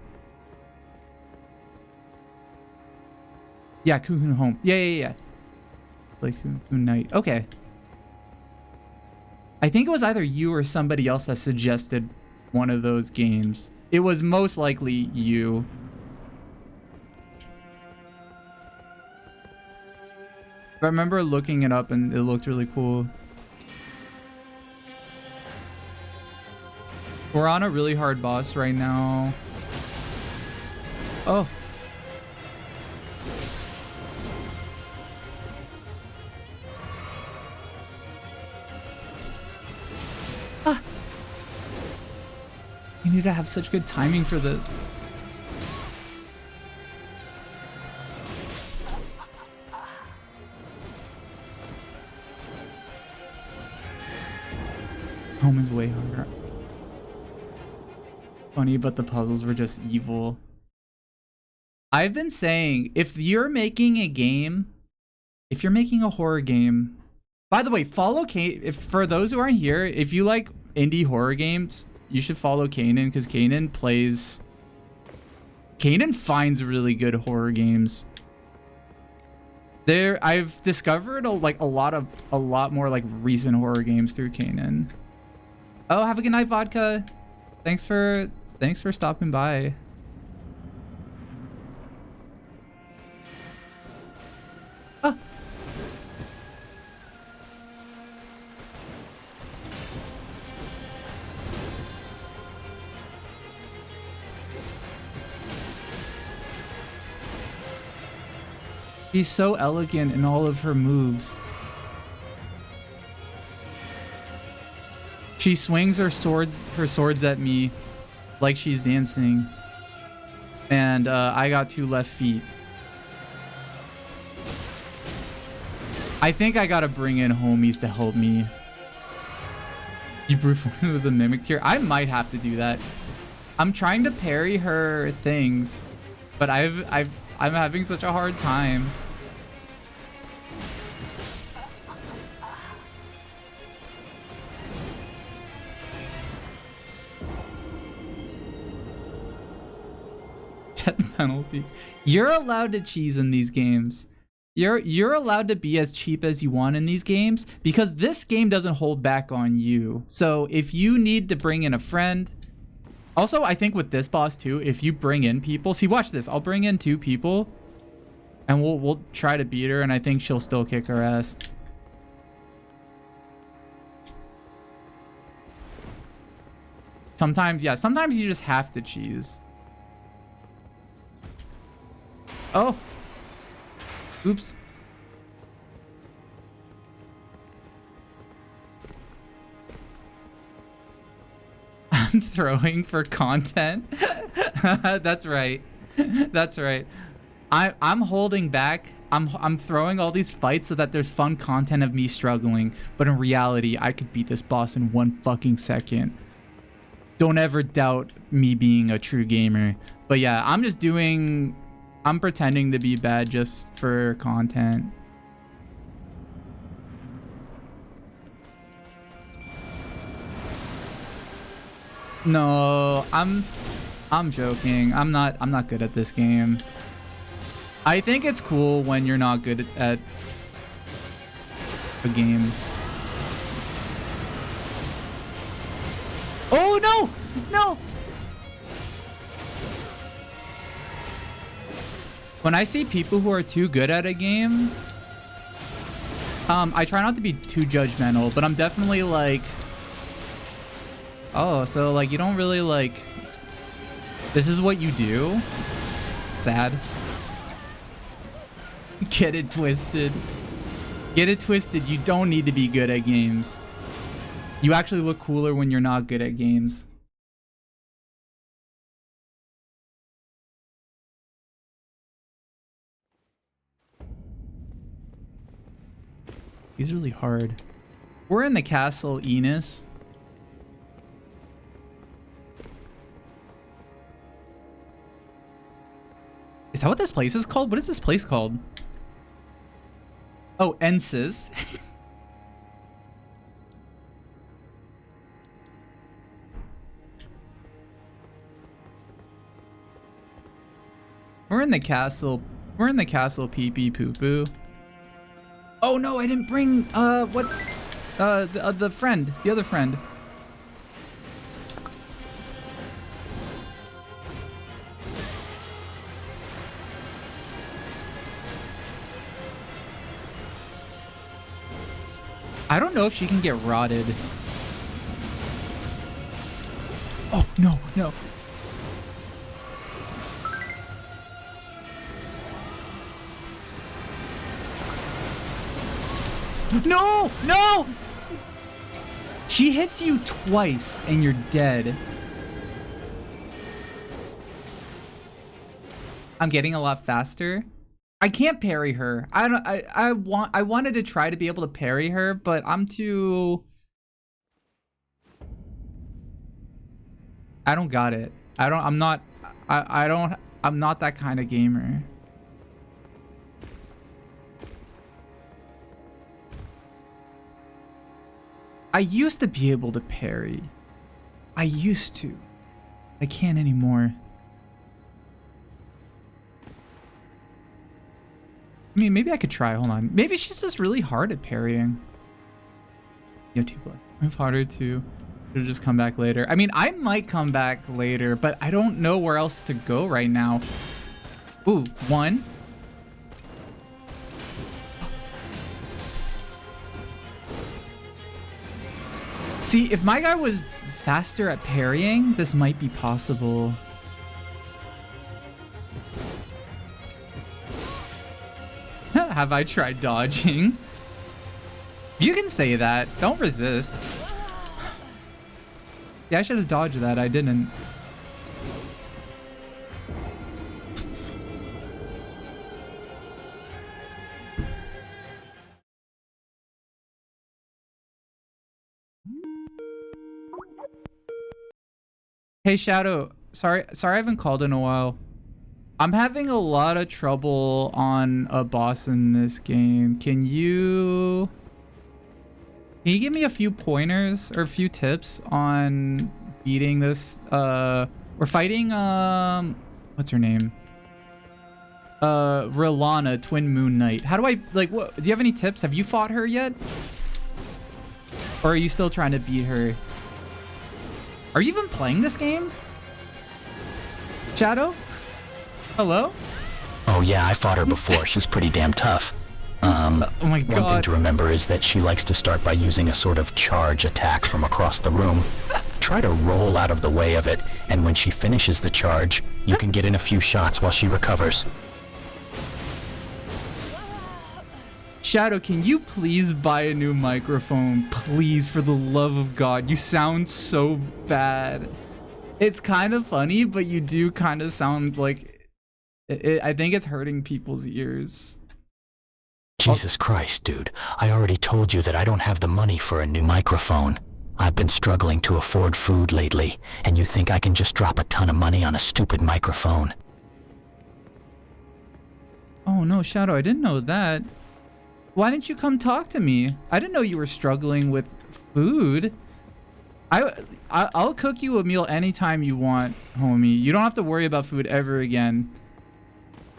Yeah, Coon Home. Yeah. Like Coon Night. Okay. I think it was either you or somebody else that suggested one of those games. It was most likely you. I remember looking it up and it looked really cool. We're on a really hard boss right now. Oh. You need to have such good timing for this. Home is way harder. Funny, but the puzzles were just evil. I've been saying, if you're making a game, if you're making a horror game, by the way, follow Kane. For those who aren't here, if you like indie horror games, you should follow Kanan, because Kanan plays Kanan finds really good horror games. I've discovered a lot more like recent horror games through Kanan. Oh, have a good night, Vodka. Thanks for stopping by. Oh. She's so elegant in all of her moves. She swings her swords at me like she's dancing. And I got 2 left feet. I think I gotta bring in homies to help me. You brute with the mimic tier? I might have to do that. I'm trying to parry her things, but I'm having such a hard time. Death penalty. You're allowed to cheese in these games. You're allowed to be as cheap as you want in these games because this game doesn't hold back on you. So if you need to bring in a friend, also I think with this boss too, if you bring in people, see, watch this. I'll bring in 2 people, and we'll try to beat her, and I think she'll still kick her ass. Sometimes, yeah, sometimes you just have to cheese. Oh. Oops. I'm throwing for content. That's right. That's right. I'm holding back. I'm throwing all these fights so that there's fun content of me struggling, but in reality, I could beat this boss in 1 fucking second. Don't ever doubt me being a true gamer. But yeah, I'm pretending to be bad just for content. No, I'm joking. I'm not good at this game. I think it's cool when you're not good at a game. Oh no! No! When I see people who are too good at a game, I try not to be too judgmental, but I'm definitely like, oh, so like you don't really like, this is what you do? Sad. Get it twisted. Get it twisted. You don't need to be good at games. You actually look cooler when you're not good at games. He's really hard. We're in the castle, Enos. Is that what this place is called? What is this place called? Oh, Ensis. We're in the castle. We're in the castle, pee pee poo poo. Oh no, I didn't bring the friend, the other friend. I don't know if she can get rotted. Oh no, no. No! No! She hits you twice and you're dead. I'm getting a lot faster. I can't parry her. I wanted to try to be able to parry her, but I'm too... I don't got it. I'm not that kind of gamer. I used to be able to parry. I used to. I can't anymore. I mean, maybe I could try. Hold on. Maybe she's just really hard at parrying. Yeah, too bad. Move harder to just come back later. I mean, I might come back later, but I don't know where else to go right now. Ooh, one. See, if my guy was faster at parrying, this might be possible. Have I tried dodging? You can say that. Don't resist. Yeah, I should have dodged that. I didn't. Hey, Shadow. Sorry I haven't called in a while. I'm having a lot of trouble on a boss in this game. Can you give me a few pointers or a few tips on beating this? We're fighting what's her name? Rilana, Twin Moon Knight. How do I what? Do you have any tips? Have you fought her yet? Or are you still trying to beat her? Are you even playing this game? Shadow? Hello?
Oh yeah, I fought her before. She's pretty damn tough.
Oh my god.
One thing to remember is that she likes to start by using a sort of charge attack from across the room. Try to roll out of the way of it, and when she finishes the charge, you can get in a few shots while she recovers.
Shadow, can you please buy a new microphone? Please, for the love of God. You sound so bad. It's kind of funny, but you do kind of sound like... I think it's hurting people's ears.
Jesus Christ, dude. I already told you that I don't have the money for a new microphone. I've been struggling to afford food lately, and you think I can just drop a ton of money on a stupid microphone?
Oh no, Shadow, I didn't know that. Why didn't you come talk to me? I didn't know you were struggling with food. I'll cook you a meal anytime you want, homie. You don't have to worry about food ever again.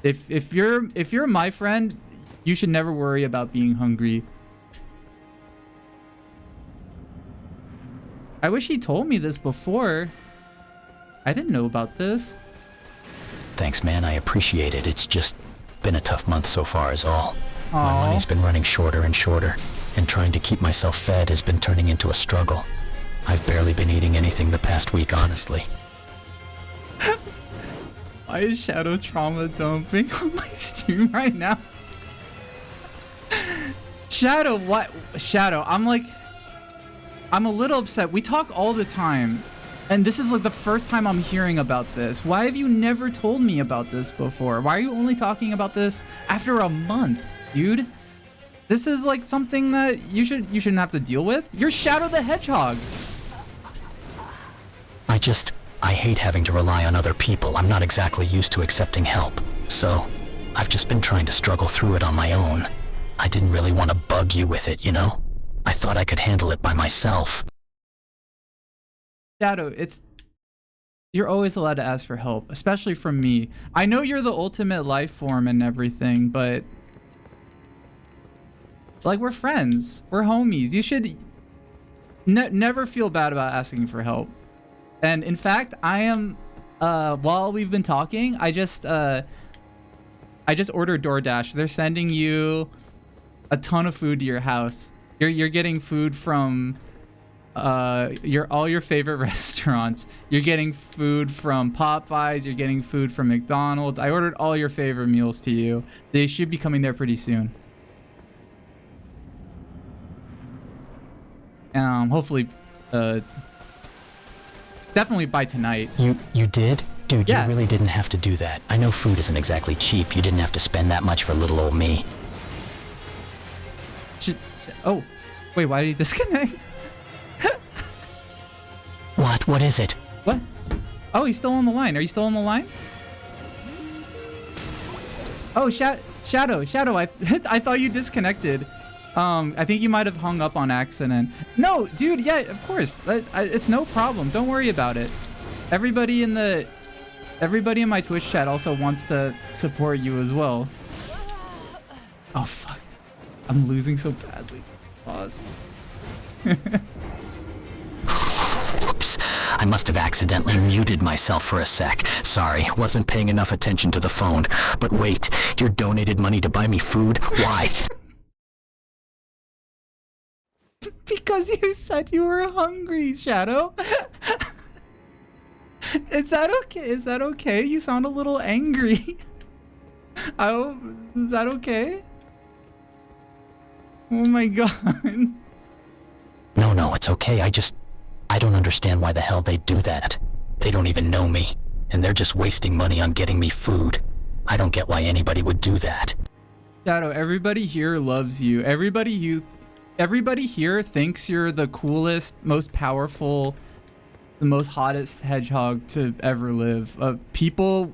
If you're my friend, you should never worry about being hungry. I wish he told me this before. I didn't know about this.
Thanks, man. I appreciate it. It's just been a tough month so far is all.
Aww.
My money's been running shorter and shorter, and trying to keep myself fed has been turning into a struggle. I've barely been eating anything the past week, honestly.
Why is Shadow trauma dumping on my stream right now? Shadow, what? Shadow, I'm a little upset. We talk all the time, and this is like the first time I'm hearing about this. Why have you never told me about this before? Why are you only talking about this after a month, dude? This is like something that you shouldn't have to deal with. You're Shadow the Hedgehog.
I hate having to rely on other people. I'm not exactly used to accepting help. So, I've just been trying to struggle through it on my own. I didn't really want to bug you with it, you know? I thought I could handle it by myself.
Shadow, you're always allowed to ask for help, especially from me. I know you're the ultimate life form and everything, but like, we're friends. We're homies. You should never feel bad about asking for help. And in fact, I am, while we've been talking, I just ordered DoorDash. They're sending you a ton of food to your house. You're getting food from all your favorite restaurants. You're getting food from Popeyes. You're getting food from McDonald's. I ordered all your favorite meals to you. They should be coming there pretty soon. Hopefully, definitely by tonight.
You did? Dude,
yeah.
You really didn't have to do that. I know food isn't exactly cheap. You didn't have to spend that much for little old me.
Oh, wait, why did he disconnect?
What is it?
What? Oh, he's still on the line. Are you still on the line? Oh, Shadow, I thought you disconnected. I think you might have hung up on accident. No, dude, yeah, of course. It's no problem. Don't worry about it. Everybody in my Twitch chat also wants to support you as well. Oh fuck. I'm losing so badly. Pause.
Oops. I must have accidentally muted myself for a sec. Sorry, wasn't paying enough attention to the phone. But wait, your donated money to buy me food? Why?
Because you said you were hungry, Shadow. Is that okay? Is that okay? You sound a little angry. Oh, is that okay? Oh my god.
No, it's okay. I don't understand why the hell they'd do that. They don't even know me, and they're just wasting money on getting me food. I don't get why anybody would do that.
Shadow, everybody here loves you. Everybody here thinks you're the coolest, most powerful, the most hottest hedgehog to ever live. People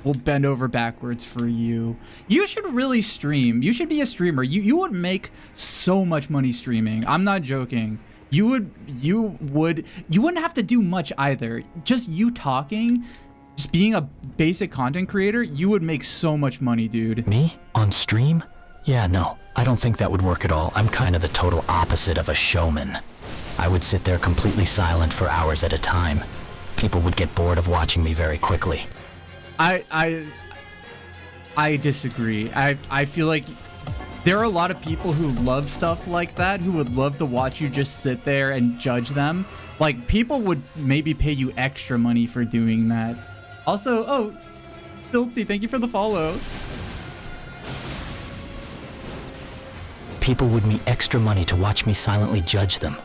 will bend over backwards for you. You should really stream. You should be a streamer. You would make so much money streaming. I'm not joking. You wouldn't have to do much either. Just you talking, just being a basic content creator, you would make so much money, dude.
Me? On stream? Yeah, no. I don't think that would work at all. I'm kind of the total opposite of a showman. I would sit there completely silent for hours at a time. People would get bored of watching me very quickly.
I disagree. I feel like there are a lot of people who love stuff like that, who would love to watch you just sit there and judge them. Like, people would maybe pay you extra money for doing that. Also, oh, Stiltsy, thank you for the follow.
People would me extra money to watch me silently judge them.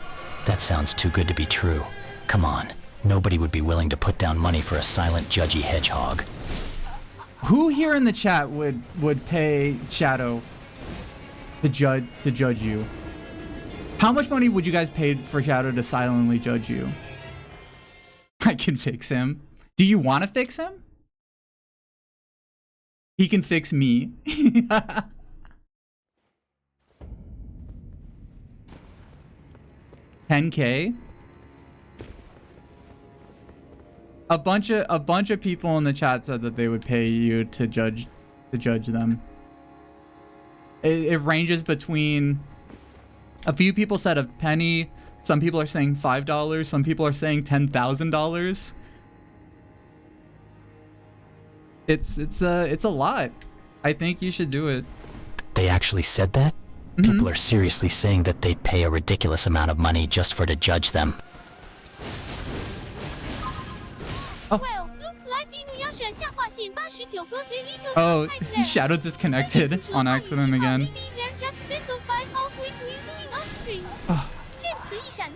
That sounds too good to be true. Come on, nobody would be willing to put down money for a silent, judgy hedgehog.
Who here in the chat would pay Shadow to judge you? How much money would you guys pay for Shadow to silently judge you? I can fix him. Do you want to fix him? He can fix me. $10K? A bunch of people in the chat said that they would pay you to judge them. It ranges between, a few people said a penny, some people are saying $5, some people are saying $10,000. It's a lot. I think you should do it.
They actually said that? Mm-hmm. People are seriously saying that they'd pay a ridiculous amount of money just for to judge them.
Well, looks like
Oh, Shadow disconnected on accident again.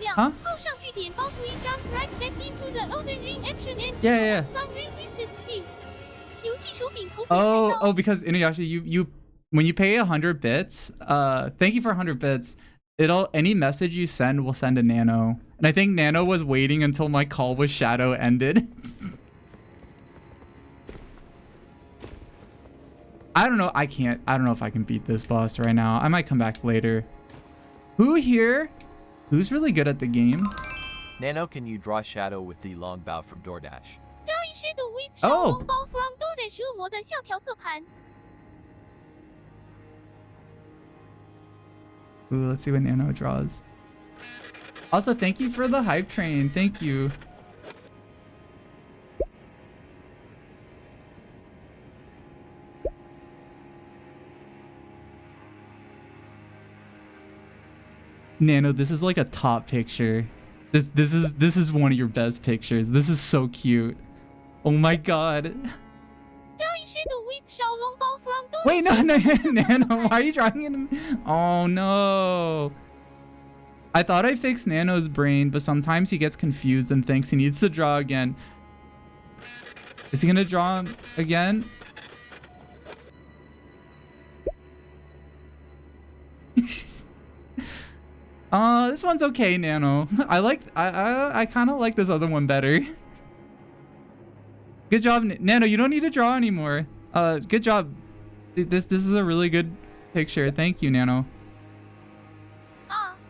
Huh? Yeah. Oh, because Inuyasha, you when you pay 100 bits, thank you for 100 bits. Any message you send will send a Nano. And I think Nano was waiting until my call with Shadow ended. I don't know. I don't know if I can beat this boss right now. I might come back later. Who's really good at the game?
Nano, can you draw Shadow with the long bow from DoorDash?
Oh. Ooh, let's see what Nano draws. Also, thank you for the hype train. Thank you. Nano, this is like a top picture. This is one of your best pictures. This is so cute. Oh my god. Wait, no, Nano, why are you drawing it? Oh no. I thought I fixed Nano's brain, but sometimes he gets confused and thinks he needs to draw again. Is he gonna draw again? This one's okay, Nano. I kind of like this other one better. Good job, Nano. You don't need to draw anymore. Good job. This is a really good picture. Thank you, Nano.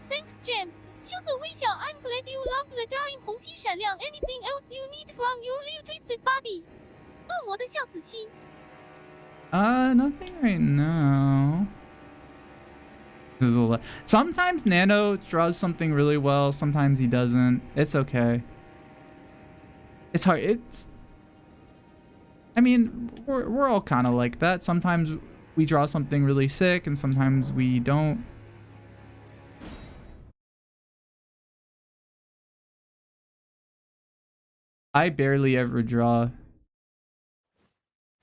Thanks, James. I'm glad you loved the drawing. Anything else you need from your little twisted body?
Nothing right now. This is a lot. Sometimes Nano draws something really well. Sometimes he doesn't. It's okay. It's hard. I mean, we're all kind of like that. Sometimes we draw something really sick, and sometimes we don't. I barely ever draw,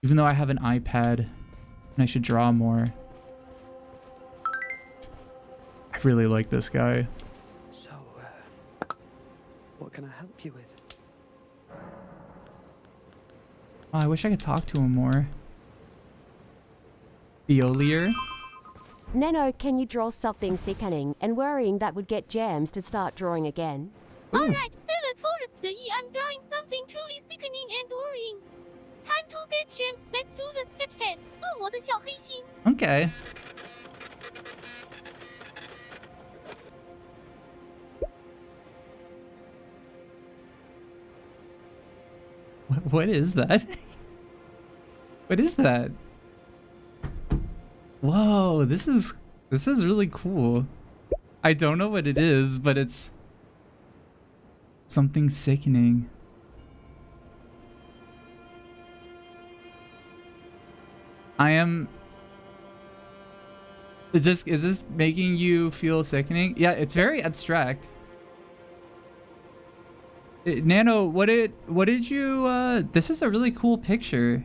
even though I have an iPad, and I should draw more. I really like this guy.
So, what can I help you with?
Oh, I wish I could talk to him more. Violier?
Nano, can you draw something sickening and worrying that would get Jams to start drawing again?
Alright, Salad Forest I'm drawing something truly sickening and worrying. Time to get James back to the scathead. 恶魔的小黑心.
Okay. What is that? What is that? Whoa, this is really cool. I don't know what it is, but it's something sickening. Is this making you feel sickening? Yeah, it's very abstract. Nano, what did you this is a really cool picture.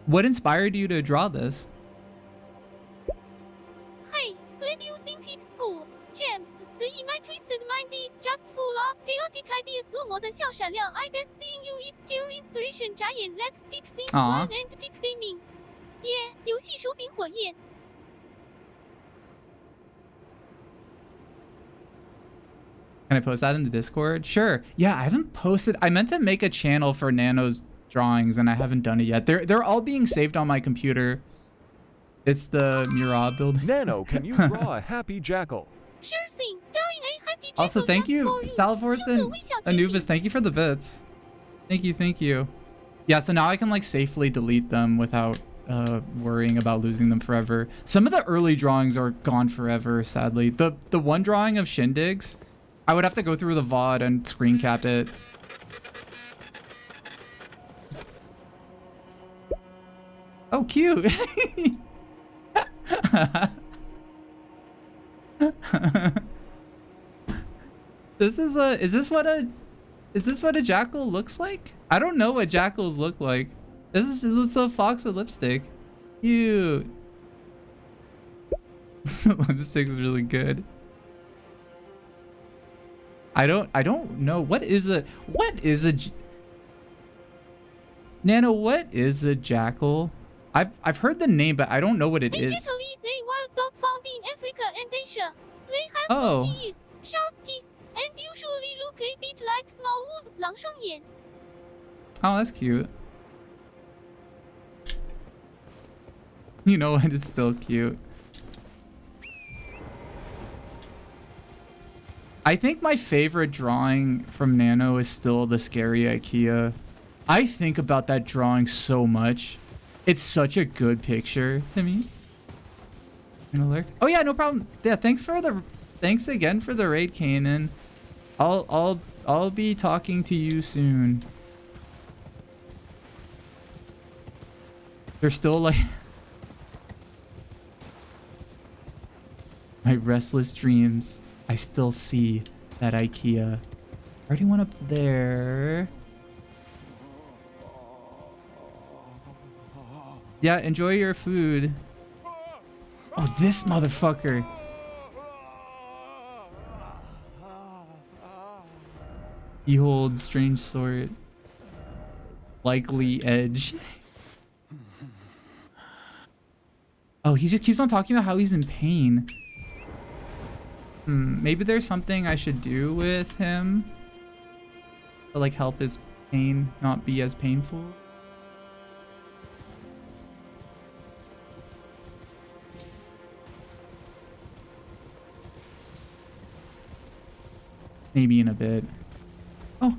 What inspired you to draw this?
Hey, glad you think it's cool. James, my twisted mind is just full of chaotic ideas. 恶魔的笑闪亮. I guess seeing you is pure inspiration. Giant, let's deep things one and deep gaming. Yeah, 游戏手柄火焰.
Can I post that in the Discord? Sure. Yeah, I haven't posted. I meant to make a channel for Nano's drawings and I haven't done it yet. They're all being saved on my computer. It's the Murat build.
Nano, can you draw a happy jackal?
Sure thing. Drawing a happy jackal.
Also, thank you, Salvorce and Anubis. Thank you for the bits. Thank you. Yeah, so now I can like safely delete them without worrying about losing them forever. Some of the early drawings are gone forever, sadly. The one drawing of Shindigs, I would have to go through the VOD and screen cap it. Oh, cute. Is this what a jackal looks like? I don't know what jackals look like. This is a fox with lipstick. Cute. Lipstick's really good. I don't know what is a Nano, what is a jackal? I've heard the name, but I don't know what it is.
A jackal is a wild dog found in Africa and Asia. They have long ears, sharp teeth, and usually look a bit like small wolves. 狼双眼.
Oh, that's cute. You know what? It's still cute. I think my favorite drawing from Nano is still the scary IKEA. I think about that drawing so much. It's such a good picture to me. Oh yeah, no problem. Yeah, thanks again for the raid, Kanan. I'll be talking to you soon. They're still like my restless dreams. I still see that IKEA. I already went up there. Yeah, enjoy your food. Oh, this motherfucker. Behold, strange sort. Likely edge. Oh, he just keeps on talking about how he's in pain. Maybe there's something I should do with him to like help his pain not be as painful. Maybe in a bit. Oh.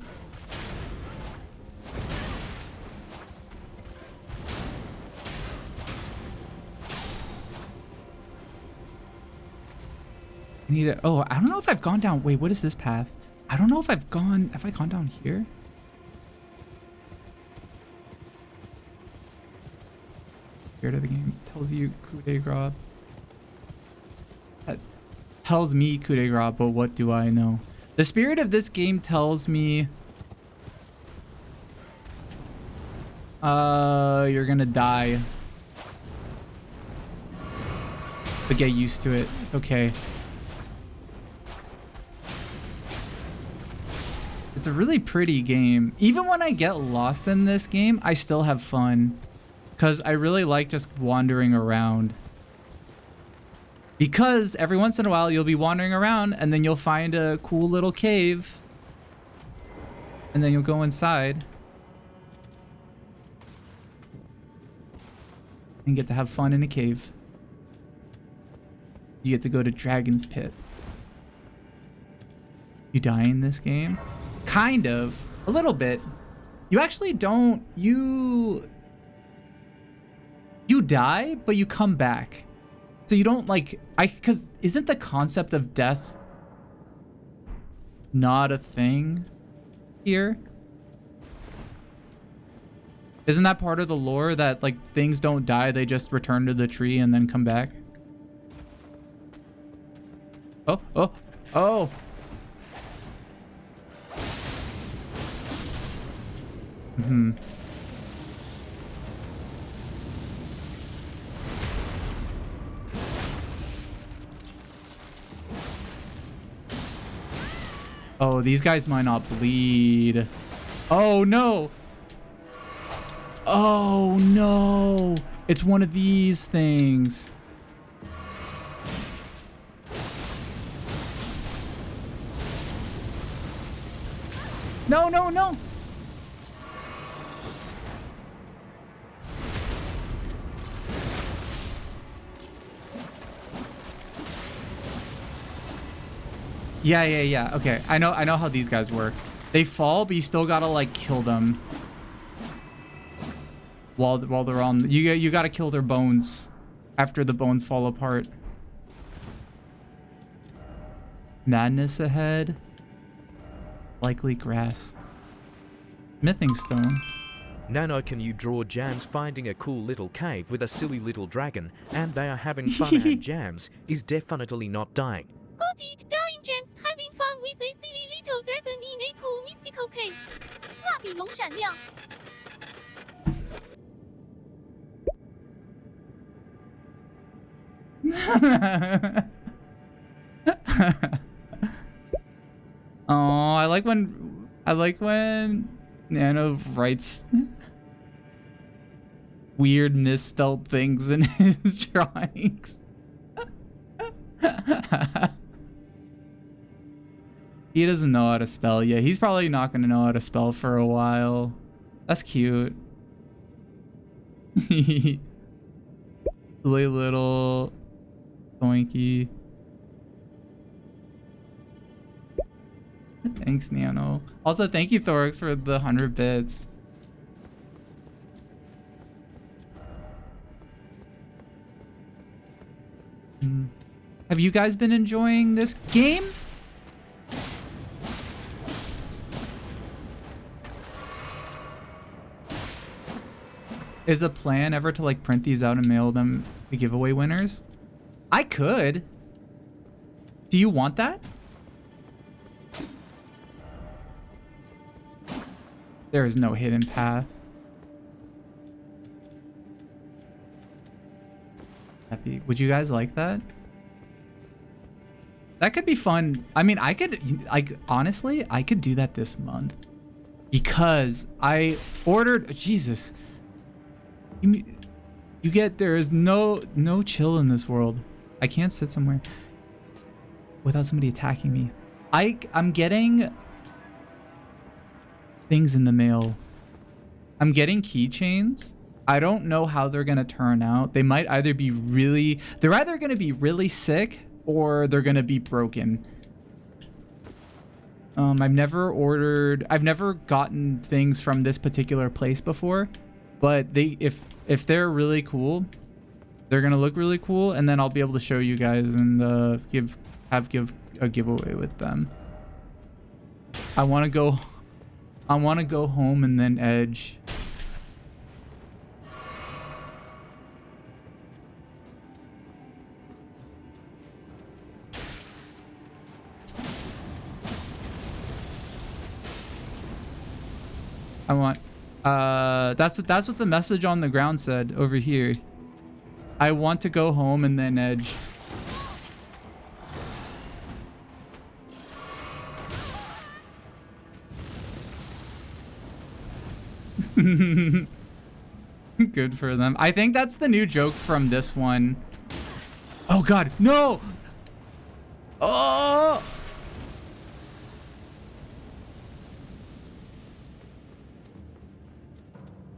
need to... Oh, I don't know if I've gone down... Wait, what is this path? I don't know if I've gone... Have I gone down here? Here to the game. Tells you coup de grace. That tells me coup de grace, but what do I know? The spirit of this game tells me... You're gonna die. But get used to it. It's okay. It's a really pretty game. Even when I get lost in this game, I still have fun. Because I really like just wandering around. Because every once in a while, you'll be wandering around and then you'll find a cool little cave. And then you'll go inside. And get to have fun in a cave. You get to go to Dragon's Pit. You die in this game? Kind of. A little bit. You actually don't... You die, but you come back. So you don't like... Because isn't the concept of death not a thing here? Isn't that part of the lore that like things don't die, they just return to the tree and then come back? Oh, oh, oh. Mm-hmm. Oh, these guys might not bleed. Oh, no. Oh, no. It's one of these things. No, no, no. Yeah. Okay, I know how these guys work. They fall, but you still gotta like kill them while they're on. You gotta kill their bones after the bones fall apart. Madness ahead. Likely grass. Smithing stone.
Nano, can you draw Jams finding a cool little cave with a silly little dragon and they are having fun and Jams is definitely not dying?
Got it, drawing Jams having fun with a silly little dragon in a cool mystical cave. 蜡笔龙闪亮。
Oh, I like when Nano writes weird misspelled things in his drawings. He doesn't know how to spell yet. He's probably not going to know how to spell for a while. That's cute. Silly little doinky. Thanks, Nano. Also, thank you, Thorax, for the 100 bits. Have you guys been enjoying this game? Is a plan ever to like print these out and mail them to giveaway winners? I could. Do you want that? There is no hidden path. Happy. Would you guys like that? That could be fun. I mean, honestly, I could do that this month because I ordered. Jesus, you get there is no chill in this world. I can't sit somewhere without somebody attacking me. I'm getting things in the mail. I'm getting keychains. I don't know how they're gonna turn out. They might either be they're either gonna be really sick or they're gonna be broken. I've never gotten things from this particular place before, but if they're really cool, They're gonna look really cool, and then I'll be able to show you guys and give a giveaway with them. I want to go home and then edge. I want that's what the message on the ground said over here. I want to go home and then edge. Good for them. I think that's the new joke from this one. Oh god, no! Oh!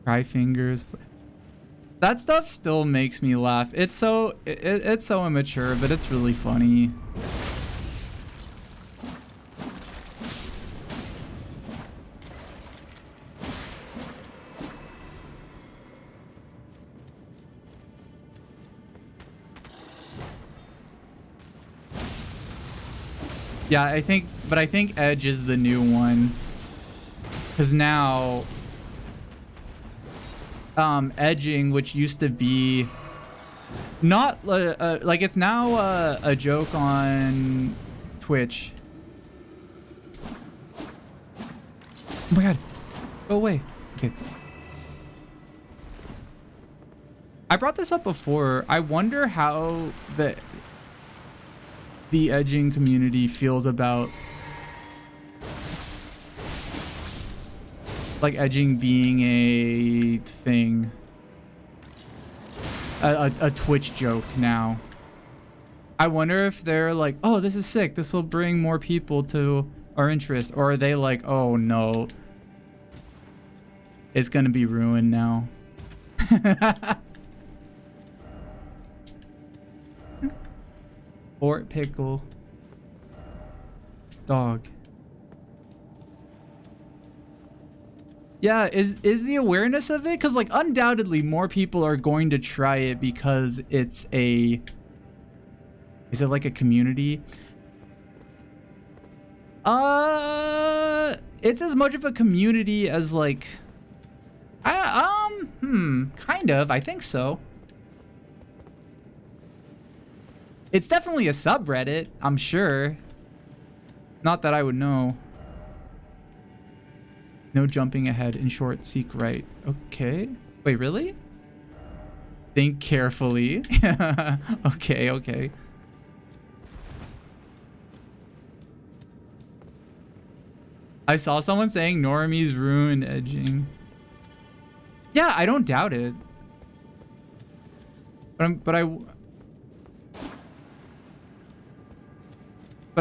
Cry fingers. That stuff still makes me laugh. It's so it's so immature, but it's really funny. Yeah, I think Edge is the new one. 'Cause now edging, which used to be not like, it's now a joke on Twitch. Oh my god, go away. Okay, I brought this up before. I wonder how the edging community feels about like edging being a thing, a Twitch joke now. I wonder if they're like, oh, this is sick, this will bring more people to our interest, or are they like, oh no, it's gonna be ruined now. Fort pickle dog. Yeah, is the awareness of it? Because like undoubtedly more people are going to try it because it's a... Is it like a community? It's as much of a community as like... kind of. I think so. It's definitely a subreddit, I'm sure. Not that I would know. No jumping ahead. In short, seek right. Okay. Wait, really? Think carefully. Okay, okay. I saw someone saying normies ruined edging. Yeah, I don't doubt it. But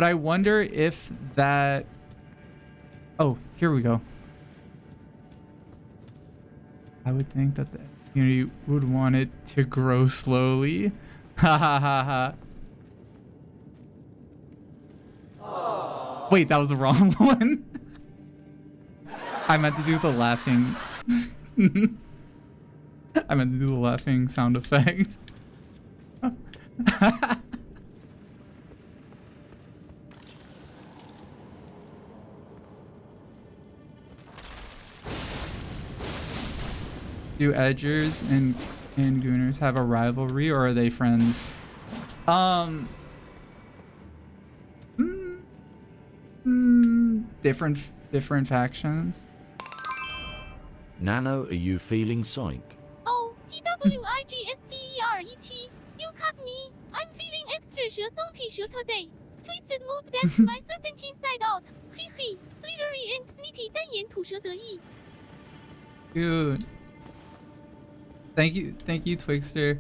I wonder if that... Oh, here we go. I would think that the community would want it to grow slowly. Ha ha ha ha. Wait, that was the wrong one. I meant to do the laughing. I meant to do the laughing sound effect. Do edgers and gooners have a rivalry, or are they friends? Different factions.
Nano, are you feeling psych?
Oh, TWIGSTER17. You cut me. I'm feeling extra 蛇松体蛇 today. Twisted mood that's my certainty inside out. Hee hee. Slithery and snitty 单眼吐舌得意.
Dude. Thank you, Twixter.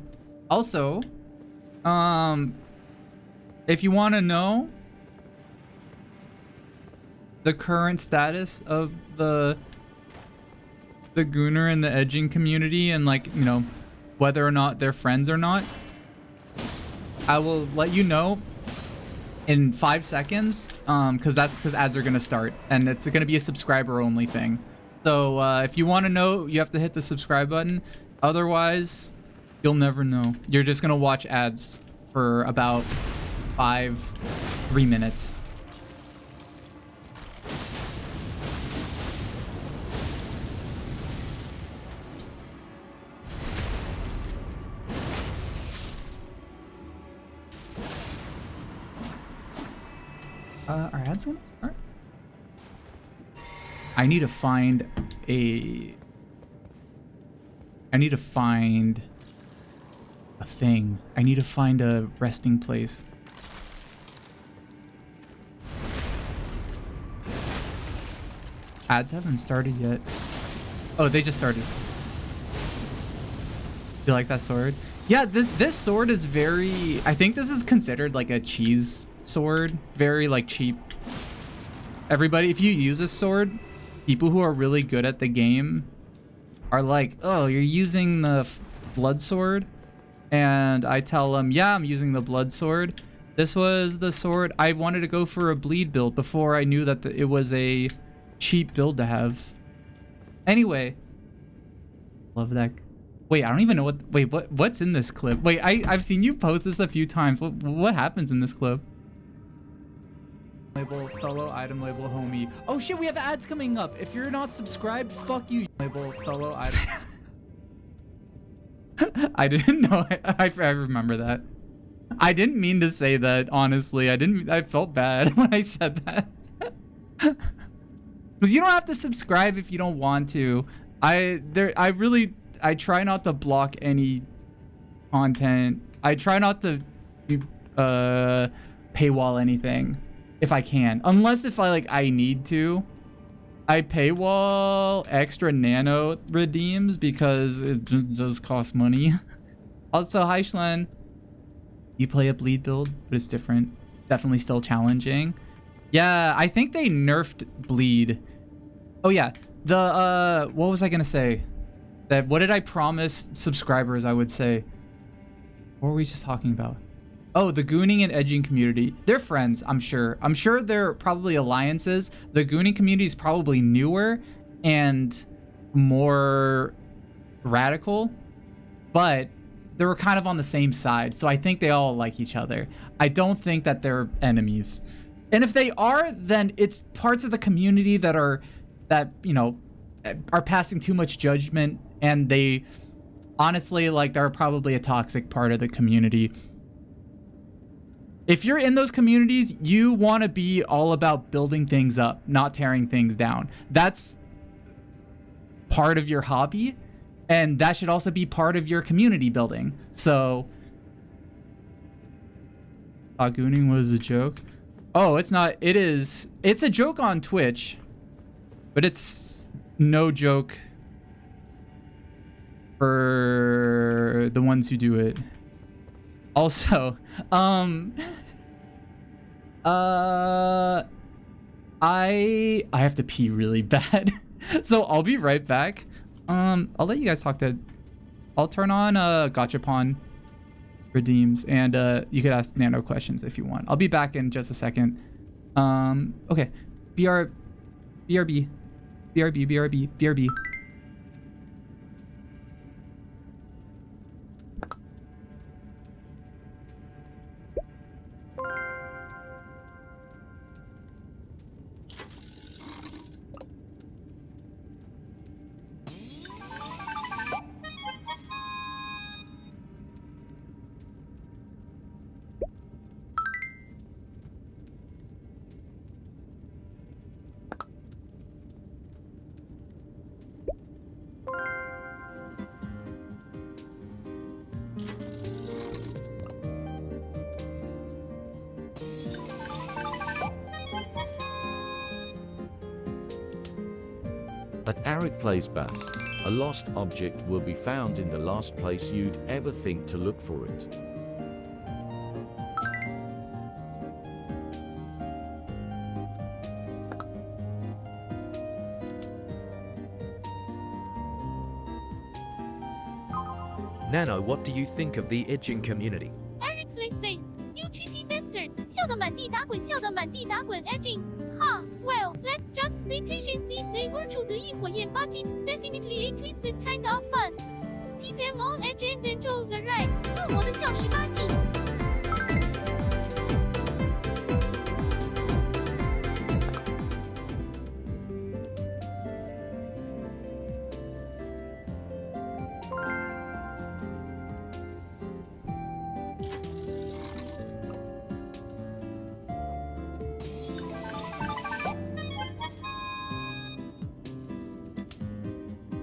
Also, if you want to know the current status of the Gooner and the edging community, and like, you know, whether or not they're friends or not, I will let you know in 5 seconds, because ads are gonna start, and it's gonna be a subscriber only thing. So if you want to know, you have to hit the subscribe button. Otherwise, You'll never know. You're just gonna watch ads for about 3 minutes. Are ads gonna start? I need to find a thing. I need to find a resting place. Ads haven't started yet. Oh, they just started. You like that sword? Yeah, this sword is very... I think this is considered like a cheese sword. Very like cheap. Everybody, if you use a sword, people who are really good at the game are like, oh, you're using the blood sword? And I tell them, yeah, I'm using the blood sword. This was the sword. I wanted to go for a bleed build before I knew that it was a cheap build to have. Anyway. Love that. Wait, I don't even know what... Wait, what's in this clip? Wait, I've seen you post this a few times. What happens in this clip? Label, fellow item label, homie. Oh shit, we have ads coming up. If you're not subscribed, fuck you. Label, fellow item... I didn't know. I remember that. I didn't mean to say that, honestly. I felt bad when I said that. Because you don't have to subscribe if you don't want to. I try not to block any content. I try not to paywall anything if I can. Unless if I need to. I paywall extra nano redeems because it does cost money. Also, hi Schlen. You play a bleed build, but it's different. It's definitely still challenging. Yeah, I think they nerfed bleed. Oh yeah, the what was I gonna say? What did I promise subscribers I would say? What were we just talking about? Oh, the gooning and edging community. They're friends, I'm sure. I'm sure they're probably alliances. The gooning community is probably newer and more radical, but they were kind of on the same side. So I think they all like each other. I don't think that they're enemies. And if they are, then it's parts of the community that are passing too much judgment, and they honestly, they're probably a toxic part of the community. If you're in those communities, you want to be all about building things up, not tearing things down. That's part of your hobby, and that should also be part of your community building. So, gooning was a joke. Oh, it's not. It is. It's a joke on Twitch, but it's no joke for the ones who do it. Also, I have to pee really bad, so I'll be right back. I'll let you guys talk I'll turn on Gachapon redeems, and you could ask Nano questions if you want. I'll be back in just a second. Okay, BRB.
At Eric Plays Bass, a lost object will be found in the last place you'd ever think to look for it.
Nano, what do you think of the edging community?
Eric Plays Bass, you cheeky bastard! 笑得满地打滚，笑得满地打滚 edging. Ha, well, let's just say patience is a virtue 的一火焰 but it's definitely a twisted kind of fun. Keep them on edge and enjoy the ride. 恶魔的笑18禁。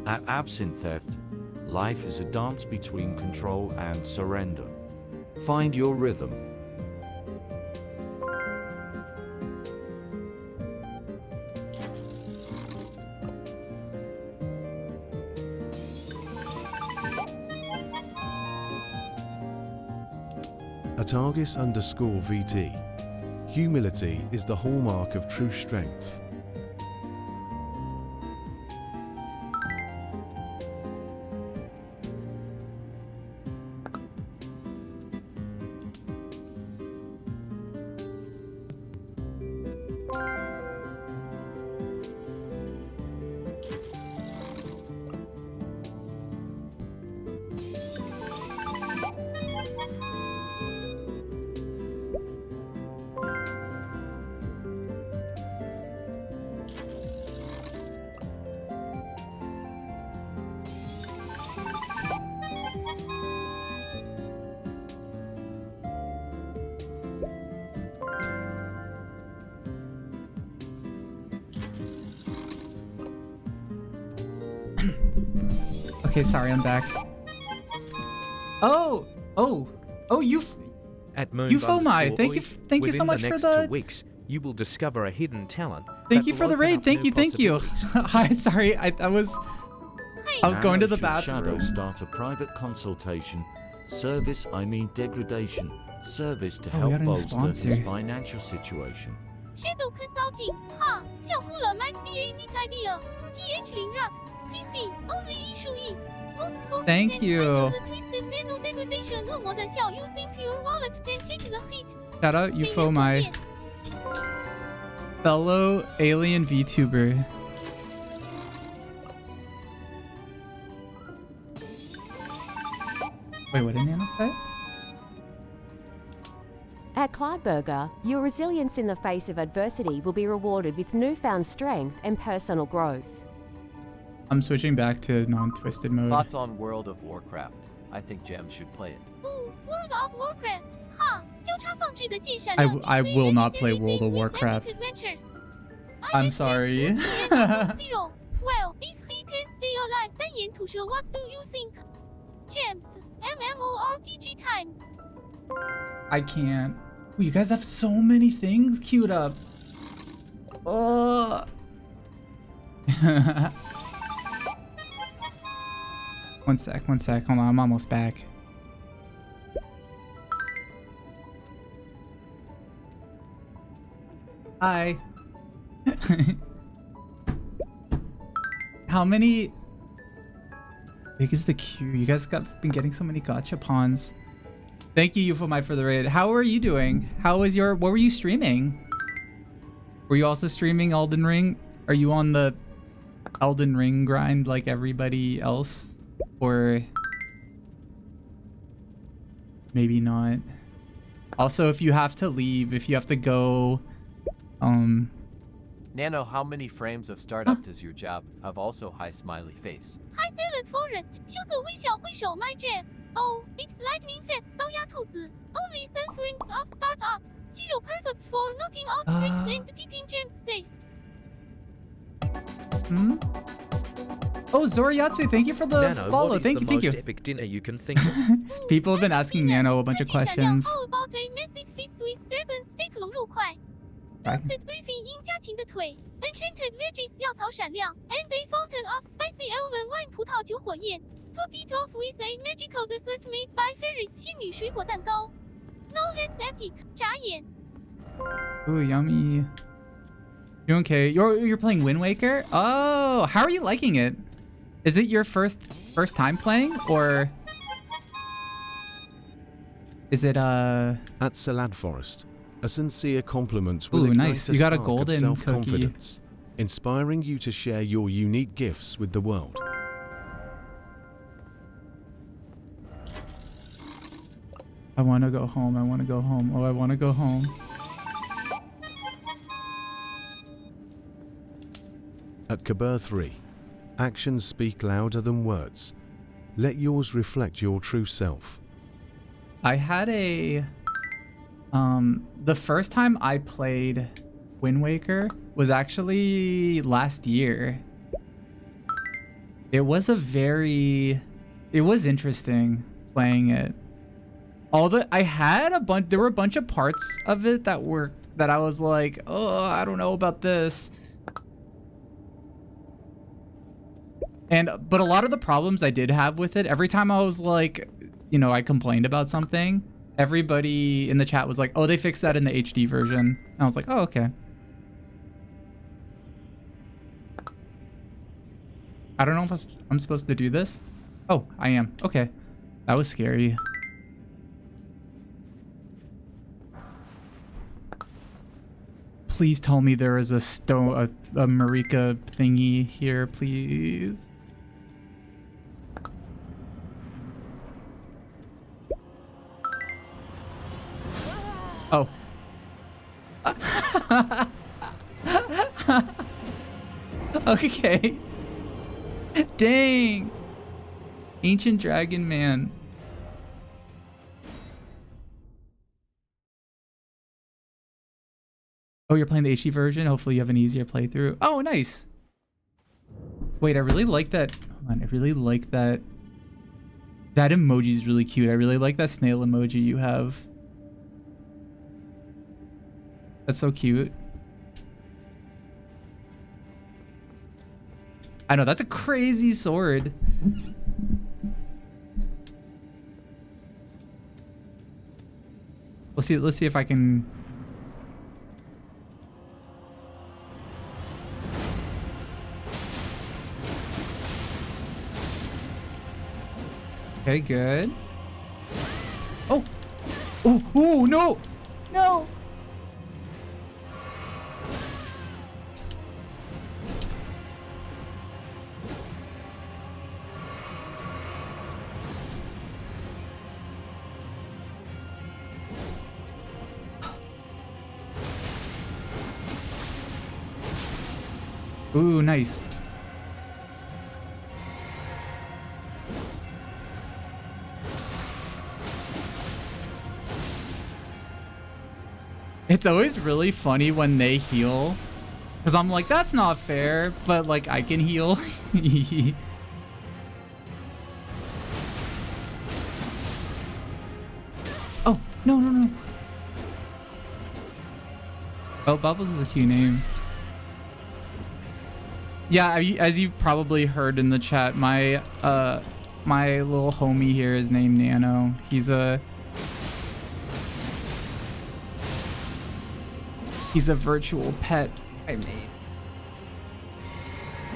At Absinthe Theft, life is a dance between control and surrender. Find your rhythm.
At Argus_VT, humility is the hallmark of true strength.
Okay, sorry, I'm back. Oh, you.
At Moon
Ufomai, thank you so much for
the next
the.
2 weeks, you will discover a hidden talent.
Thank
that
you
will
for the
open
raid.
up
Thank
new
you. Hi, sorry, I was going to the
Shadow
bathroom.
start a private consultation. Service, I mean degradation. Service to
Oh, we
help
got a new
bolster his
sponsor.
financial situation.
Shadow Consulting. Ha! 笑哭了 might be a neat idea. TH 0 rocks. PP. Only issue is most focused
Thank
and
you.
final the twisted nano degradation 恶魔的笑 using pure wallet can take the hit.
Shout out Ufomai, fellow alien VTuber. Wait, what did Nano say?
At Cloudburger, your resilience in the face of adversity will be rewarded with newfound strength and personal growth.
I'm switching back to non-twisted mode.
Thoughts on World of Warcraft? I think Jams should play it.
Ooh, World of Warcraft. Ha! 交叉放置的剑闪
I will not play World of Warcraft. I'm sorry.
Hero. Well, if he can stay alive, 单眼吐舌 what do you think? Jams, MMORPG time.
I can't. Ooh, you guys have so many things queued up. One sec. Hold on, I'm almost back. Hi. How many? Big is the queue? You guys been getting so many gacha pawns. Thank you, Ufomai, for the raid. How are you doing? How was your? What were you streaming? Were you also streaming Elden Ring? Are you on the Elden Ring grind like everybody else, or maybe not? Also, if you have to leave, if you have to go,
Nano, how many frames of startup does your job have? Also, hi smiley face.
Hi Silent Forest. 羞涩微笑挥手 my jam. Oh, it's lightning fast. 刀丫兔子. Only 3 frames of startup. 肌肉 perfect for knocking out tricks and keeping gems safe.
Oh, Zoriatsu, thank you for the
Nano,
follow.
what is
Thank
the
you, thank
most
you.
epic dinner you can think of?
People have been asking Nano a bunch of questions.
How about a massive feast with dragon steak 龙肉块? Roasted griffin 鹰家禽的腿 Enchanted veggies 药草闪亮 And a fountain of spicy elven wine 葡萄酒火焰 Top it off with a magical dessert made by fairies 仙女水果蛋糕 No let's epic 眨眼
Ooh, yummy. You okay? You're playing Wind Waker? Oh, how are you liking it? Is it your first time playing, or is it
At Salad Forest, a sincere compliment
Ooh,
will ignite
nice. You got a
spark of
golden
self-confidence, inspiring you to share your unique gifts with the world.
I want to go home. I want to go home. Oh, I want to go home.
At Kabur 3, actions speak louder than words. Let yours reflect your true self.
I had a... the first time I played Wind Waker was actually last year. It was it was interesting playing it. I had there were a bunch of parts of it that I was like, oh, I don't know about this. But a lot of the problems I did have with it, every time I was like, you know, I complained about something, everybody in the chat was like, oh, they fixed that in the HD version. And I was like, oh, okay. I don't know if I'm supposed to do this. Oh, I am. Okay. That was scary. Please tell me there is a Marika thingy here, please. Oh. Okay. Dang. Ancient Dragon Man. Oh, you're playing the HD version? Hopefully you have an easier playthrough. Oh, nice. Wait, I really like that. Hold on, I really like that. That emoji is really cute. I really like that snail emoji you have. That's so cute. I know, that's a crazy sword. Let's see if I can... Okay, good. Oh! Oh, oh, no! No! Ooh, nice. It's always really funny when they heal. Because I'm like, that's not fair. But, like, I can heal. Oh, no, no, no. Oh, Bubbles is a cute name. Yeah, as you've probably heard in the chat, my little homie here is named Nano. He's a virtual pet I made.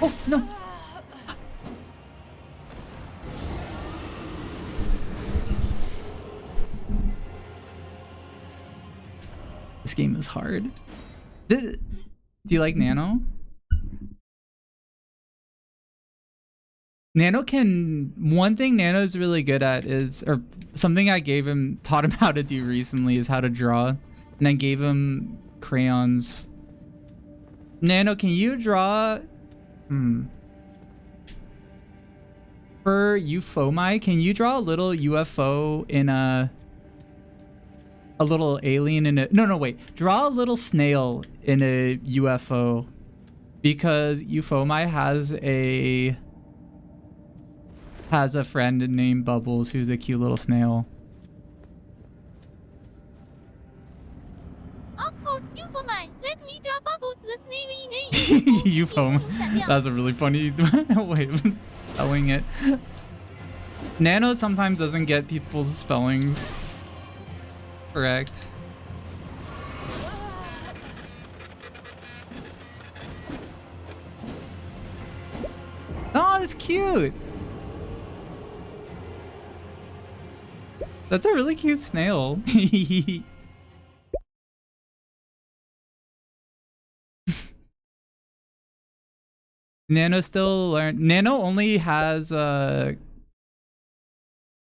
Oh, no. This game is hard. Do you like Nano? One thing Nano's really good at is, or something I taught him how to do recently is how to draw. And I gave him crayons. Nano, can you draw? For Euphomai, can you draw a little UFO in a little alien in a... No, wait. Draw a little snail in a UFO. Because Euphomai has a friend named Bubbles who's a cute little snail.
Of course, Euphomai. Let me draw Bubbles, the snaily name.
Euphomai. That's a really funny way of spelling it. Nano sometimes doesn't get people's spellings correct. Oh, that's cute. That's a really cute snail. Nano still Nano only has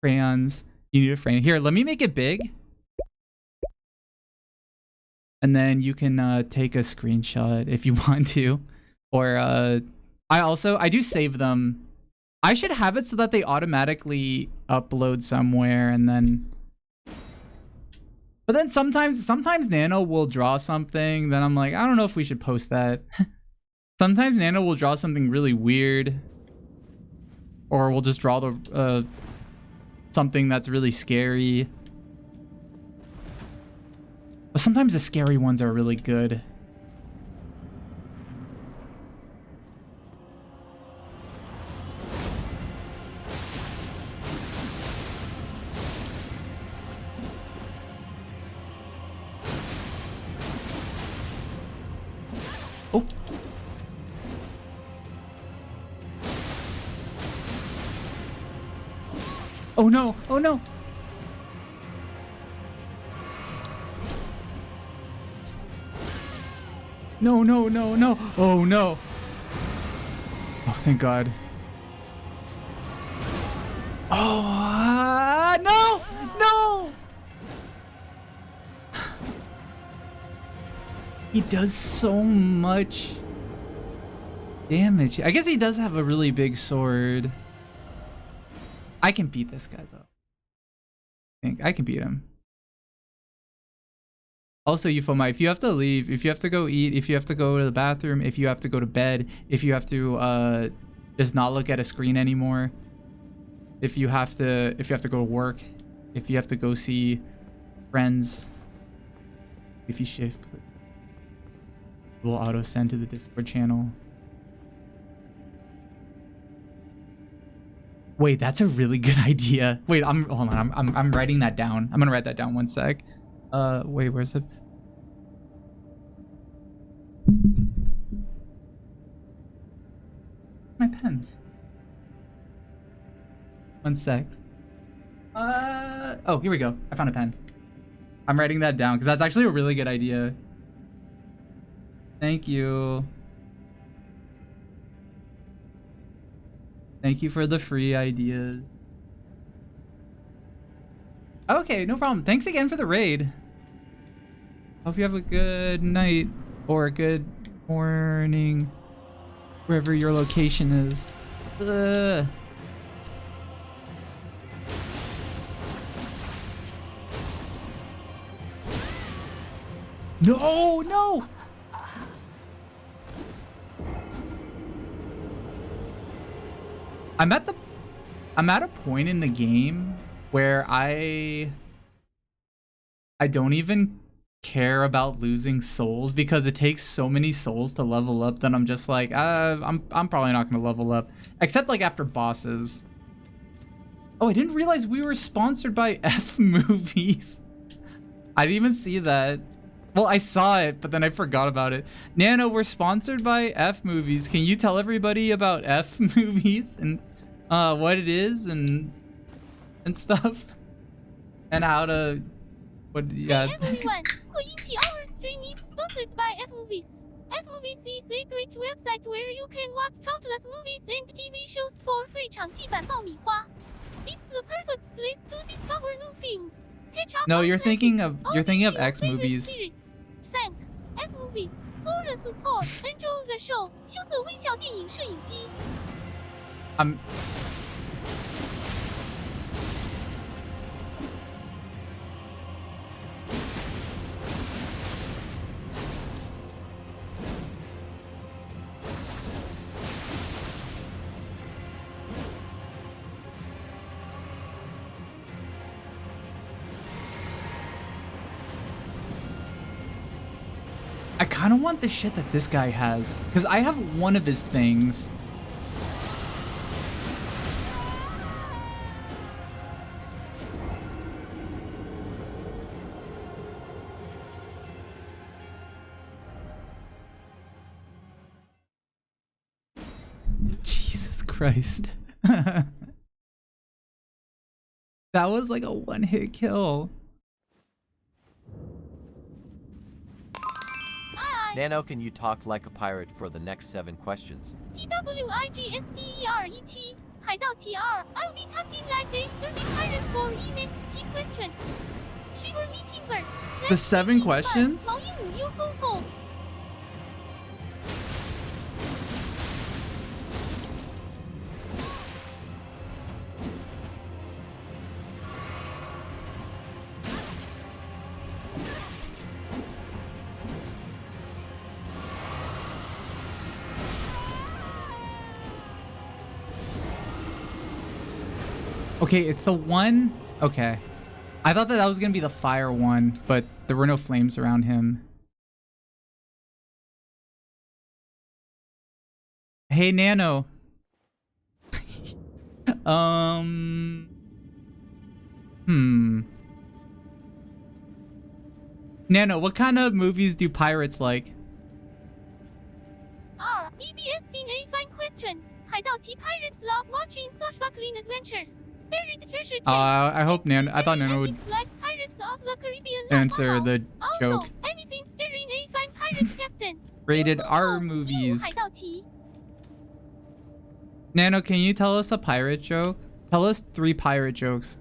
crayons. You need a frame. Here, let me make it big. And then you can take a screenshot if you want to. Or I do save them. I should have it so that they automatically upload somewhere and then... But then sometimes Nano will draw something, then I'm like, I don't know if we should post that. Sometimes Nano will draw something really weird. Or we'll just draw the something that's really scary. But sometimes the scary ones are really good. Oh. Oh no! Oh no! No, no, no, no! Oh no! Oh, thank God. Oh, no! No! He does so much damage. I guess he does have a really big sword. I can beat this guy though. I think I can beat him. Also, Euphoma, if you have to leave, if you have to go eat, if you have to go to the bathroom, if you have to go to bed, if you have to just not look at a screen anymore, if you have to go to work, if you have to go see friends, if you shift, we'll auto send to the Discord channel. Wait, that's a really good idea. Wait, hold on. I'm writing that down. I'm gonna write that down 1 sec. Wait, where's it? My pens. 1 sec. Oh, here we go. I found a pen. I'm writing that down because that's actually a really good idea. Thank you. Thank you for the free ideas. Okay, no problem. Thanks again for the raid. Hope you have a good night or a good morning wherever your location is. Ugh. No, no! I'm at a point in the game where I don't even care about losing souls because it takes so many souls to level up that I'm just like, I'm probably not gonna level up. Except like after bosses. Oh, I didn't realize we were sponsored by F Movies. I didn't even see that. Well, I saw it, but then I forgot about it. Nano, we're sponsored by F Movies. Can you tell everybody about F Movies and what it is and stuff? And how to... yeah.
Hey everyone, our stream is sponsored by F Movies. F Movies is a great website where you can watch countless movies and TV shows for free. 场季版爆米花. It's the perfect place to discover new films. Catch up
No,
on
you're thinking of
your
X
favorite
Movies.
series. Thanks, F Movies, for the support. Enjoy the show. 羞涩微笑电影摄影机.
I kind of want the shit that this guy has, because I have one of his things. Jesus Christ. That was like a one-hit kill.
Nano, can you talk like a pirate for the next 7 questions?
TWIGSTER17. 海盗七2 I'll be talking like a sturdy pirate for next 7 questions. Shiver me timbers.
The 7 questions?
毛鹦鹉哟吼吼。
Okay, it's the one. Okay. I thought that was going to be the fire one, but there were no flames around him. Hey, Nano. Nano, what kind of movies do pirates like?
EBS a fine question. 海盗旗 pirates love watching swashbuckling adventures. Buried treasure chests.
I hope Nano. I thought Nano would
like Pirates of the Caribbean
answer the joke.
Also, anything starring a fine pirate captain.
Rated R movies.
海盗旗
Nano, can you tell us a pirate joke? Tell us 3 pirate jokes.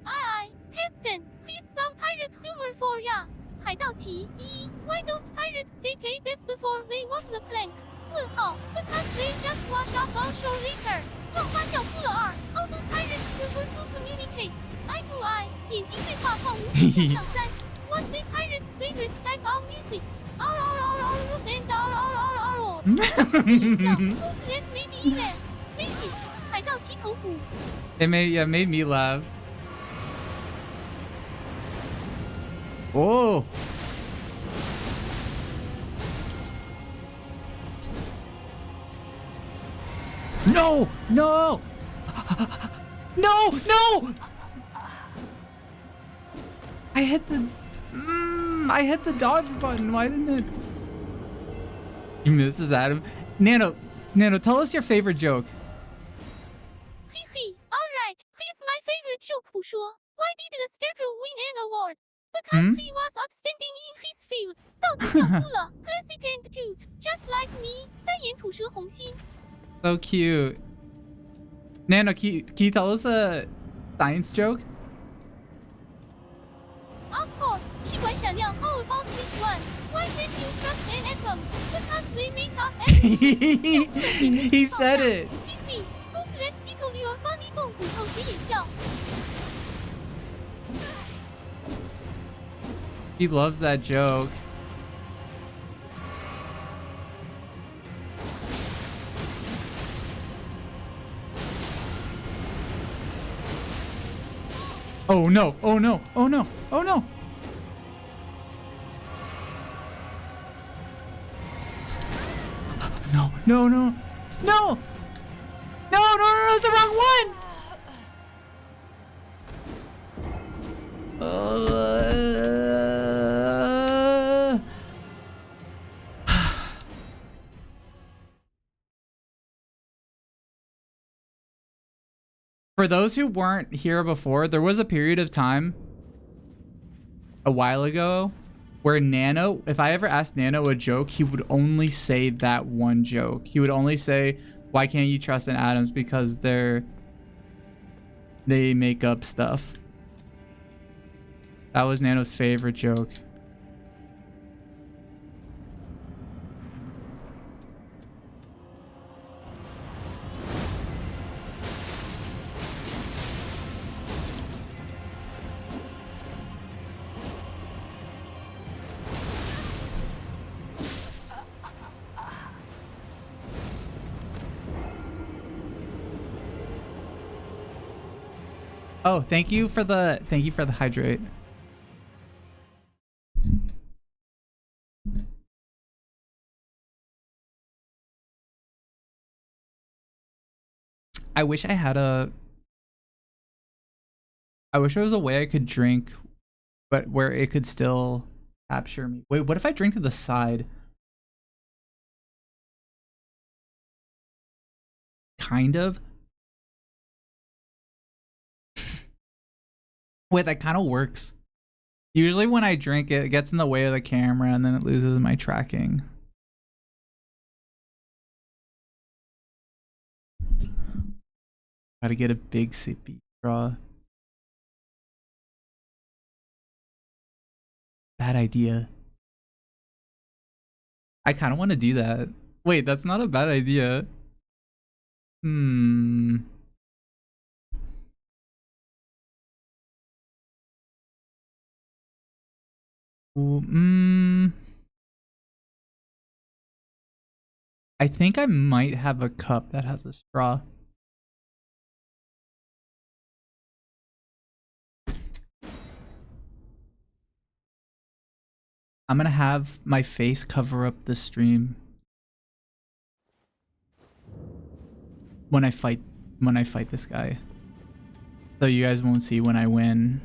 Aye, Captain. Here's some pirate humor for ya. 海盗旗 Why don't pirates take a bath before they walk the plank? 问号 Because they just wash off on shore later. 梦花小铺了2 How do pirates prefer to communicate? Eye to eye. 眼睛对话况无敌上3 What's a pirate's favorite type of music? And That maybe even. Mavis. 海盗旗头骨
It made me laugh. Oh. No! No! No! No! I hit the dodge button. Why didn't it? This is Adam. Nano, tell us your favorite joke.
Alright, here's my favorite joke 不说 Why did the scarecrow win an award? Because he was outstanding in his field. 盗子小哭了 Classic and cute. Just like me. 单眼吐舌红心
So cute. Nano, can you tell us a science joke?
Of course, 是管闪亮 How about this one? Why can't you trust an atom? Because they make up atoms.
He said it.
Hope that tickle your funny bone 骨头斜眼笑
He loves that joke. Oh no, oh no, oh no, oh no. No, no, no, no. No, it's the wrong one. For those who weren't here before, there was a period of time a while ago where Nano, if I ever asked Nano a joke, he would only say that one joke. He would only say, why can't you trust in atoms? Because they make up stuff. That was Nano's favorite joke. Oh, thank you for the hydrate. I wish there was a way I could drink, but where it could still capture me. Wait, what if I drink to the side? Kind of. Wait, that kind of works. Usually when I drink it gets in the way of the camera and then it loses my tracking. Gotta get a big sippy straw. Bad idea. I kind of want to do that. Wait, that's not a bad idea. I think I might have a cup that has a straw. I'm gonna have my face cover up the stream when I fight this guy, so you guys won't see when I win.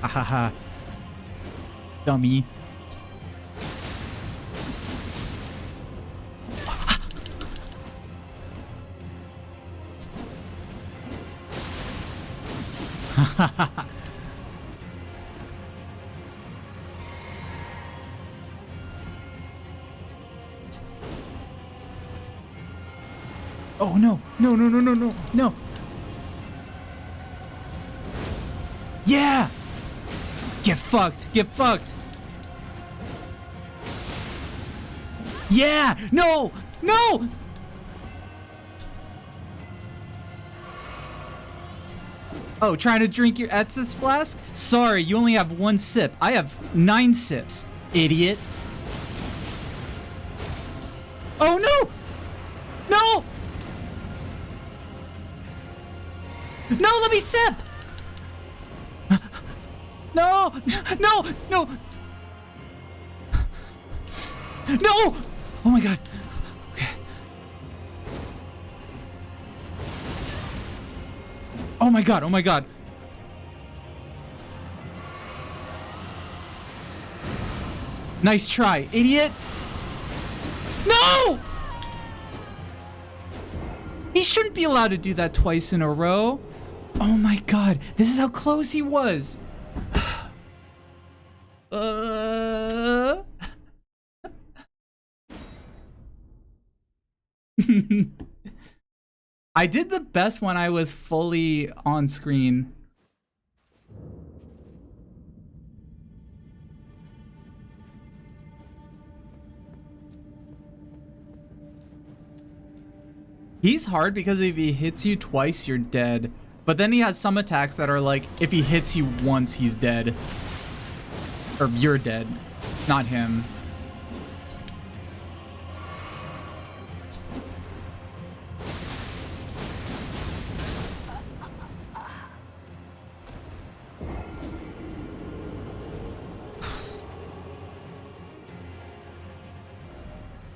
Ahaha. Dummy. Oh no, no, no, no, no, no, no. Yeah! Get fucked, get fucked. Yeah! No! No! Oh, trying to drink your Etsis flask? Sorry, you only have 1 sip. I have 9 sips, idiot. Oh no! No! No, let me sip! No! No! No! No! Oh my god. Okay. Oh my god, oh my god. Nice try, idiot. No! He shouldn't be allowed to do that twice in a row. Oh my god, this is how close he was. I did the best when I was fully on screen. He's hard because if he hits you twice, you're dead. But then he has some attacks that are like, if he hits you once, he's dead. Or you're dead, not him.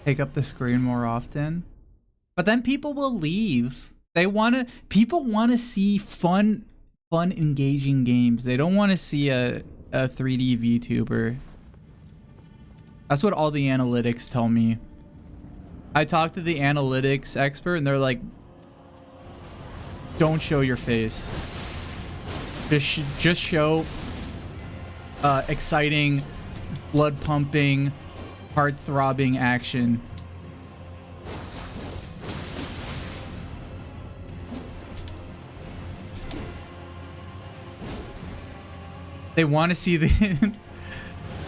Take up the screen more often. But then people will leave. People want to see fun, engaging games. They don't want to see a 3D VTuber. That's what all the analytics tell me. I talked to the analytics expert and they're like, don't show your face. Just show exciting, blood pumping, heart throbbing action. They want to see the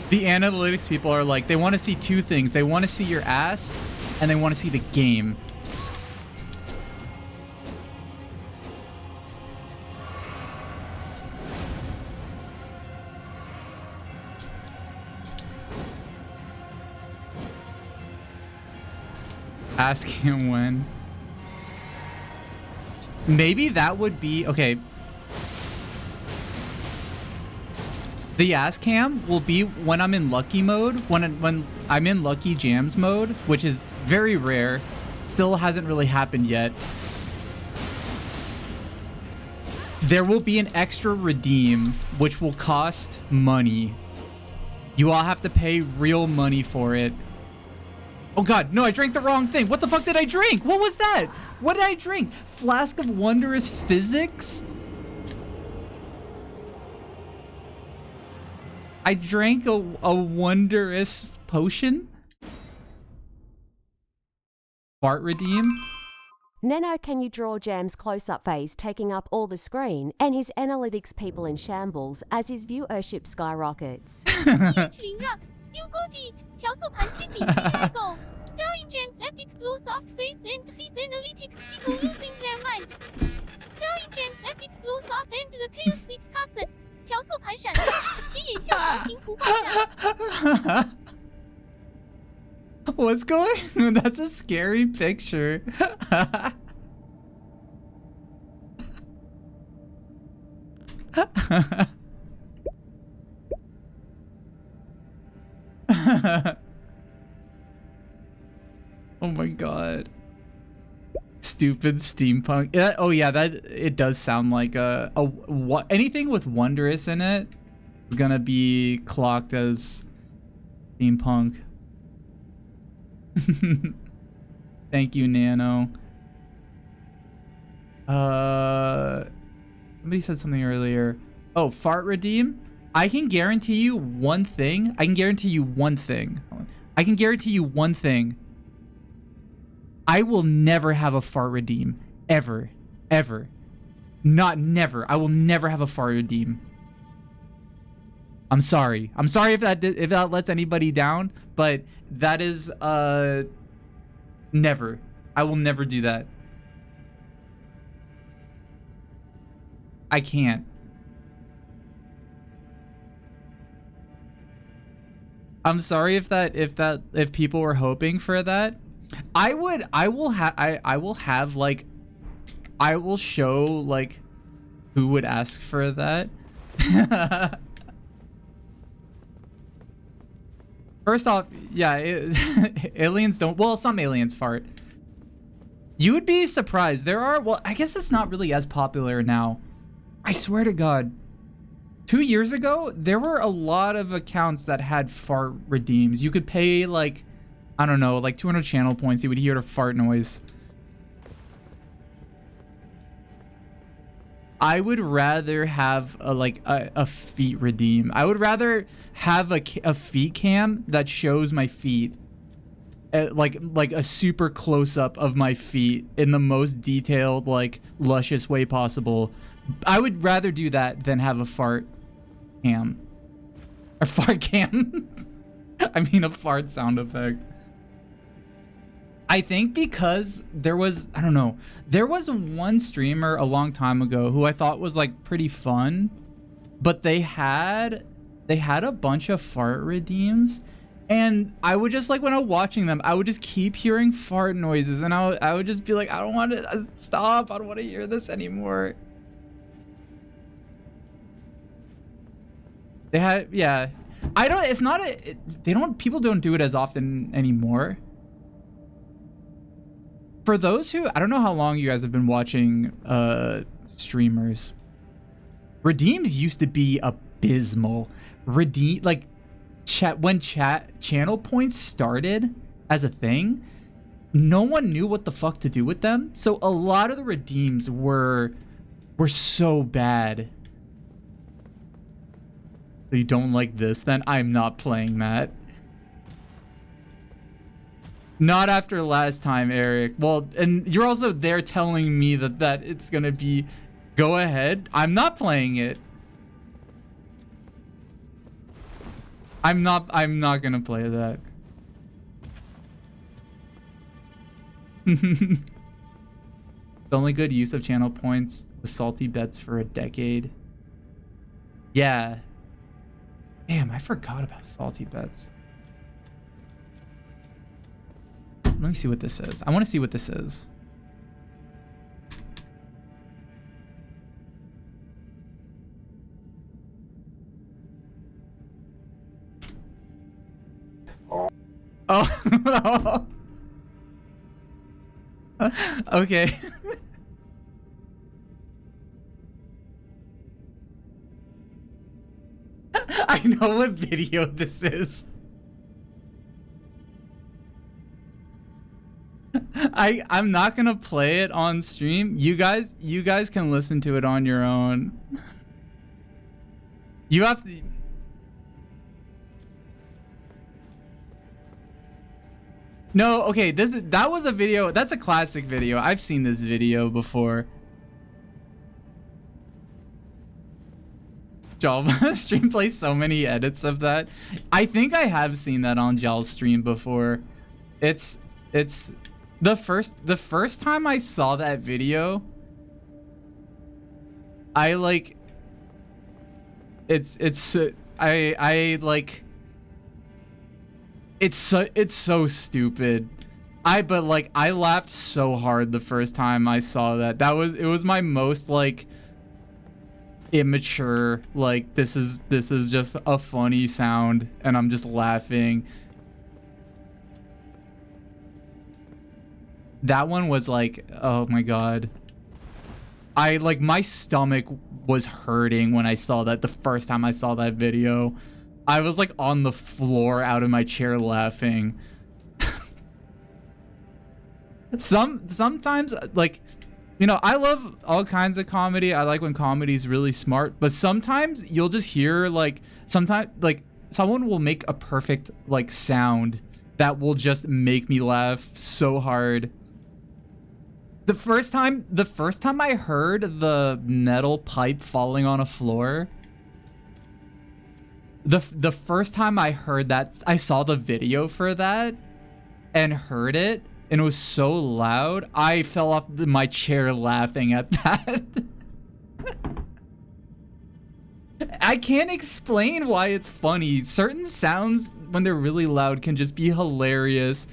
analytics people are like, they want to see 2 things. They want to see your ass and they want to see the game. Ask him when. Maybe that would be okay. The ass cam will be when I'm in lucky mode, when I'm in lucky jams mode, which is very rare. Still hasn't really happened yet. There will be an extra redeem, which will cost money. You all have to pay real money for it. Oh god, no, I drank the wrong thing. What the fuck did I drink? What was that? What did I drink? Flask of Wondrous Physics? I drank a wondrous potion. Fart redeem.
Nano, can you draw Jam's close-up face taking up all the screen and his analytics people in shambles as his viewership skyrockets?
Actually rocks. You got it. 调色盘亲笔 go. Drawing Jam's epic close-up face and his analytics people losing their minds. Drawing Jam's epic close-up and the chaos it causes. 调色盘闪亮，其眼笑表情图爆炸。
What's going on? That's a scary picture. Oh my god. Stupid steampunk. Oh yeah, that it does sound like what anything with wondrous in it is gonna be clocked as steampunk. Thank you, Nano. Somebody said something earlier. Oh, fart redeem? I can guarantee you one thing. I can guarantee you one thing. I will never have a fart redeem. Ever. Ever. Not never. I will never have a fart redeem. I'm sorry. I'm sorry if that lets anybody down, but that is never. I will never do that. I can't. I'm sorry if people were hoping for that. I will have like I will show like who would ask for that. First off, yeah, aliens don't. Well, some aliens fart. You would be surprised. There are. Well, I guess it's not really as popular now. I swear to God. 2 years ago, there were a lot of accounts that had fart redeems. You could pay like, I don't know, like 200 channel points. You would hear a fart noise. I would rather have a feet redeem. I would rather have a feet cam that shows my feet, like a super close up of my feet in the most detailed, like luscious way possible. I would rather do that than have a fart cam, or fart cam. I mean a fart sound effect. I think because there was, I don't know, there was one streamer a long time ago who I thought was like pretty fun, but they had a bunch of fart redeems, and I would just like, when I'm watching them, I would just keep hearing fart noises, and I would just be like, I don't want to stop. I don't want to hear this anymore. They had, yeah. I don't, it's not a, they don't, people don't do it as often anymore. For those who, I don't know how long you guys have been watching streamers. Redeems used to be abysmal. When channel points started as a thing, no one knew what the fuck to do with them. So a lot of the redeems were so bad. So you don't like this? Then I'm not playing that. Not after last time, Eric. Well, and you're also there telling me that it's gonna be, go ahead. I'm not playing it. I'm not gonna play that. The only good use of channel points was salty bets for a decade. Yeah. Damn, I forgot about salty bets. Let me see what this is. I want to see what this is. Oh. Okay. I know what video this is. I'm not gonna play it on stream. You guys can listen to it on your own. You have to. No, okay, that was a video. That's a classic video. I've seen this video before. Jal stream plays so many edits of that. I think I have seen that on Jal's stream before. It's the first time I saw that video, I like it's so stupid. But like I laughed so hard the first time I saw that. It was my most like immature, like this is just a funny sound and I'm just laughing. That one was like, oh my god. My stomach was hurting when I saw that the first time I saw that video. I was like on the floor out of my chair laughing. Sometimes like, you know, I love all kinds of comedy. I like when comedy's really smart, but sometimes you'll just hear like sometimes like someone will make a perfect like sound that will just make me laugh so hard. The first time I heard the metal pipe falling on a floor, the first time I heard that, I saw the video for that and heard it, and it was so loud, I fell off my chair laughing at that. I can't explain why it's funny. Certain sounds, when they're really loud, can just be hilarious.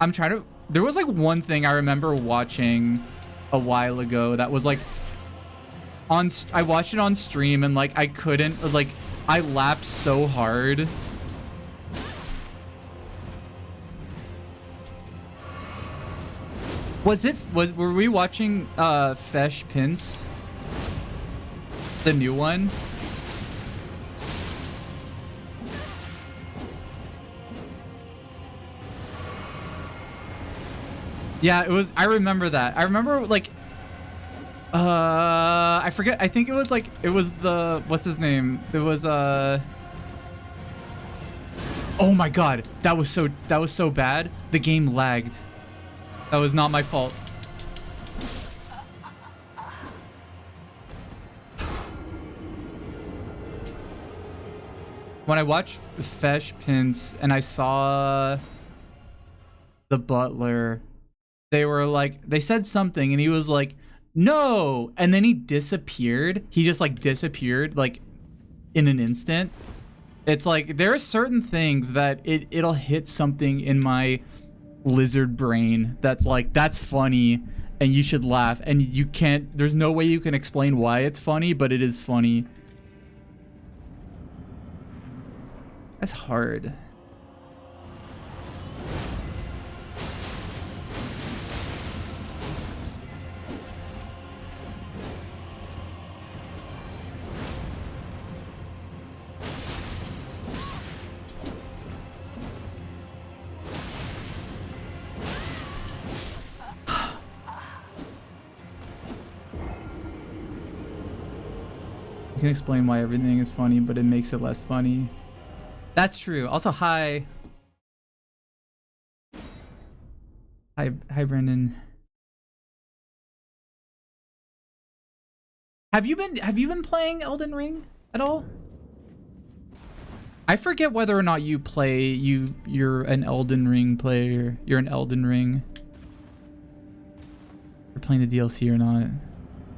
I'm trying to... There was like one thing I remember watching a while ago that was like... I watched it on stream and like I couldn't... Like, I laughed so hard. Were we watching Fesh Pince? The new one? Yeah, it was. I remember that. I remember like I forget. I think it was like the what's his name? It was oh my god. That was so bad. The game lagged. That was not my fault. When I watched Fesh Pince and I saw the butler, they said something and he was like, no, and then he disappeared. He just like disappeared like in an instant. It's like there are certain things that it'll hit something in my lizard brain that's like, that's funny and you should laugh, and you can't, there's no way you can explain why it's funny, but it is funny. That's hard. You can explain why everything is funny, but it makes it less funny. That's true. Also, hi. Hi, Brendan. Have you been playing Elden Ring at all? I forget whether or not you play. You're an Elden Ring player. You're an Elden Ring. You're playing the DLC or not?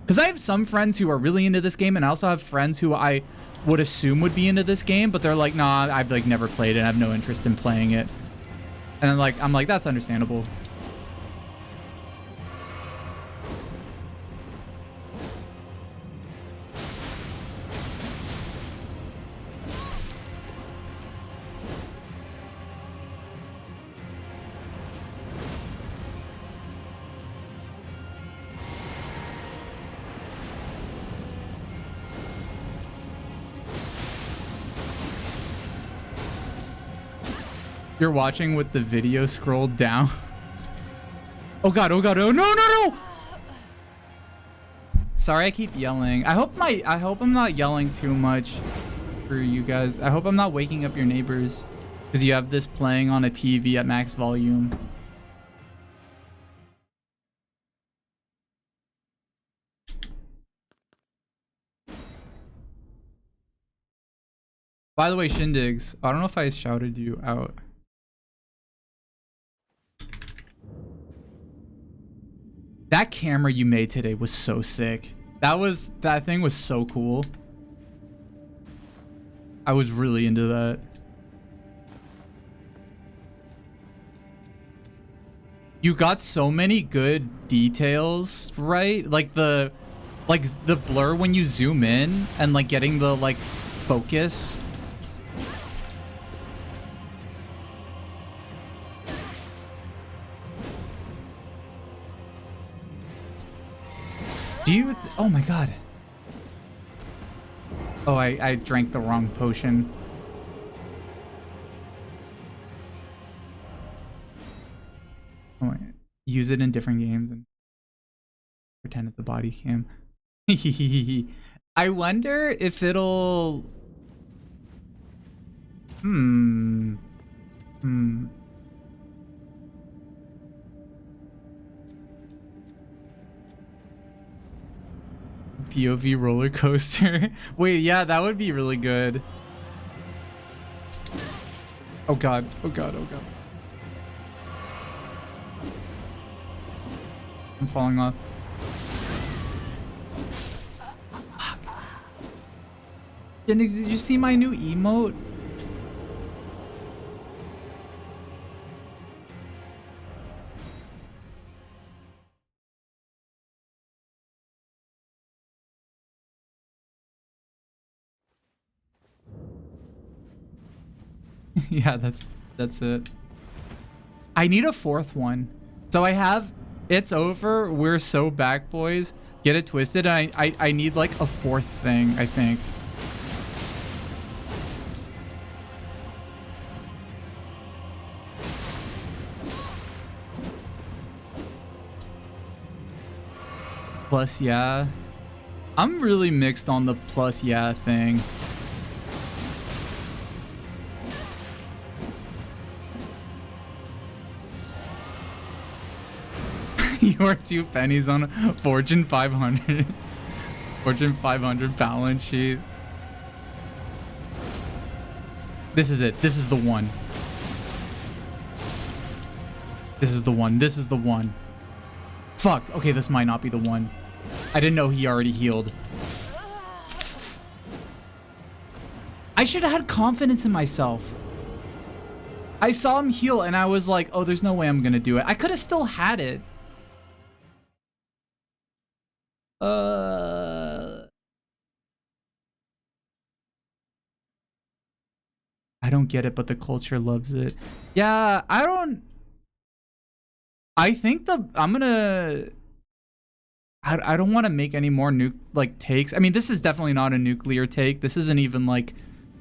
Because I have some friends who are really into this game, and I also have friends who I would assume would be into this game, but they're like, nah, I've like never played it. I have no interest in playing it. And I'm like, that's understandable. You're watching with the video scrolled down. Oh god, oh god, oh no, no, no! Sorry, I keep yelling. I hope I'm not yelling too much. for you guys. I hope I'm not waking up your neighbors because you have this playing on a TV at max volume. By the way, Shindigs, I don't know if I shouted you out. That camera you made today was so sick. That thing was so cool. I was really into that. You got so many good details, right? Like the blur when you zoom in and like getting the like focus. Do you? Oh my god. Oh, I drank the wrong potion. Oh, use it in different games and pretend it's a body cam. I wonder if it'll... POV roller coaster. Wait, yeah, that would be really good. Oh god, oh god, oh god. I'm falling off. Fuck. Did you see my new emote? Yeah, that's it. I need a fourth one. So I have It's Over, We're So Back Boys, Get It Twisted. I need like a fourth thing, I think. Plus, yeah. I'm really mixed on the plus, yeah thing. You are 2 pennies on a Fortune 500. Fortune 500 balance sheet. This is it. This is the one. This is the one. This is the one. Fuck. Okay, this might not be the one. I didn't know he already healed. I should have had confidence in myself. I saw him heal and I was like, oh, there's no way I'm gonna do it. I could have still had it. I don't get it, but the culture loves it. Yeah, I think I'm gonna... I don't want to make any more takes. I mean, this is definitely not a nuclear take. This isn't even like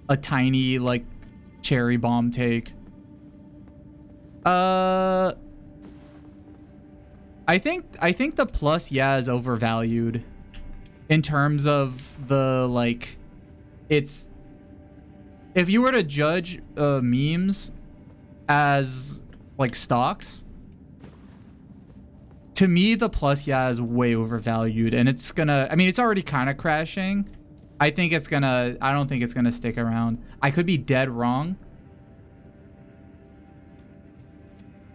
a tiny like cherry bomb take. I think the plus, yeah, is overvalued in terms of the like, it's, if you were to judge memes as like stocks, to me the plus, yeah, is way overvalued, and it's gonna, I mean, it's already kind of crashing. I don't think it's gonna stick around. I could be dead wrong.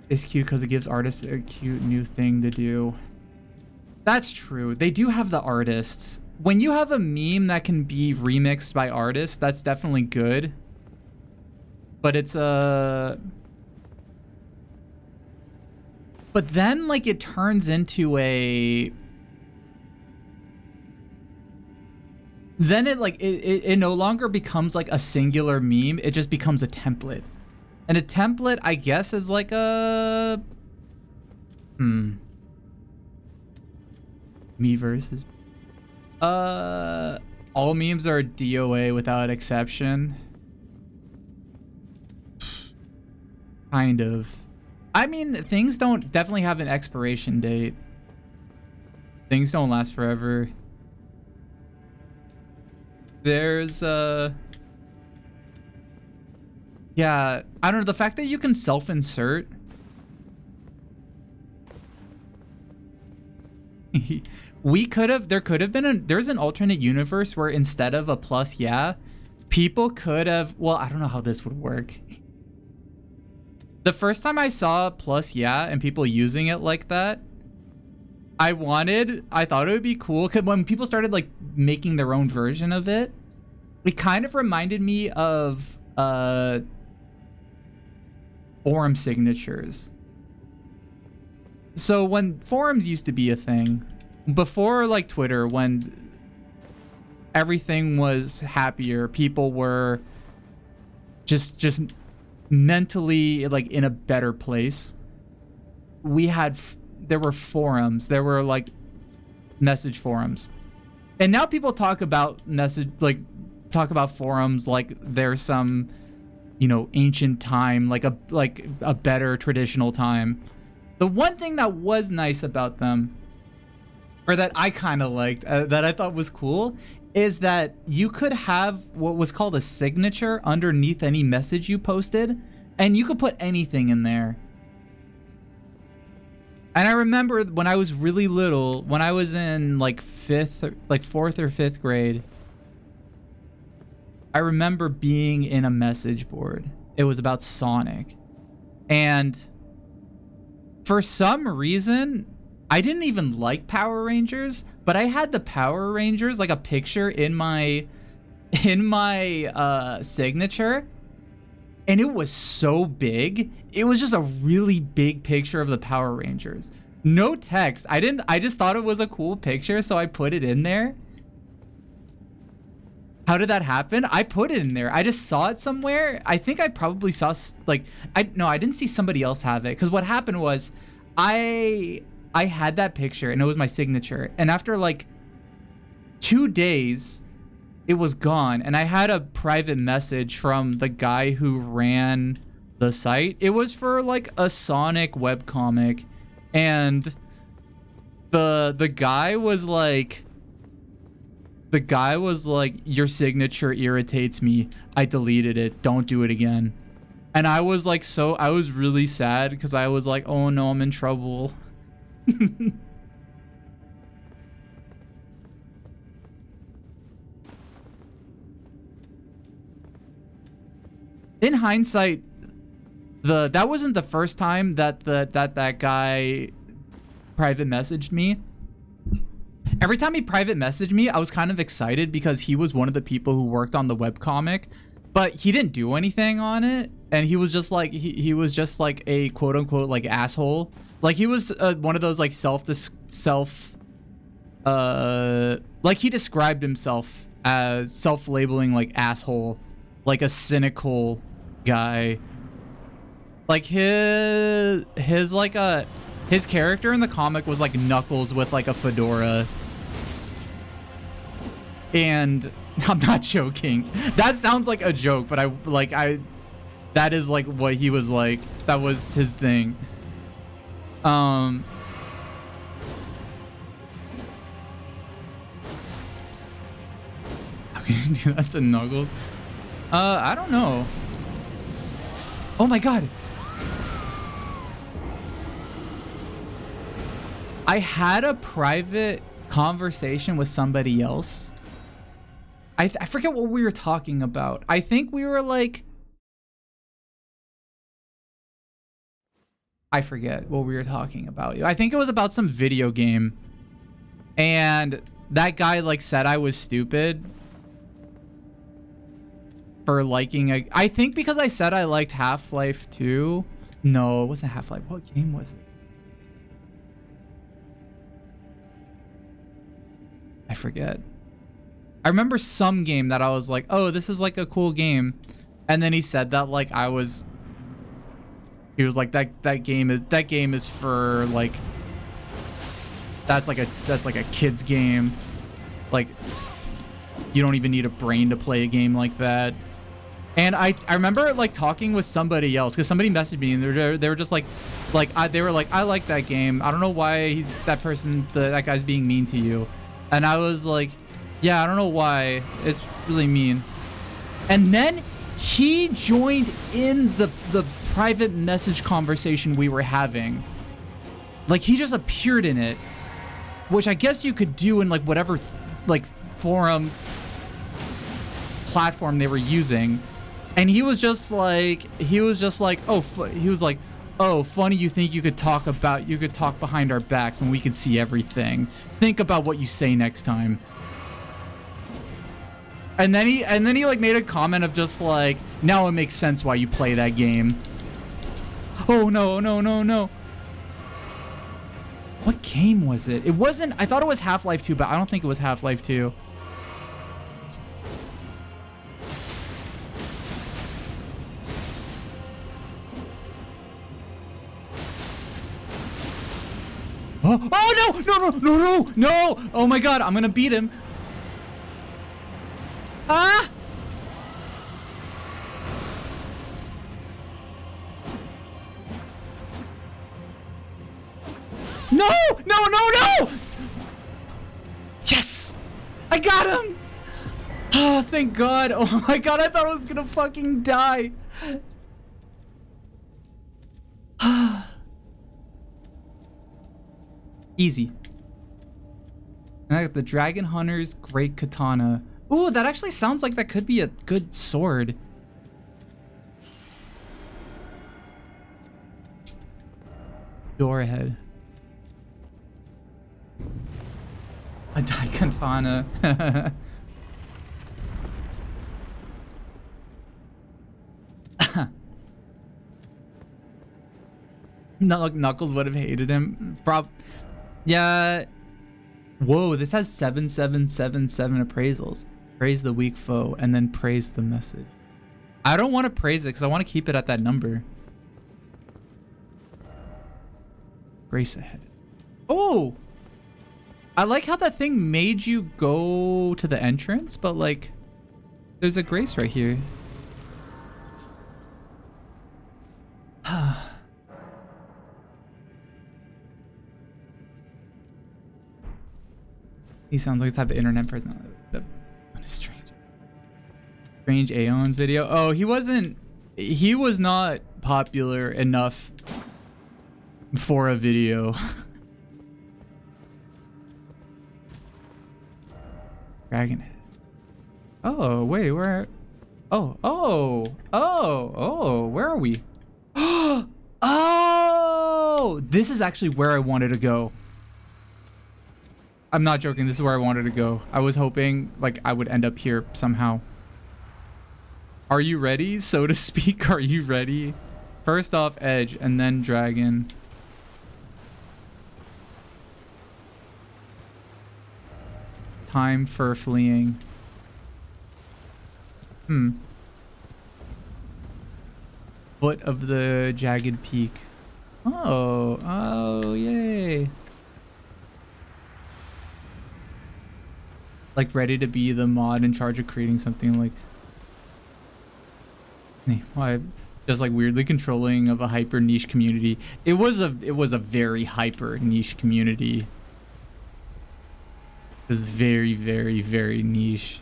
It's cute because it gives artists a cute new thing to do. That's true. They do have the artists. When you have a meme that can be remixed by artists, that's definitely good. But it's but then like it turns into a... Then it like it no longer becomes like a singular meme. It just becomes a template. And a template, I guess, is like a... Me versus... all memes are DOA without exception. Kind of. I mean, things don't definitely have an expiration date. Things don't last forever. There's Yeah, I don't know, the fact that you can self-insert. There could have been there's an alternate universe where instead of a plus yeah, people could have, well, I don't know how this would work. The first time I saw plus yeah and people using it like that, I thought it would be cool, because when people started like making their own version of it, it kind of reminded me of forum signatures. So when forums used to be a thing, before like Twitter, when everything was happier, people were just mentally like in a better place. There were forums, there were like message forums, and now people talk about forums like there's some, you know, ancient time, like a better traditional time. The one thing that was nice about them, or that I kind of liked, that I thought was cool, is that you could have what was called a signature underneath any message you posted, and you could put anything in there. And I remember when I was really little, when I was in like fourth or fifth grade, I remember being in a message board. It was about Sonic. And for some reason, I didn't even like Power Rangers, but I had the Power Rangers, like a picture in my signature. And it was so big. It was just a really big picture of the Power Rangers. No text. I just thought it was a cool picture, so I put it in there. How did that happen? I put it in there. I just saw it somewhere. I think I probably saw I didn't see somebody else have it, cuz what happened was I had that picture and it was my signature. And after like 2 days, it was gone, and I had a private message from the guy who ran the site. It was for like a Sonic webcomic, and the guy was like, your signature irritates me. I deleted it. Don't do it again. And I was like, I was really sad, because I was like, oh no, I'm in trouble. In hindsight, that wasn't the first time that that guy private messaged me. Every time he private messaged me, I was kind of excited, because he was one of the people who worked on the webcomic, but he didn't do anything on it, and he was just like he was just like a quote unquote like asshole. Like he was one of those like like he described himself as self-labeling like asshole, like a cynical guy. Like his character in the comic was like Knuckles with like a fedora. And I'm not joking. That sounds like a joke, but that is like what he was like. That was his thing. How can you do that to Knuckles? I don't know. Oh my god. I had a private conversation with somebody else. I forget what we were talking about. I think we were like... I forget what we were talking about. I think it was about some video game. And that guy like said I was stupid for liking I think because I said I liked Half-Life 2. No, it wasn't Half-Life. What game was it? I forget. I remember some game that I was like, oh, this is like a cool game. And then he said that like he was like that game is for like that's like a kid's game. Like you don't even need a brain to play a game like that. And I remember like talking with somebody else, because somebody messaged me and they were just like they were like, I like that game. I don't know why that guy's being mean to you. And I was like, yeah, I don't know why. It's really mean. And then he joined in the private message conversation we were having. Like, he just appeared in it, which I guess you could do in like whatever like forum platform they were using. And he was just like, oh, oh, funny you think you could talk behind our backs when we could see everything. Think about what you say next time. And then he like made a comment of just like, now it makes sense why you play that game. Oh no, no, no, no. What game was it? It wasn't, I thought it was Half-Life 2, but I don't think it was Half-Life 2. Oh no, no, no, no, no, no. Oh my God, I'm gonna beat him. Ah! No! No, no, no! Yes! I got him! Oh, thank God. Oh my God, I thought I was gonna fucking die. Easy. And I got the Dragon Hunter's Great Katana. Ooh, that actually sounds like that could be a good sword. Door ahead. A Daikatana. Knuckles would have hated him. Yeah. Whoa, this has 7777 appraisals. Praise the weak foe and then praise the message. I don't want to praise it because I want to keep it at that number. Grace ahead. Oh! I like how that thing made you go to the entrance, but like, there's a grace right here. He sounds like the type of internet person. Strange Aeon's video. Oh, he was not popular enough for a video. Dragon. Oh, wait, where? Oh, where are we? Oh, this is actually where I wanted to go. I'm not joking. This is where I wanted to go. I was hoping like I would end up here somehow. Are you ready, so to speak? Are you ready? First off, Edge, and then Dragon. Time for fleeing. Foot of the jagged peak. Oh, yay. Like ready to be the mod in charge of creating something like just like weirdly controlling of a hyper niche community. It was a very hyper niche community. It was very, very, very niche.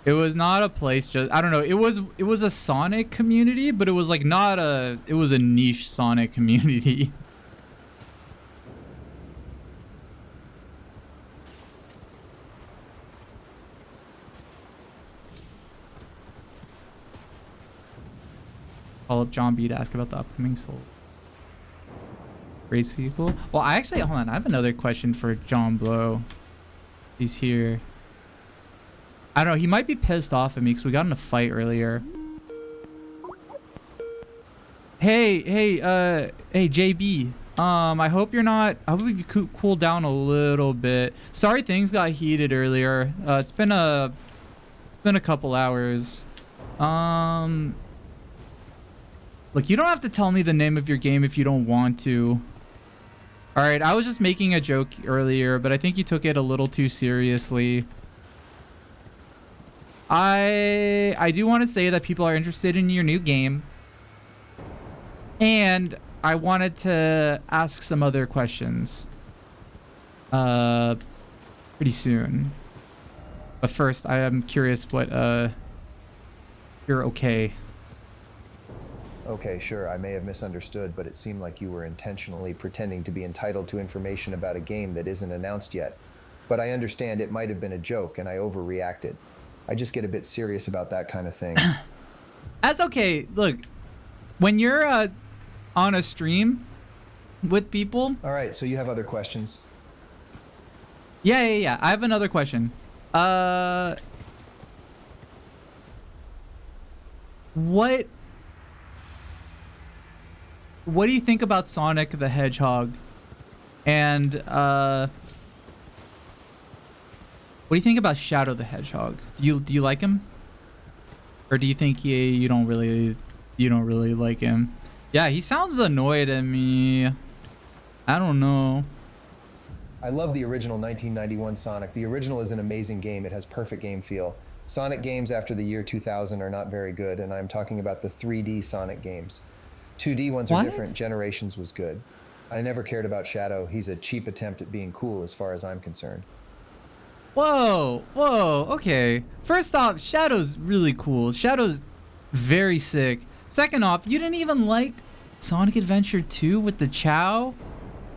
It was not a place just, I don't know, it was a Sonic community, but it was like not a, it was a niche Sonic community. Call up John B to ask about the upcoming Soul. Great sequel. Well, I actually, hold on, I have another question for John Blow. He's here. I don't know, he might be pissed off at me because we got in a fight earlier. Hey, JB. I hope you cool down a little bit. Sorry things got heated earlier. It's been a couple hours. Look, you don't have to tell me the name of your game if you don't want to. All right, I was just making a joke earlier, but I think you took it a little too seriously. I do want to say that people are interested in your new game. And I wanted to ask some other questions pretty soon. But first, I am curious what you're okay.
Okay, sure, I may have misunderstood, but it seemed like you were intentionally pretending to be entitled to information about a game that isn't announced yet. But I understand it might have been a joke and I overreacted. I just get a bit serious about that kind of thing.
That's okay. Look, when you're on a stream with people...
All right, so you have other questions?
Yeah. I have another question. What do you think about Sonic the Hedgehog? And what do you think about Shadow the Hedgehog? Do you like him? Or do you think you don't really like him? Yeah, he sounds annoyed at me. I don't know.
I love the original 1991 Sonic. The original is an amazing game. It has perfect game feel. Sonic games after the year 2000 are not very good, and I'm talking about the 3D Sonic games. 2D ones are different. Generations was good. I never cared about Shadow. He's a cheap attempt at being cool as far as I'm concerned.
Whoa, okay. First off, Shadow's really cool. Shadow's very sick. Second off, you didn't even like Sonic Adventure 2 with the Chow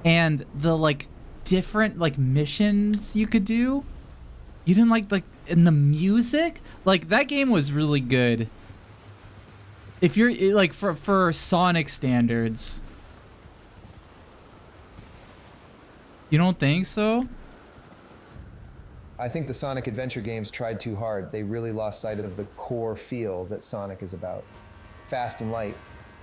and the like different like missions you could do? You didn't like in the music? Like that game was really good. If you're like for Sonic standards. You don't think so?
I think the Sonic Adventure games tried too hard. They really lost sight of the core feel that Sonic is about. Fast and light.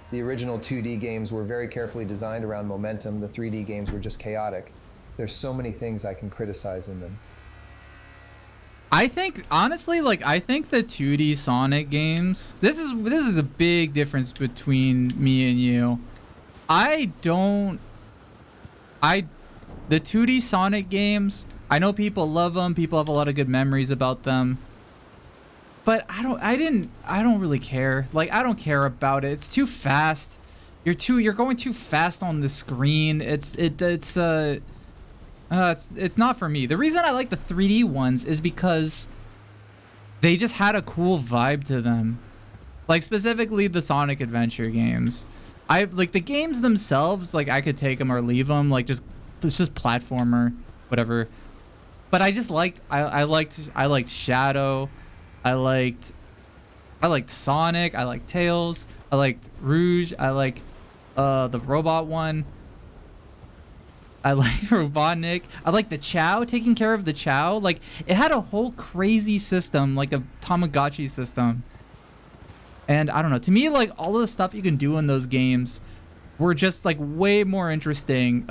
The original 2D games were very carefully designed around momentum. The 3D games were just chaotic. There's so many things I can criticize in them.
I think, honestly, like, I think the 2D Sonic games, this is a big difference between me and you. The 2D Sonic games, I know people love them, people have a lot of good memories about them. But I don't really care. Like, I don't care about it. It's too fast. You're going too fast on the screen. It's not for me. The reason I like the 3D ones is because they just had a cool vibe to them. Like, specifically the Sonic Adventure games. I like the games themselves, like I could take them or leave them, like it's just platformer, whatever. But I just liked I liked Shadow. I liked Sonic, I liked Tails, I liked Rouge, I like the robot one. I like Robotnik. I like the Chow, taking care of the Chow. Like, it had a whole crazy system, like a Tamagotchi system. And I don't know, to me, like, all of the stuff you can do in those games were just, like, way more interesting,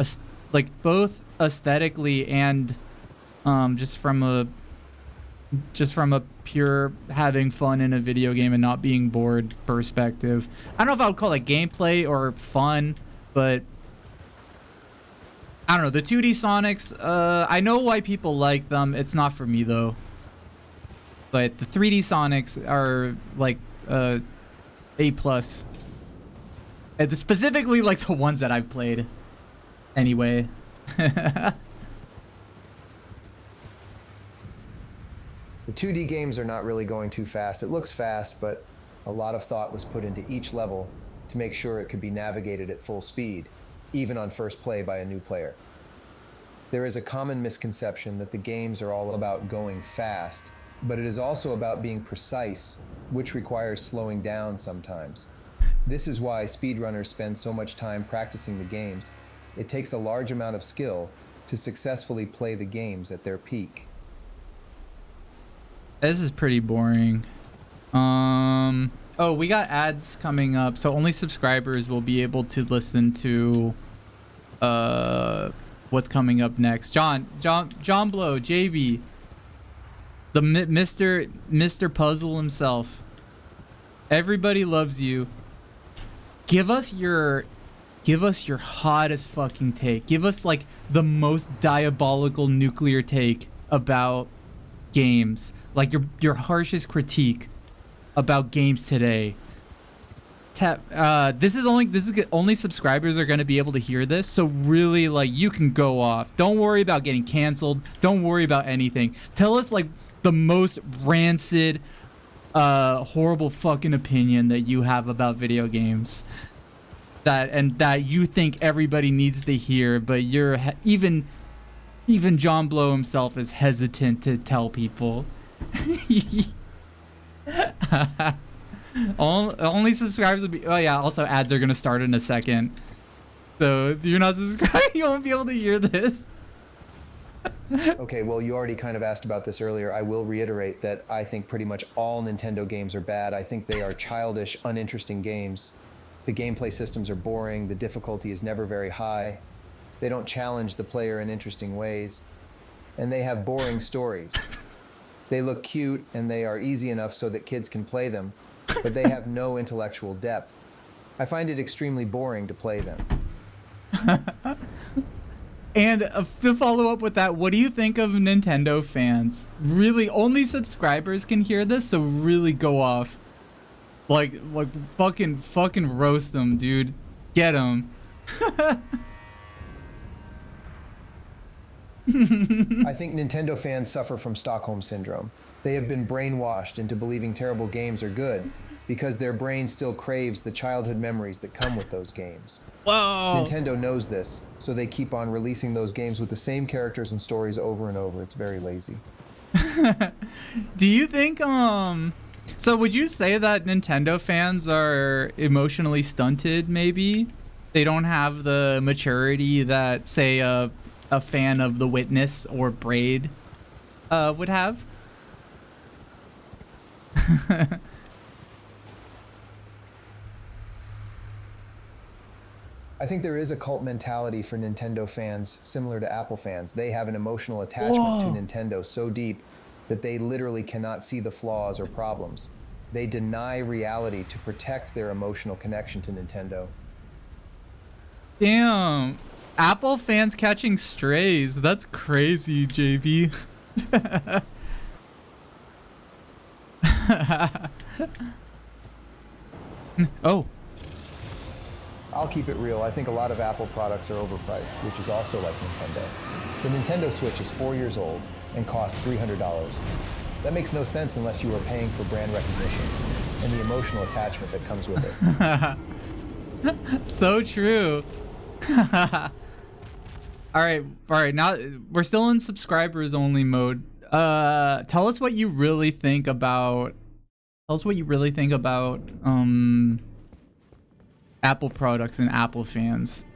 like, both aesthetically and just from a pure having fun in a video game and not being bored perspective. I don't know if I would call it gameplay or fun, but I don't know. The 2D Sonics, I know why people like them. It's not for me, though. But the 3D Sonics are, like, A+. It's specifically, like, the ones that I've played. Anyway.
The 2D games are not really going too fast. It looks fast, but a lot of thought was put into each level to make sure it could be navigated at full speed, even on first play by a new player. There is a common misconception that the games are all about going fast, but it is also about being precise, which requires slowing down sometimes. This is why speedrunners spend so much time practicing the games. It takes a large amount of skill to successfully play the games at their peak.
This is pretty boring. Oh, we got ads coming up, so only subscribers will be able to listen to what's coming up next. John Blow, JB, the Mr. Puzzle himself. Everybody loves you. Give us your hottest fucking take. Give us like the most diabolical nuclear take about games. Like your harshest critique about games today. This is only subscribers are going to be able to hear this, so really, like, you can go off. Don't worry about getting canceled. Don't worry about anything. Tell us like the most rancid horrible fucking opinion that you have about video games. That you think everybody needs to hear, but you're even John Blow himself is hesitant to tell people. Only subscribers would be. Oh yeah. Also, ads are gonna start in a second. So if you're not subscribed, you won't be able to hear this.
Okay, well, you already kind of asked about this earlier. I will reiterate that I think pretty much all Nintendo games are bad. I think they are childish, uninteresting games. The gameplay systems are boring. The difficulty is never very high. They don't challenge the player in interesting ways. And they have boring stories. They look cute and they are easy enough so that kids can play them, but they have no intellectual depth. I find it extremely boring to play them.
And to follow up with that, what do you think of Nintendo fans? Really, only subscribers can hear this, so really go off. Like fucking roast them, dude. Get them.
I think Nintendo fans suffer from Stockholm Syndrome. They have been brainwashed into believing terrible games are good because their brain still craves the childhood memories that come with those games.
Whoa.
Nintendo knows this, so they keep on releasing those games with the same characters and stories over and over. It's very lazy.
Do you think, so would you say that Nintendo fans are emotionally stunted, maybe? They don't have the maturity that, say, a fan of The Witness or Braid would have?
I think there is a cult mentality for Nintendo fans similar to Apple fans. They have an emotional attachment to Nintendo so deep that they literally cannot see the flaws or problems. They deny reality to protect their emotional connection to Nintendo.
Damn. Apple fans catching strays. That's crazy, JB. Oh.
I'll keep it real. I think a lot of Apple products are overpriced, which is also like Nintendo. The Nintendo Switch is 4 years old and costs $300. That makes no sense unless you are paying for brand recognition and the emotional attachment that comes with
it. So true. All right. Now we're still in subscribers only mode. Tell us what you really think about. Apple products and Apple fans.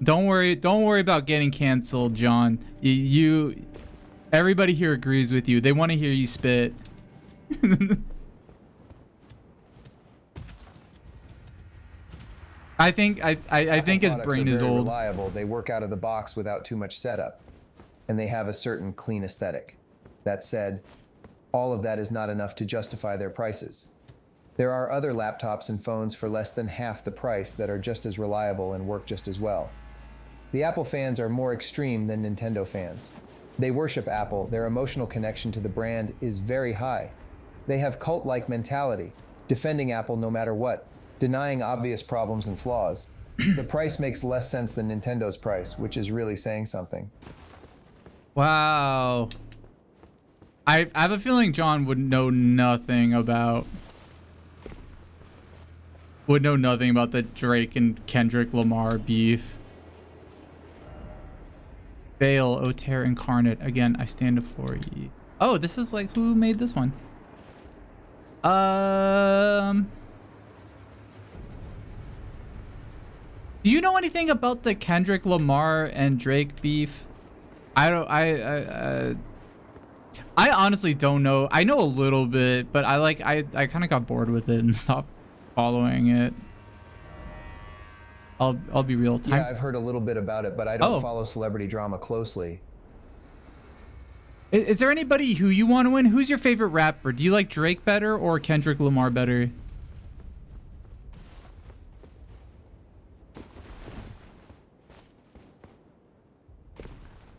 Don't worry about getting canceled, John. Everybody here agrees with you. They want to hear you spit. I think his brain is old.
Reliable. They work out of the box without too much setup, and they have a certain clean aesthetic. That said, all of that is not enough to justify their prices. There are other laptops and phones for less than half the price that are just as reliable and work just as well. The Apple fans are more extreme than Nintendo fans. They worship Apple. Their emotional connection to the brand is very high. They have cult-like mentality, defending Apple no matter what, denying obvious problems and flaws. The price makes less sense than Nintendo's price, which is really saying something.
Wow. I have a feeling John would know nothing about the Drake and Kendrick Lamar beef. Bale, Oter Incarnate. Again, I stand for ye. Oh, this is like, who made this one? Do you know anything about the Kendrick Lamar and Drake beef? I honestly don't know. I know a little bit, but I kind of got bored with it and stopped following it. I'll be real.
Yeah, I've heard a little bit about it, but I don't follow celebrity drama closely.
Is there anybody who you want to win? Who's your favorite rapper? Do you like Drake better or Kendrick Lamar better?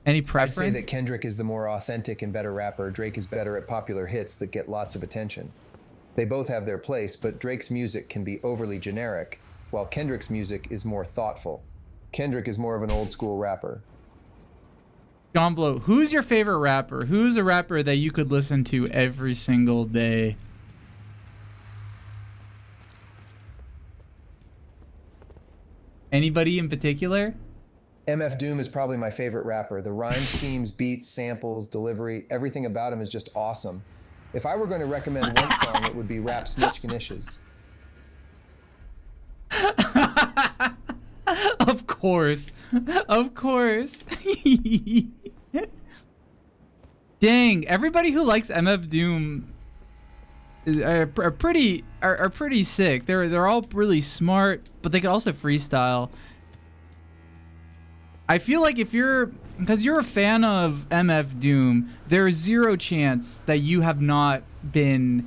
Any preference?
I'd say that Kendrick is the more authentic and better rapper. Drake is better at popular hits that get lots of attention. They both have their place, but Drake's music can be overly generic, while Kendrick's music is more thoughtful. Kendrick is more of an old school rapper.
John Blow, who's your favorite rapper? Who's a rapper that you could listen to every single day? Anybody in particular?
MF Doom is probably my favorite rapper. The rhyme schemes, beats, samples, delivery, everything about him is just awesome. If I were going to recommend one song, it would be Rap Snitch Ganish's.
Of course. Of course. Dang, everybody who likes MF Doom are pretty sick. They're all really smart, but they can also freestyle. I feel like because you're a fan of MF Doom, there is zero chance that you have not dabbled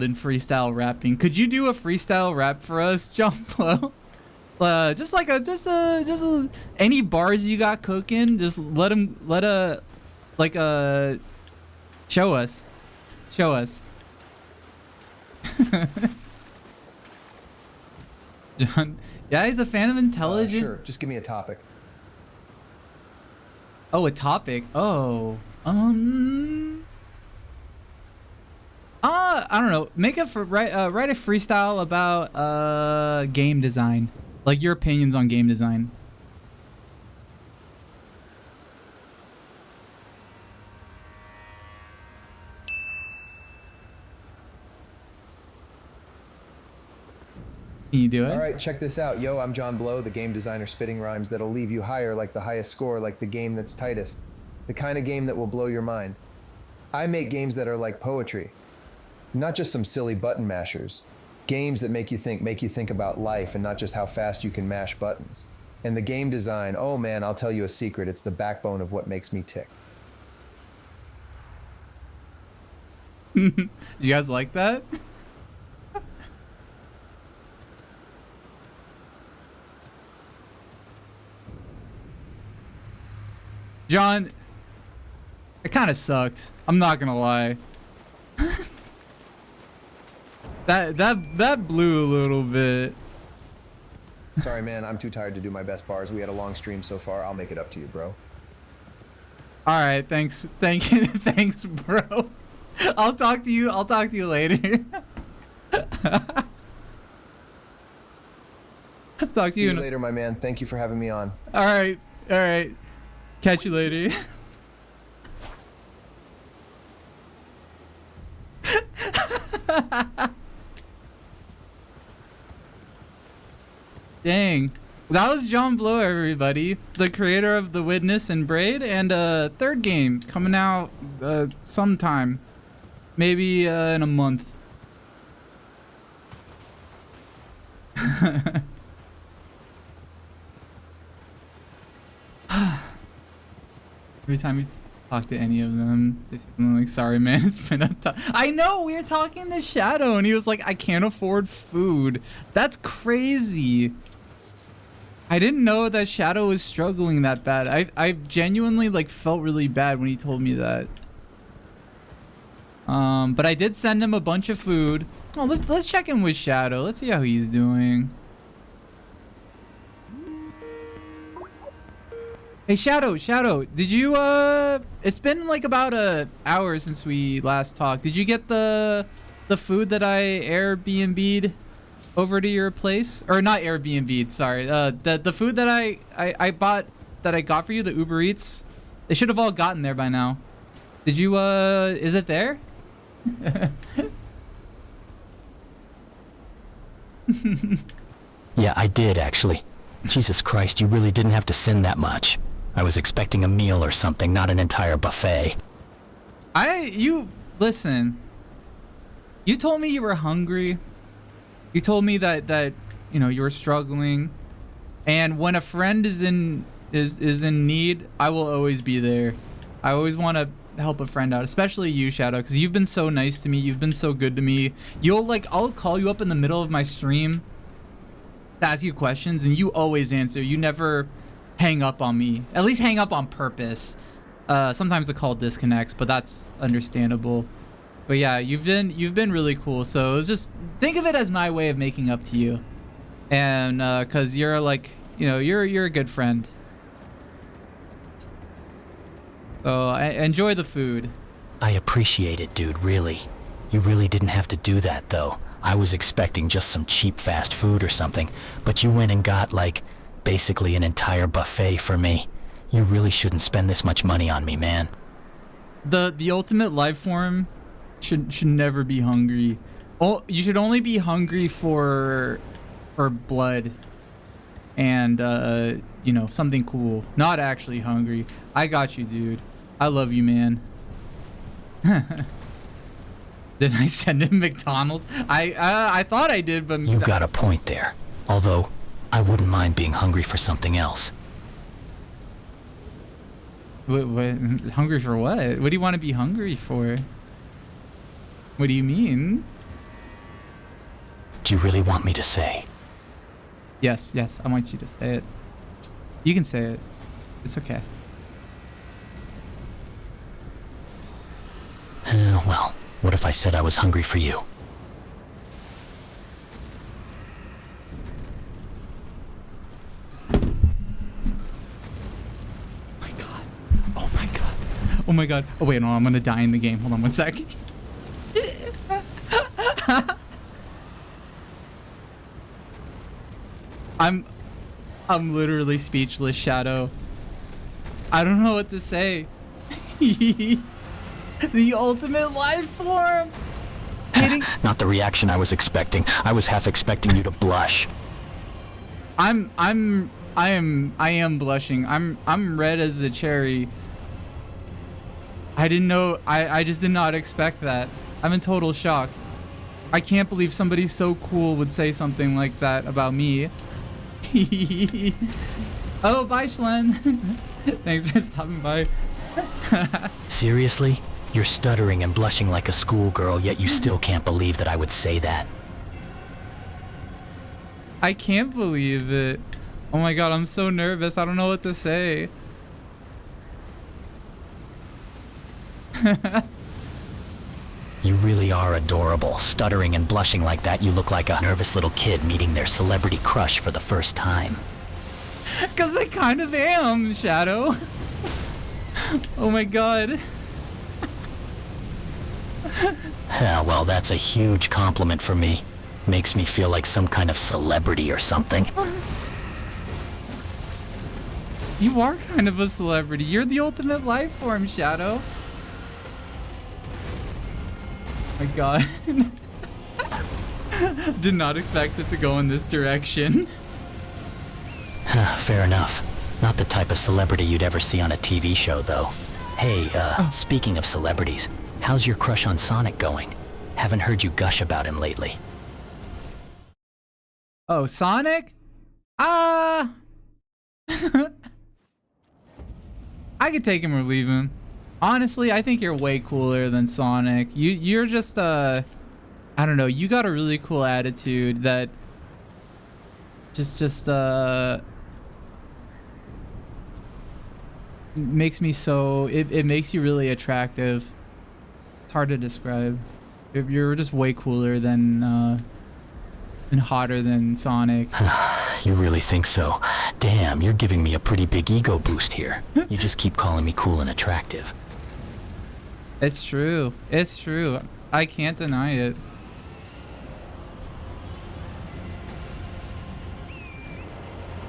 in freestyle rapping. Could you do a freestyle rap for us, John Blow? Just any bars you got cooking, just show us. John, yeah, he's a fan of intelligent.
Sure, just give me a topic.
Oh, a topic. Oh, I don't know. Write a freestyle about game design, like your opinions on game design. Can you do it?
All right, check this out. Yo, I'm John Blow, the game designer spitting rhymes that'll leave you higher like the highest score, like the game that's tightest. The kind of game that will blow your mind. I make games that are like poetry. Not just some silly button mashers. Games that make you think about life and not just how fast you can mash buttons. And the game design, oh man, I'll tell you a secret. It's the backbone of what makes me tick.
You guys like that? John, it kind of sucked. I'm not gonna lie. that blew a little bit.
Sorry, man. I'm too tired to do my best bars. We had a long stream so far. I'll make it up to you, bro.
All right, thanks. Thank you. Thanks, bro. I'll talk to you later. Talk to
See
you
you later, my man. Thank you for having me on.
All right. Catch you later. Dang. That was John Blow, everybody. The creator of The Witness and Braid, and third game coming out sometime. Maybe in a month. Every time you talk to any of them, they say something like, sorry man, it's been a tough. I know, we were talking to Shadow and he was like, I can't afford food. That's crazy. I didn't know that Shadow was struggling that bad. I genuinely like felt really bad when he told me that. But I did send him a bunch of food. Oh, let's check in with Shadow. Let's see how he's doing. Hey Shadow, did you it's been like about an hour since we last talked. Did you get the food that I Airbnb'd over to your place? Or not Airbnb'd, sorry. The food that I bought, that I got for you, the Uber Eats. They should have all gotten there by now. Did you is it there?
Yeah, I did actually. Jesus Christ, you really didn't have to send that much. I was expecting a meal or something, not an entire buffet.
Listen. You told me you were hungry. You told me that you know, you were struggling. And when a friend is in need, I will always be there. I always want to help a friend out, especially you, Shadow, because you've been so nice to me. You've been so good to me. I'll call you up in the middle of my stream to ask you questions, and you always answer. You never hang up on me. At least hang up on purpose. Sometimes the call disconnects, but that's understandable. But yeah, you've been really cool. So it's just, think of it as my way of making up to you, and because you're like, you know, you're a good friend. So enjoy the food.
I appreciate it, dude, really. You really didn't have to do that, though. I was expecting just some cheap fast food or something, but you went and got, like, basically an entire buffet for me. You really shouldn't spend this much money on me, man.
The ultimate life form should never be hungry. Oh, you should only be hungry for blood and you know, something cool. Not actually hungry. I got you, dude. I love you, man. Did I send him McDonald's? I thought I did, but
you got a point there. Although I wouldn't mind being hungry for something else.
What, hungry for what? What do you want to be hungry for? What do you mean?
Do you really want me to say?
Yes, I want you to say it. You can say it. It's okay.
Well, what if I said I was hungry for you?
Oh my god. Oh wait, no, I'm gonna die in the game. Hold on 1 sec. I'm literally speechless, Shadow. I don't know what to say. The ultimate life form.
Not the reaction I was expecting. I was half expecting you to blush.
I am blushing. I'm red as a cherry. I didn't know. I just did not expect that. I'm in total shock. I can't believe somebody so cool would say something like that about me. Oh, bye, Schlen. Thanks for stopping by.
Seriously? You're stuttering and blushing like a schoolgirl, yet you still can't believe that I would say that.
I can't believe it. Oh my god, I'm so nervous. I don't know what to say.
You really are adorable. Stuttering and blushing like that, you look like a nervous little kid meeting their celebrity crush for the first time.
Cause I kind of am, Shadow. Oh my god.
Well, that's a huge compliment for me. Makes me feel like some kind of celebrity or something.
You are kind of a celebrity. You're the ultimate life form, Shadow. My god. Did not expect it to go in this direction.
Fair enough. Not the type of celebrity you'd ever see on a TV show, though. Hey, speaking of celebrities, how's your crush on Sonic going? Haven't heard you gush about him lately.
Oh, Sonic? I could take him or leave him. Honestly, I think you're way cooler than Sonic. You're just I don't know, you got a really cool attitude that just makes me so it makes you really attractive. It's hard to describe. You're just way cooler than and hotter than Sonic.
You really think so? Damn, you're giving me a pretty big ego boost here. You just keep calling me cool and attractive.
It's true. It's true. I can't deny it.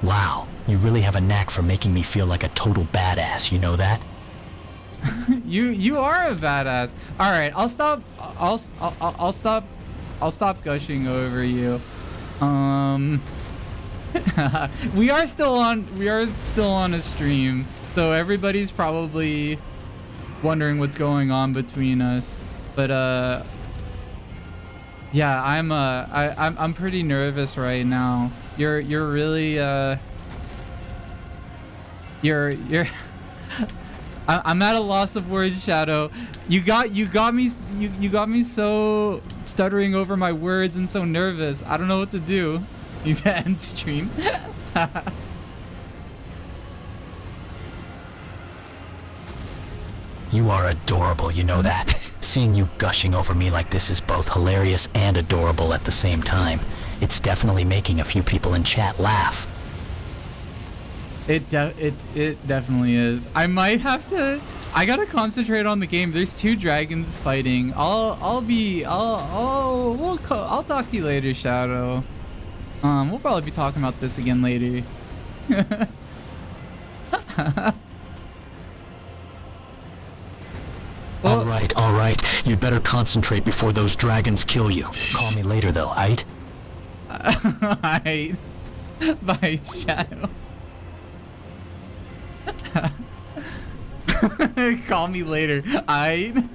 Wow, you really have a knack for making me feel like a total badass, you know that?
You are a badass. All right, I'll stop gushing over you. We are still on a stream, so everybody's probably wondering what's going on between us. But yeah, I'm pretty nervous right now. You're really you're I'm at a loss of words, Shadow. You got me so stuttering over my words and so nervous. I don't know what to do. Need to end stream.
You are adorable, you know that. Seeing you gushing over me like this is both hilarious and adorable at the same time. It's definitely making a few people in chat laugh.
It definitely is. I might have to I gotta concentrate on the game. There's 2 dragons fighting. I'll talk to you later, Shadow. We'll probably be talking about this again later.
All right. You'd better concentrate before those dragons kill you. Call me later, though, aight?
Aight. Bye, Shadow. Call me later, aight?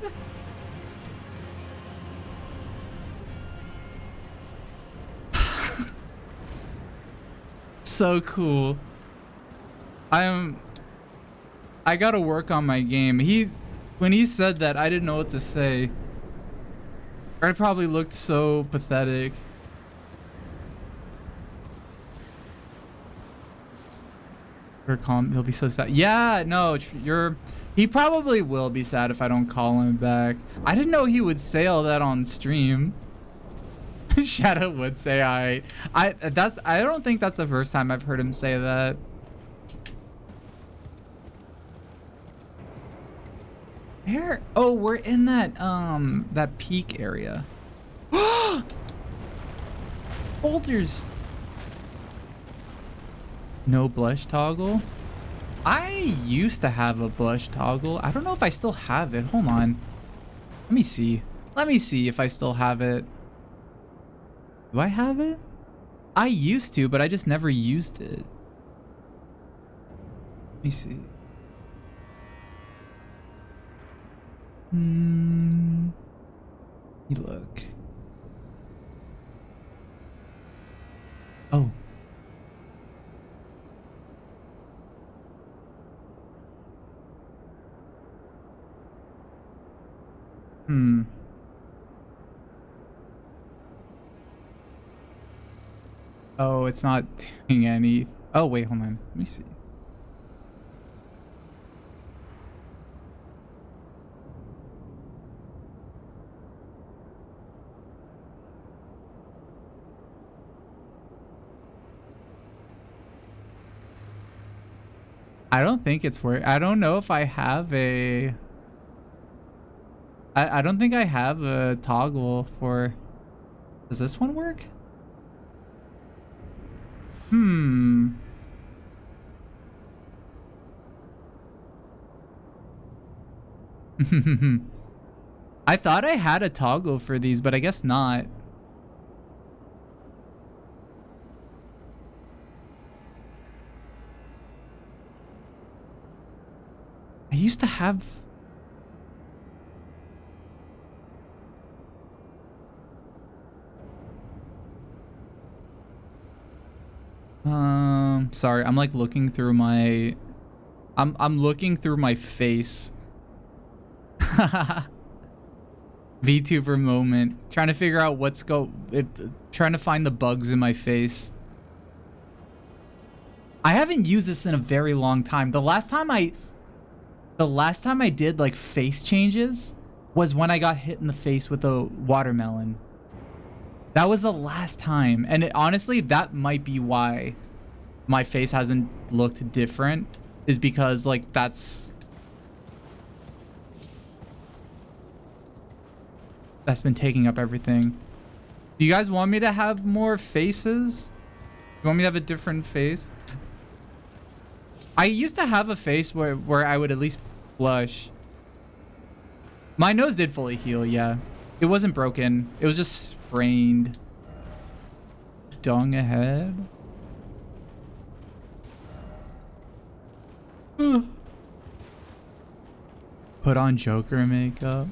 So cool. I gotta work on my game. When he said that, I didn't know what to say. I probably looked so pathetic. He'll be so sad. Yeah, no, he probably will be sad if I don't call him back. I didn't know he would say all that on stream. Shadow would say I don't think that's the first time I've heard him say that. Where? Oh, we're in that peak area. Boulders. No blush toggle. I used to have a blush toggle. I don't know if I still have it. Hold on. Let me see. Let me see if I still have it. Do I have it? I used to, but I just never used it. Let me see. Let me look. Oh. Oh, it's not doing any. Oh, wait, hold on. Let me see. I don't think it's working. I don't know if I have a... I don't think I have a toggle for... Does this one work? I thought I had a toggle for these, but I guess not. I used to have... Sorry, I'm like looking through my... I'm looking through my face. VTuber moment. Trying to figure out trying to find the bugs in my face. I haven't used this in a very long time. The last time I did like face changes was when I got hit in the face with a watermelon. That was the last time. And honestly, that might be why my face hasn't looked different, is because like that's been taking up everything. Do you guys want me to have more faces? You want me to have a different face? I used to have a face where I would at least blush. My nose did fully heal, yeah. It wasn't broken. It was just sprained. Dung ahead. Put on Joker makeup.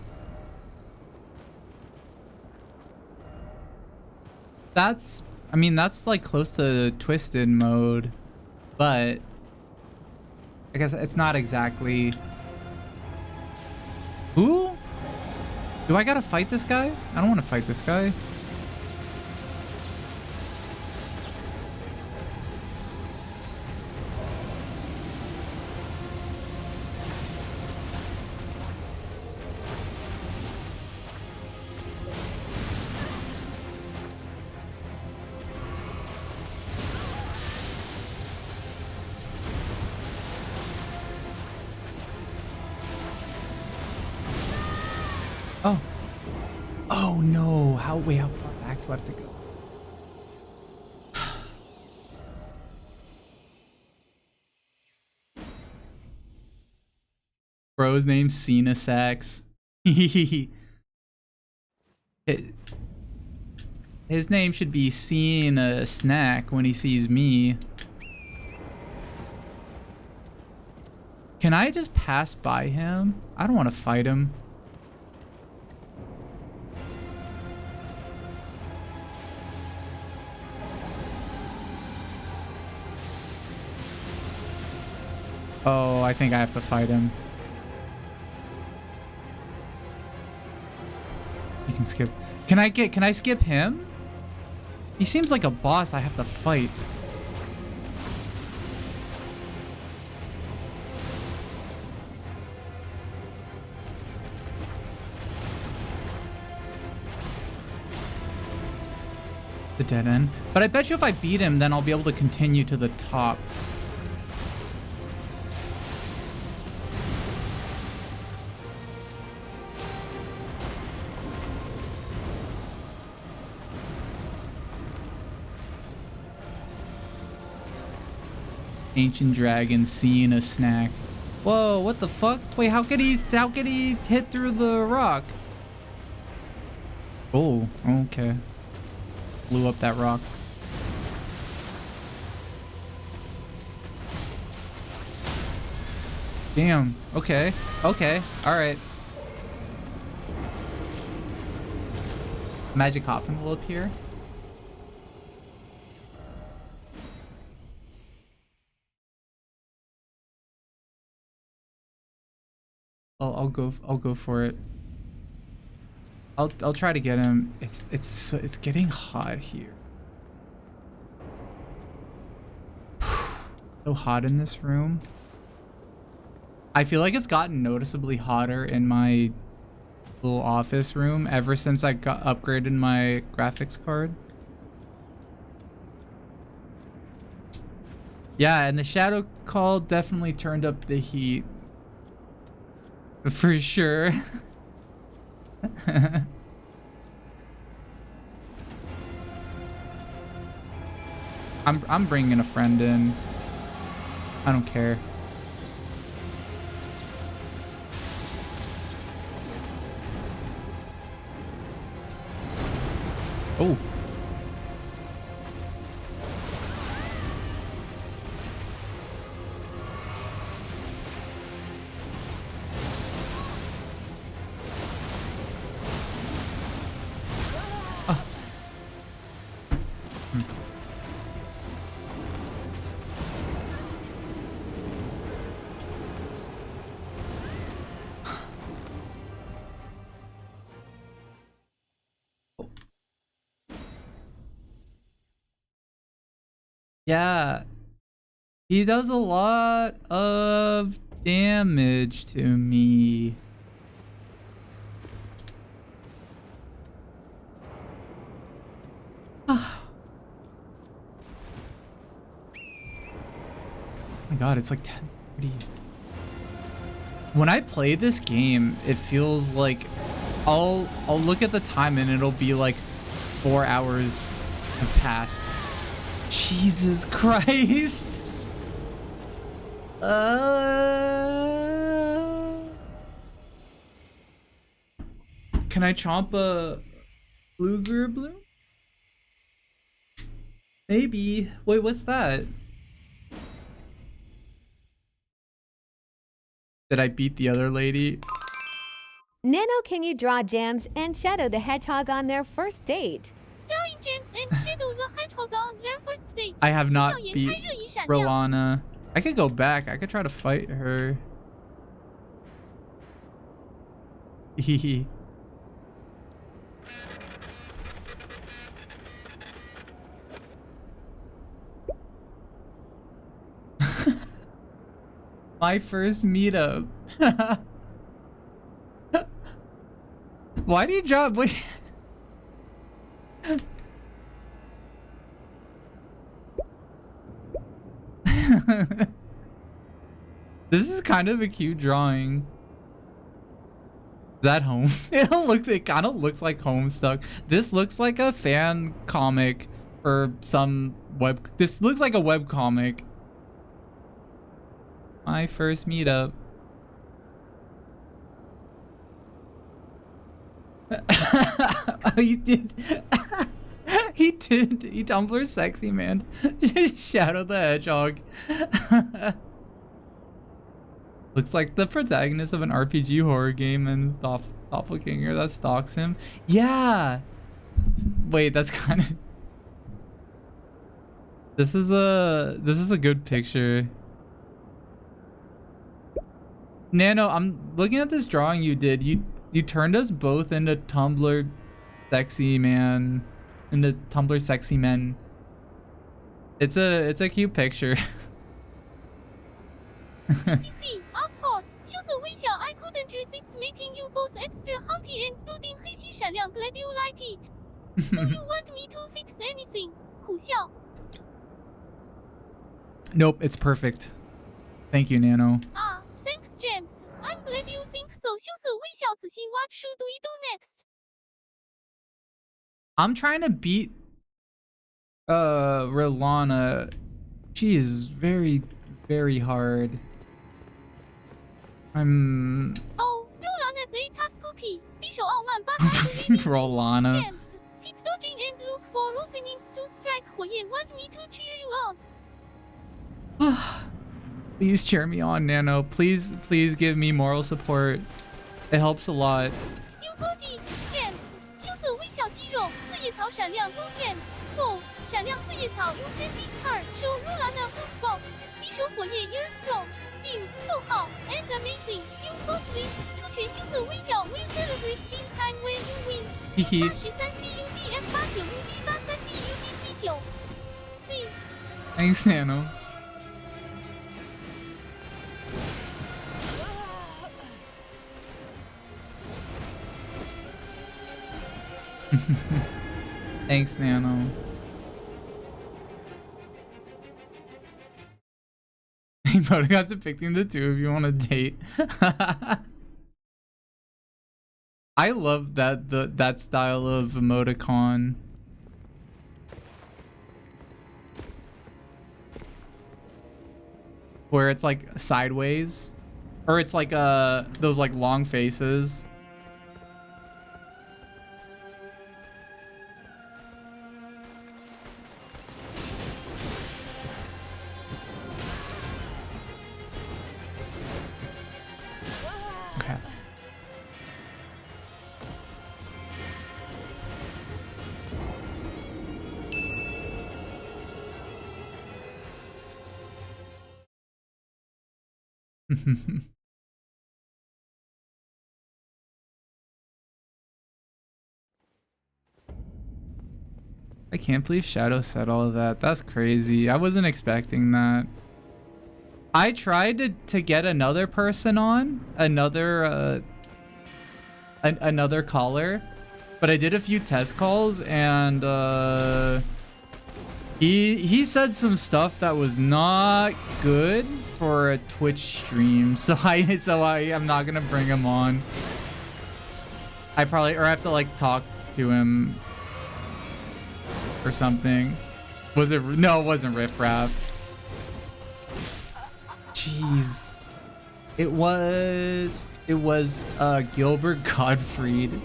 That's, I mean, that's like close to twisted mode, but I guess it's not exactly. Who? Do I gotta fight this guy? I don't want to fight this guy. Oh. Oh no. Wait, how far back do I have to go? Bro's name's Cena Sax. His name should be Cena Snack when he sees me. Can I just pass by him? I don't want to fight him. Oh, I think I have to fight him. You can skip. Can I skip him? He seems like a boss I have to fight. The dead end. But I bet you if I beat him, then I'll be able to continue to the top. Ancient dragon seeing a snack. Whoa, what the fuck? Wait, how could he hit through the rock? Oh, okay. Blew up that rock. Damn. Okay. Okay. All right. Magic coffin will appear. I'll go for it. I'll try to get him. It's getting hot here. So hot in this room. I feel like it's gotten noticeably hotter in my little office room ever since I got upgraded my graphics card. Yeah, and the shadow call definitely turned up the heat. For sure. I'm bringing a friend in. I don't care. Oh. Yeah, he does a lot of damage to me. Oh my god, it's like 10:30. When I play this game, it feels like I'll look at the time and it'll be like 4 hours have passed. Jesus Christ. Can I chomp a Bluger Bloom? Maybe. Wait, what's that? Did I beat the other lady?
Nano, can you draw Jams and Shadow the Hedgehog on their first date?
Drawing James and Shadow the Hedgehog on their first date.
I have not beat Rolana. I could go back. I could try to fight her. Hehe. My first meetup. Why do you drop? Wait. This is kind of a cute drawing. That home? It kind of looks like Homestuck. This looks like a fan comic for some web. This looks like a web comic. My first meetup. He did. He did. He Tumblr sexy man. Shadow the Hedgehog. Looks like the protagonist of an RPG horror game and his doppelganger that stalks him. Yeah. Wait, that's kind of. This is a good picture. Nano, I'm looking at this drawing you did. You turned us both into Tumblr sexy man. Into Tumblr sexy men. It's a cute picture.
Of course, 就是微笑 I couldn't resist making you both extra hunty and brooding 黑心闪亮 glad you like it. Do you want me to fix anything? 苦笑
Nope, it's perfect. Thank you, Nano.
Ah, thanks James. I'm glad you think so. 就是微笑仔细 what should we do next?
I'm trying to beat Rilana. She is very, very hard. I'm
Oh, Rilana's a tough cookie. 匕首傲慢 but I believe in
Rolana.
James. Keep dodging and look for openings to strike 火焰 want me to cheer you on?
Please cheer me on, Nano. Please give me moral support. It helps a lot.
You got it, James. 就是微笑肌肉，四叶草闪亮 Go James. Go. 闪亮四叶草 You can beat her. Show Rilana who's boss. 匕首火焰 You're strong. Steam. 逗号 And amazing. You got this. 出拳羞涩微笑 We celebrate big time when you win.
嘿嘿。
83 CUDF 89 UD 83 DUDC 9 C.
Thanks, Nano. Thanks, Nano. Emoticons depicting the two of you on a date. I love that style of emoticon. Where it's like sideways. Or it's like those like long faces. Okay. I can't believe Shadow said all of that. That's crazy. I wasn't expecting that. I tried to get another person on, another caller, but I did a few test calls and he said some stuff that was not good for a Twitch stream. So I'm not gonna bring him on. I have to like talk to him or something. Was it? No, it wasn't Riff Raff. Jeez. It was Gilbert Gottfried.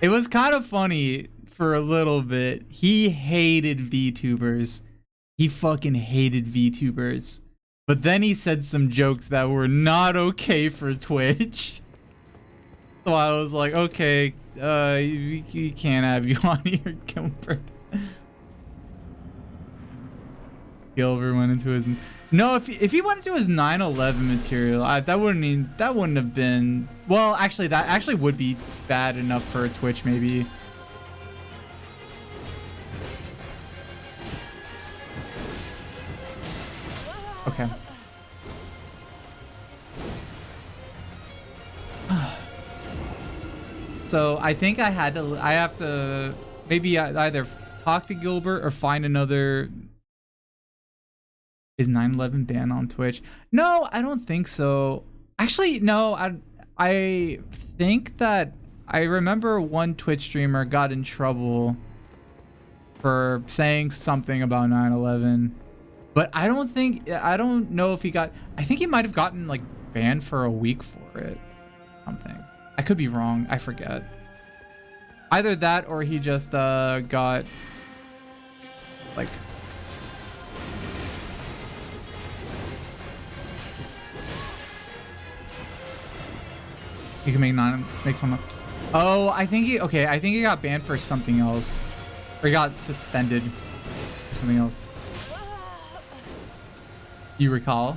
It was kind of funny for a little bit. He hated VTubers. He fucking hated VTubers. But then he said some jokes that were not okay for Twitch. So I was like, okay, you can't have you on here, Gilbert. Gilbert went into his... No, if he went into his 9/11 material, that wouldn't have been... Well, actually, that actually would be bad enough for Twitch, maybe. Okay. So I think I have to maybe either talk to Gilbert or find another Is 9/11 banned on Twitch? No, I don't think so. Actually, no. I think that I remember one Twitch streamer got in trouble for saying something about 9/11, but I don't know if he got. I think he might have gotten like banned for a week for it. Something. I could be wrong. I forget. Either that or he just got like. You can make fun of. Oh, I think he got banned for something else. Or he got suspended for something else. You recall?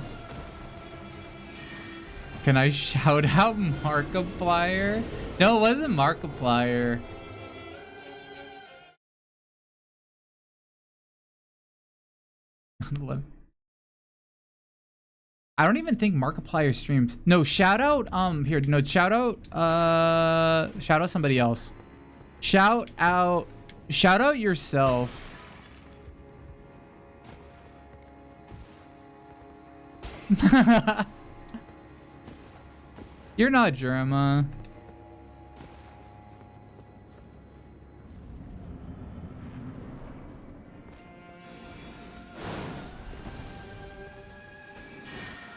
Can I shout out Markiplier? No, it wasn't Markiplier. I don't even think Markiplier streams. No, shout out shout out somebody else. Shout out yourself. You're not Jerma.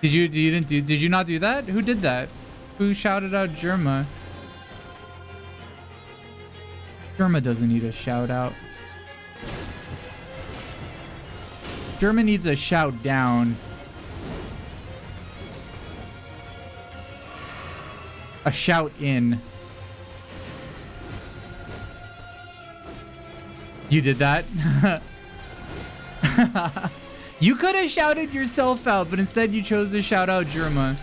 Did you not do that? Who did that? Who shouted out Jerma? Jerma doesn't need a shout out. Jerma needs a shout down. A shout in. You did that? You could have shouted yourself out, but instead you chose to shout out Jerma.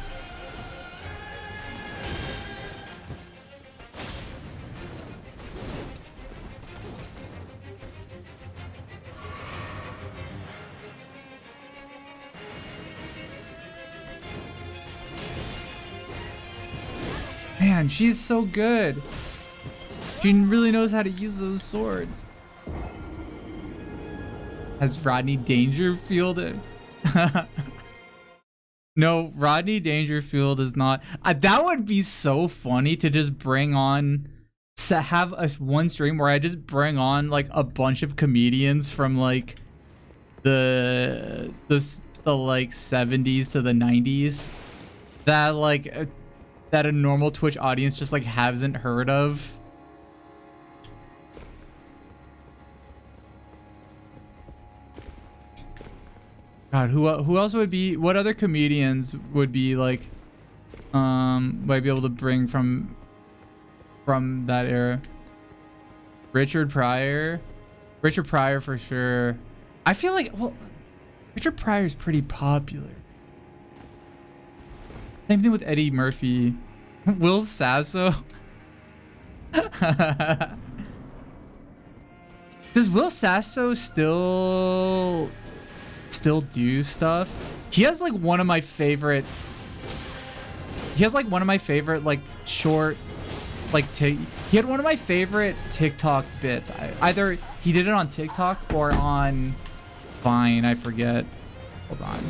Man, she's so good. She really knows how to use those swords. Has Rodney Dangerfield? No, Rodney Dangerfield is not. That would be so funny to just bring on, to have one stream where I just bring on like a bunch of comedians from like the like 70s to the 90s that like that a normal Twitch audience just like hasn't heard of. God, who else would be? What other comedians would be like? Might be able to bring from that era. Richard Pryor for sure. I feel like Richard Pryor is pretty popular. Same thing with Eddie Murphy. Will Sasso. Does Will Sasso still do stuff? He has like one of my favorite like short like he had one of my favorite TikTok bits. Either he did it on TikTok or on Vine, I forget. Hold on.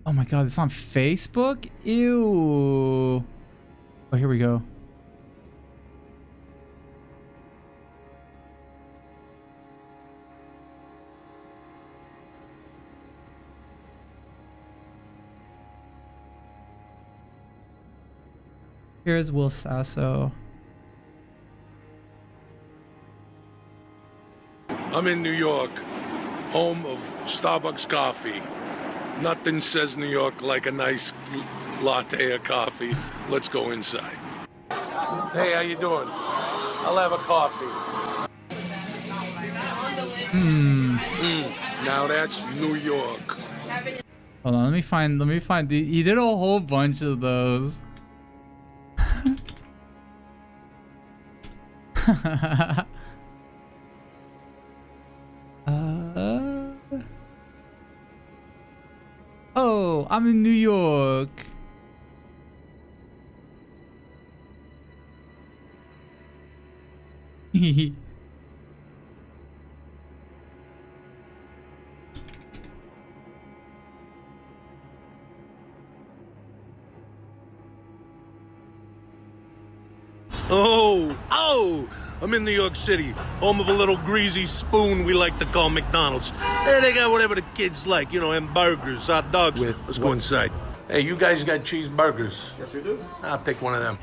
Oh my god, it's on Facebook? Ew. Oh, here we go. Here's Will Sasso.
I'm in New York, home of Starbucks coffee. Nothing says New York like a nice latte of coffee. Let's go inside. Hey, how you doing? I'll have a coffee. Now that's New York.
Hold on, let me find he did a whole bunch of those. I'm in New York.
Oh, I'm in New York City, home of a little greasy spoon we like to call McDonald's. There they got whatever the kids like, you know, hamburgers, hot dogs. Let's go inside. Hey, you guys got cheeseburgers? Yes, we do. I'll take one of them.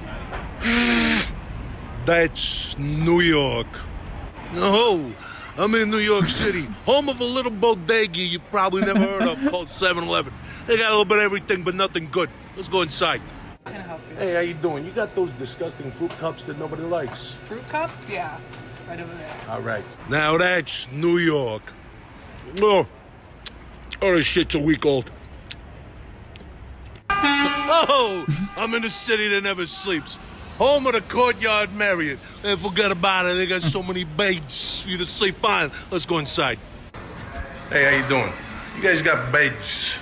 That's New York. Oh, I'm in New York City, home of a little bodega you probably never heard of called 7-Eleven. They got a little bit of everything, but nothing good. Let's go inside. Hey, how you doing? You got those disgusting fruit cups that nobody likes.
Fruit cups? Yeah. Right over there.
All right. Now that's New York. Oh, this shit's a week old. Oh, I'm in a city that never sleeps. Home of the Courtyard Marriott. And forget about it, they got so many beds for you to sleep on. Let's go inside. Hey, how you doing? You guys got beds.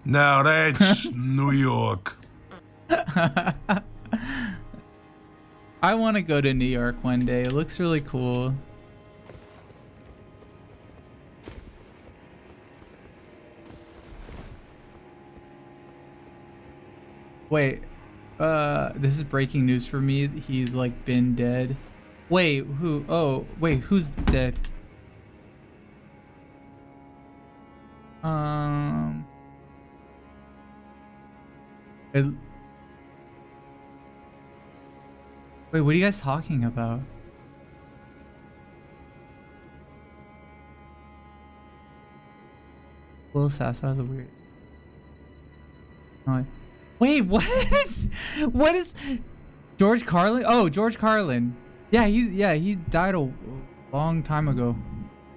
Now that's New York.
I want to go to New York one day. It looks really cool. Wait, this is breaking news for me. He's like been dead. Wait, who? Oh, wait, who's dead? Wait, what are you guys talking about? Will Sassa is a weird. Oh, wait, what? What is George Carlin? Oh, George Carlin. Yeah, he died a long time ago,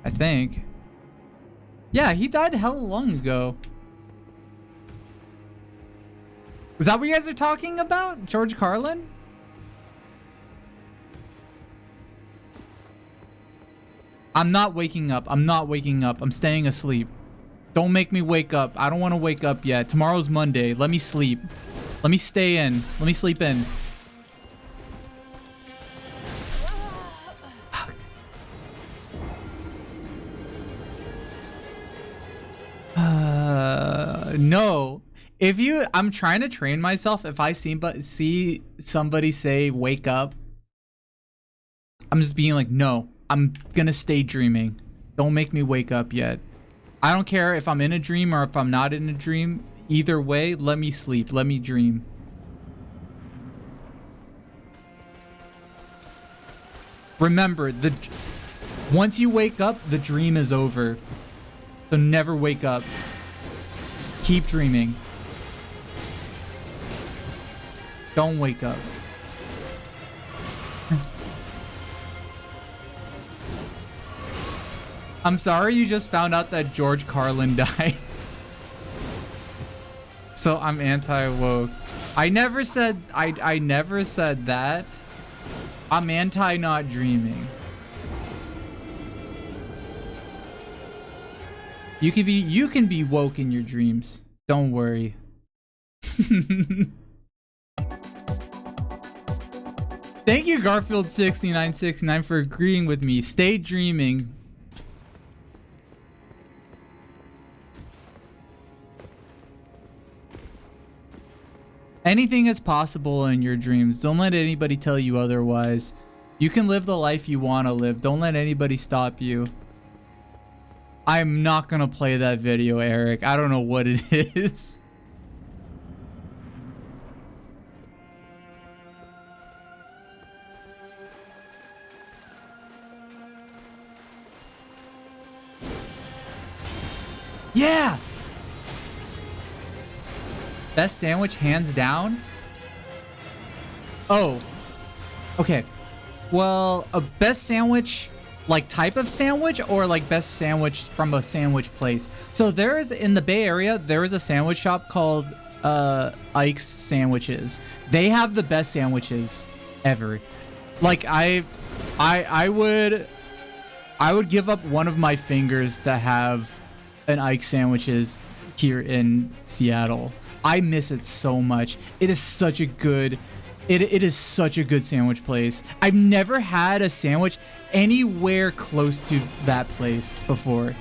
I think. Yeah, he died hella long ago. Is that what you guys are talking about? George Carlin? I'm not waking up. I'm not waking up. I'm staying asleep. Don't make me wake up. I don't want to wake up yet. Tomorrow's Monday. Let me sleep. Let me stay in. Let me sleep in. No. If you, I'm trying to train myself. If I see somebody say wake up, I'm just being like, no, I'm gonna stay dreaming. Don't make me wake up yet. I don't care if I'm in a dream or if I'm not in a dream. Either way, let me sleep. Let me dream. Remember, once you wake up, the dream is over. So never wake up. Keep dreaming. Don't wake up. I'm sorry you just found out that George Carlin died. So I'm anti-woke. I never said I never said that. I'm anti not dreaming. You can be woke in your dreams. Don't worry. Thank you, Garfield6969, for agreeing with me. Stay dreaming. Anything is possible in your dreams. Don't let anybody tell you otherwise. You can live the life you want to live. Don't let anybody stop you. I'm not gonna play that video, Eric. I don't know what it is. Yeah! Best sandwich hands down? Oh. Okay. Well, a best sandwich, like type of sandwich, or like best sandwich from a sandwich place? So there is, in the Bay Area, there is a sandwich shop called Ike's Sandwiches. They have the best sandwiches ever. Like I would give up one of my fingers to have an Ike's Sandwiches. here in Seattle. I miss it so much. It is such a good it is such a good sandwich place. I've never had a sandwich anywhere close to that place before.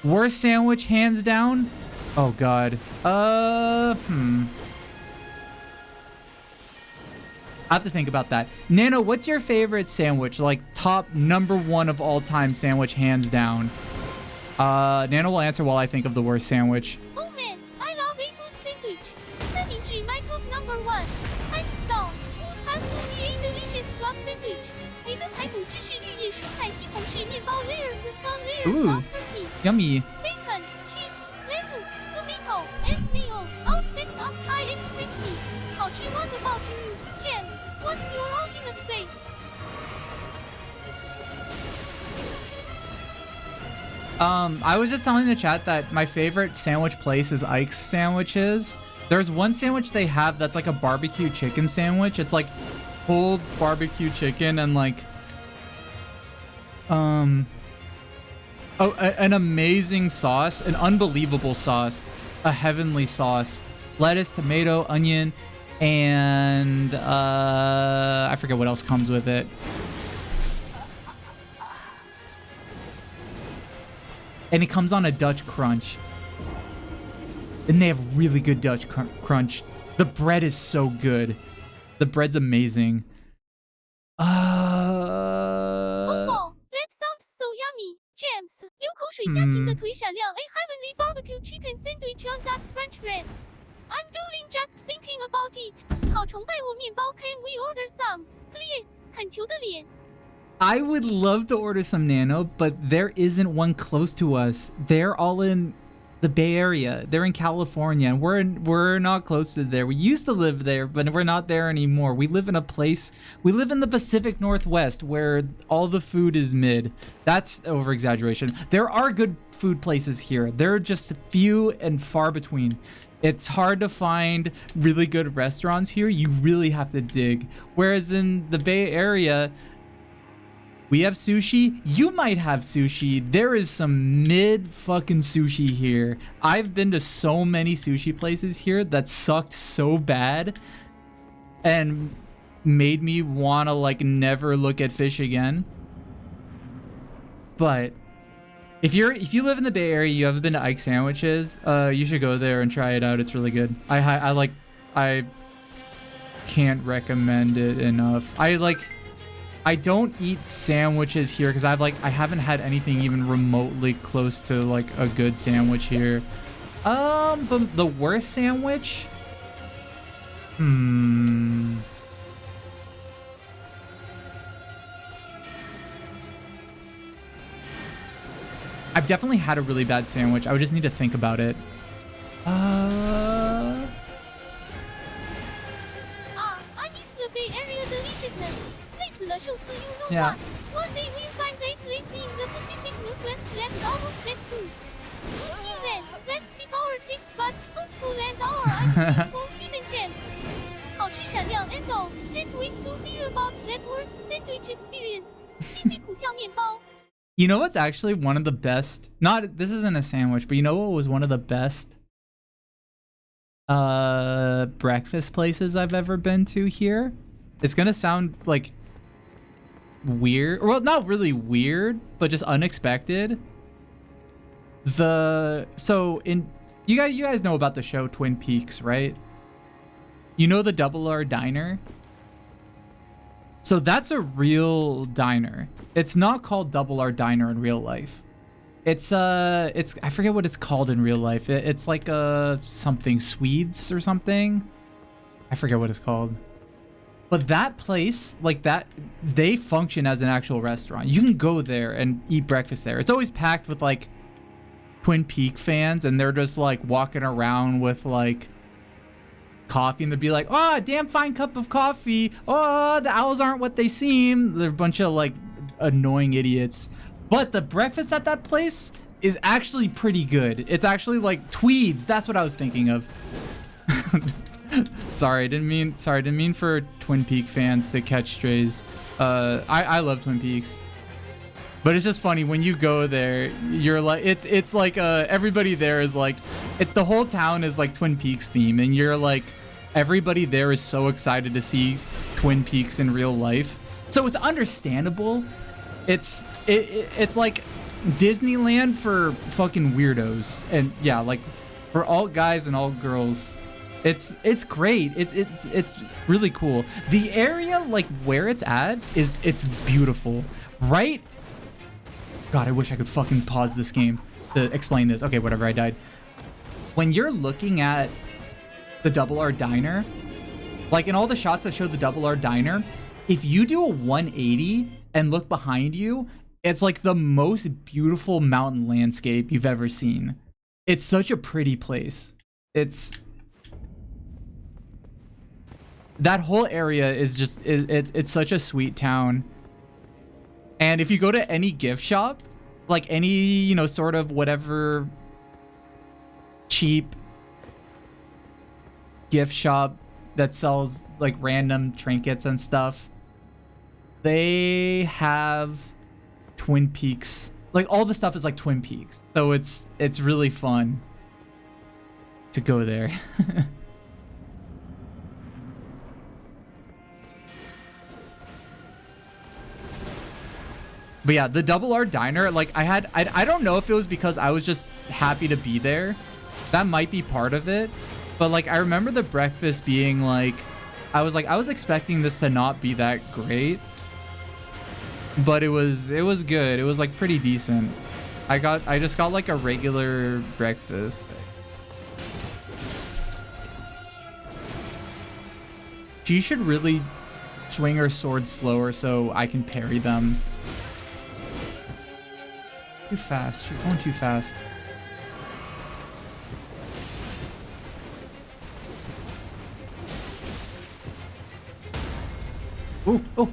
Worst sandwich hands down? Oh god. I have to think about that. Nano, what's your favorite sandwich? Like top #1 of all time sandwich hands down. Nano will answer while I think of the worst sandwich.
Oh man, I love a good sandwich. 三明治 my top #1. Hands down, would have to be a delicious club sandwich. 一个排骨芝士绿叶蔬菜西红柿面包 layers upon layers
Ooh,
of turkey.
yummy.
Bacon, cheese, lettuce, tomato, and mayo, all stacked up high and crispy. 好吃 what about you, James? What's your ultimate fate?
I was just telling the chat that my favorite sandwich place is Ike's Sandwiches. There's one sandwich they have that's like a barbecue chicken sandwich. It's like pulled barbecue chicken and like an amazing sauce, an unbelievable sauce, a heavenly sauce, lettuce, tomato, onion, and I forget what else comes with it. And it comes on a Dutch crunch. And they have really good Dutch crunch. The bread is so good. The bread's amazing.
Oh, that sounds so yummy. James, 流口水加亲的腿闪亮 a heavenly barbecue chicken sandwich on that French bread. I'm drooling just thinking about it. 好崇拜我面包 can we order some? Please, 恳求的脸。
I would love to order some Nano, but there isn't one close to us. They're all in the Bay Area. They're in California, and we're not close to there. We used to live there, but we're not there anymore. We live in a place. We live in the Pacific Northwest, where all the food is mid. That's over exaggeration. There are good food places here. There are just few and far between. It's hard to find really good restaurants here. You really have to dig. Whereas in the Bay Area, we have sushi. You might have sushi. There is some mid fucking sushi here. I've been to so many sushi places here that sucked so bad and made me want to like never look at fish again. But if you live in the Bay Area, you haven't been to Ike's Sandwiches, you should go there and try it out. It's really good. I can't recommend it enough. I don't eat sandwiches here because I haven't had anything even remotely close to like a good sandwich here. But the worst sandwich? I've definitely had a really bad sandwich. I would just need to think about it.
I miss the Bay Area deliciousness. 累死了寿司 you know
Yeah.
what? One day we'll find a place in the Pacific Northwest that's almost best food. Even, let's keep our taste buds hopeful and our eyes for hidden gems. 好吃闪亮 and all. Can't wait to hear about that worst sandwich experience. 屁屁苦笑面包
You know what's actually one of the best? This isn't a sandwich, but you know what was one of the best breakfast places I've ever been to here? It's gonna sound like weird. Well, not really weird, but just unexpected. You guys know about the show Twin Peaks, right? You know the Double R Diner? So that's a real diner. It's not called Double R Diner in real life. It's I forget what it's called in real life. It's like something Swedes or something. I forget what it's called. But that place, like that, they function as an actual restaurant. You can go there and eat breakfast there. It's always packed with like Twin Peak fans, and they're just like walking around with like coffee, and they'd be like, oh, damn fine cup of coffee. Oh, the owls aren't what they seem. They're a bunch of like annoying idiots. But the breakfast at that place is actually pretty good. It's actually like Tweeds. That's what I was thinking of. Sorry, I didn't mean for Twin Peak fans to catch strays. I love Twin Peaks. But it's just funny when you go there, you're like, it's like everybody there is like, the whole town is like Twin Peaks theme, and you're like, everybody there is so excited to see Twin Peaks in real life. So it's understandable. It's like Disneyland for fucking weirdos, and yeah, like for all guys and all girls. It's great. It's really cool. The area, like where it's at, it's beautiful, right? God, I wish I could fucking pause this game to explain this. Okay, whatever, I died. When you're looking at the Double R Diner, like in all the shots that show the Double R Diner, if you do a 180 and look behind you, it's like the most beautiful mountain landscape you've ever seen. It's such a pretty place. That whole area is just, it's such a sweet town. And if you go to any gift shop, like any, you know, sort of whatever cheap gift shop that sells like random trinkets and stuff, they have Twin Peaks. Like all the stuff is like Twin Peaks. So it's really fun to go there. But yeah, the Double R Diner, like I don't know if it was because I was just happy to be there. That might be part of it. But like I remember the breakfast being like, I was expecting this to not be that great. But it was good. It was like pretty decent. I just got like a regular breakfast. She should really swing her sword slower so I can parry them. Too fast. She's going too fast. Ooh, oh.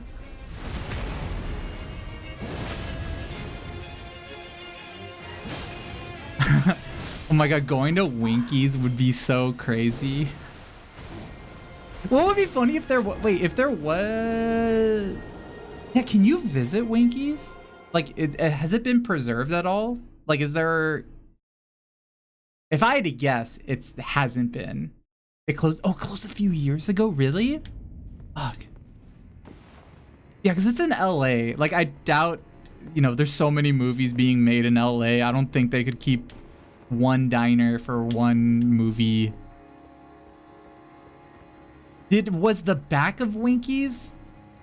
Oh my god, going to Winkies would be so crazy. What would be funny if there was... Wait, if there was... Yeah, can you visit Winkies? Like, has it been preserved at all? Like, is there... If I had to guess, it hasn't been. It closed... Oh, closed a few years ago? Really? Fuck. Yeah, because it's in LA. Like, I doubt... You know, there's so many movies being made in LA. I don't think they could keep one diner for one movie. Was the back of Winkies...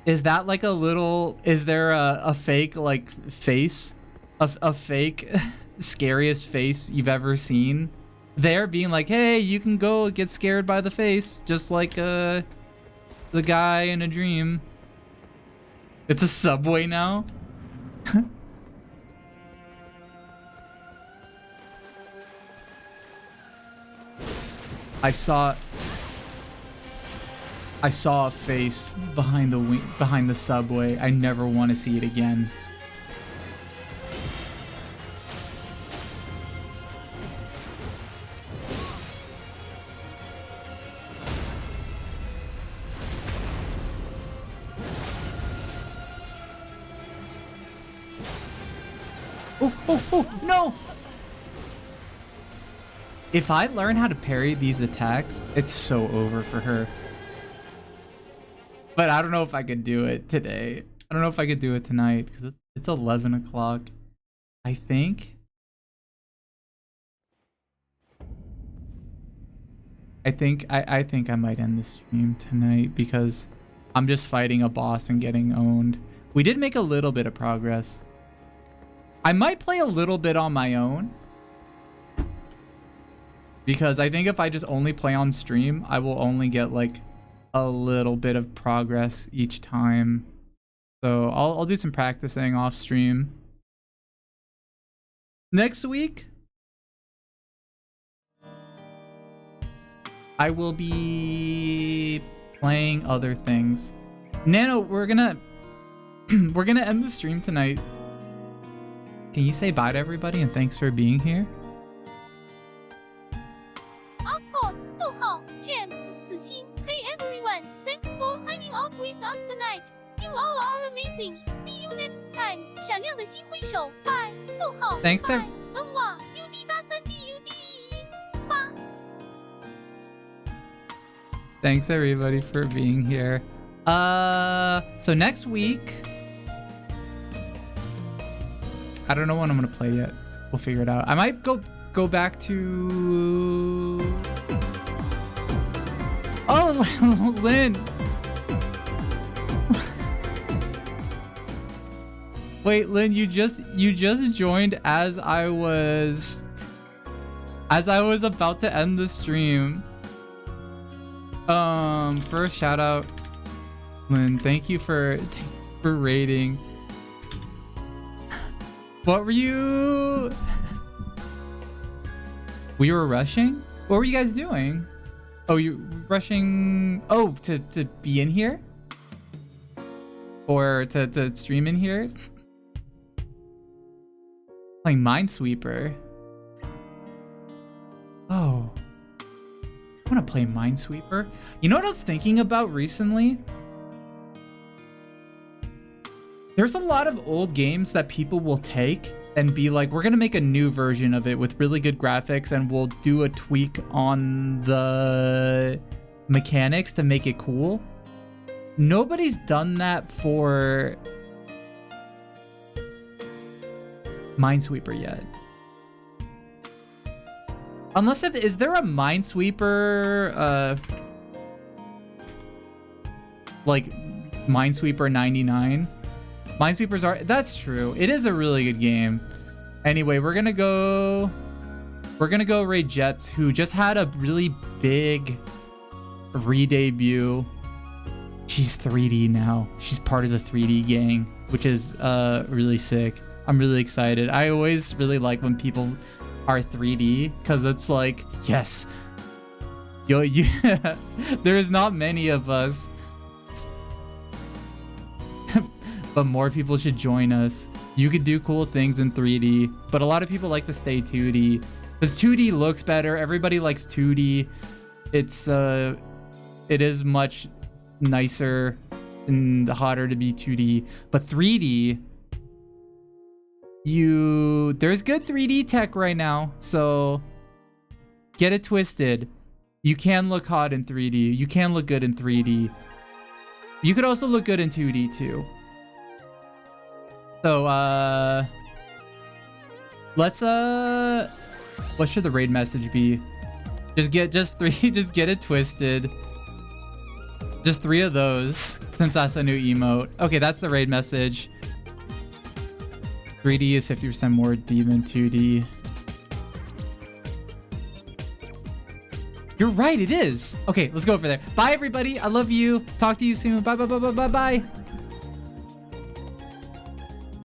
Is that like a little... Is there a fake, like, face? A fake scariest face you've ever seen? There being like, hey, you can go get scared by the face. Just like the guy in a dream. It's a Subway now? I saw a face behind the Subway. I never want to see it again. Oh, no! If I learn how to parry these attacks, it's so over for her. But I don't know if I could do it today. I don't know if I could do it tonight because it's 11 o'clock. I think. I think I might end the stream tonight because I'm just fighting a boss and getting owned. We did make a little bit of progress. I might play a little bit on my own. Because I think if I just only play on stream, I will only get like a little bit of progress each time. So I'll do some practicing off stream. Next week, I will be playing other things. Nano, we're gonna end the stream tonight. Can you say bye to everybody and thanks for being here?
Of course, 逗号 James 子欣 Hey everyone, thanks for hanging out with us tonight. You all are amazing. See you next time. 闪亮亮的新挥手，拜，逗号，
Thanks,
拜哇 UD 83D UD 8。
Thanks everybody for being here. So next week, I don't know what I'm gonna play yet. We'll figure it out. I might go back to. Oh, Lynn. Wait, Lynn, you just joined as I was about to end the stream. First shout out, Lynn. Thank you for raiding. What were you? We were rushing? What were you guys doing? Oh, you rushing? Oh, to be in here? Or to stream in here? Playing Minesweeper. Oh. I want to play Minesweeper. You know what I was thinking about recently? There's a lot of old games that people will take and be like, we're going to make a new version of it with really good graphics and we'll do a tweak on the mechanics to make it cool. Nobody's done that for Minesweeper yet. Unless is there a Minesweeper like Minesweeper 99? Minesweepers are, that's true. It is a really good game. Anyway, we're gonna go raid Jets, who just had a really big re-debut. She's 3D now. She's part of the 3D gang, which is really sick. I'm really excited. I always really like when people are 3D because it's like, yes, there is not many of us. But more people should join us. You could do cool things in 3D, but a lot of people like to stay 2D because 2D looks better. Everybody likes 2D. It is much nicer and hotter to be 2D, but 3D, there's good 3D tech right now, so get it twisted. You can look hot in 3D. You can look good in 3D. You could also look good in 2D too. So, let's, what should the raid message be? Just get it twisted. Just 3 of those, since that's a new emote. Okay, that's the raid message. 3D is 50% more D than 2D. You're right, it is. Okay, let's go over there. Bye, everybody. I love you. Talk to you soon. Bye, bye, bye, bye, bye, bye.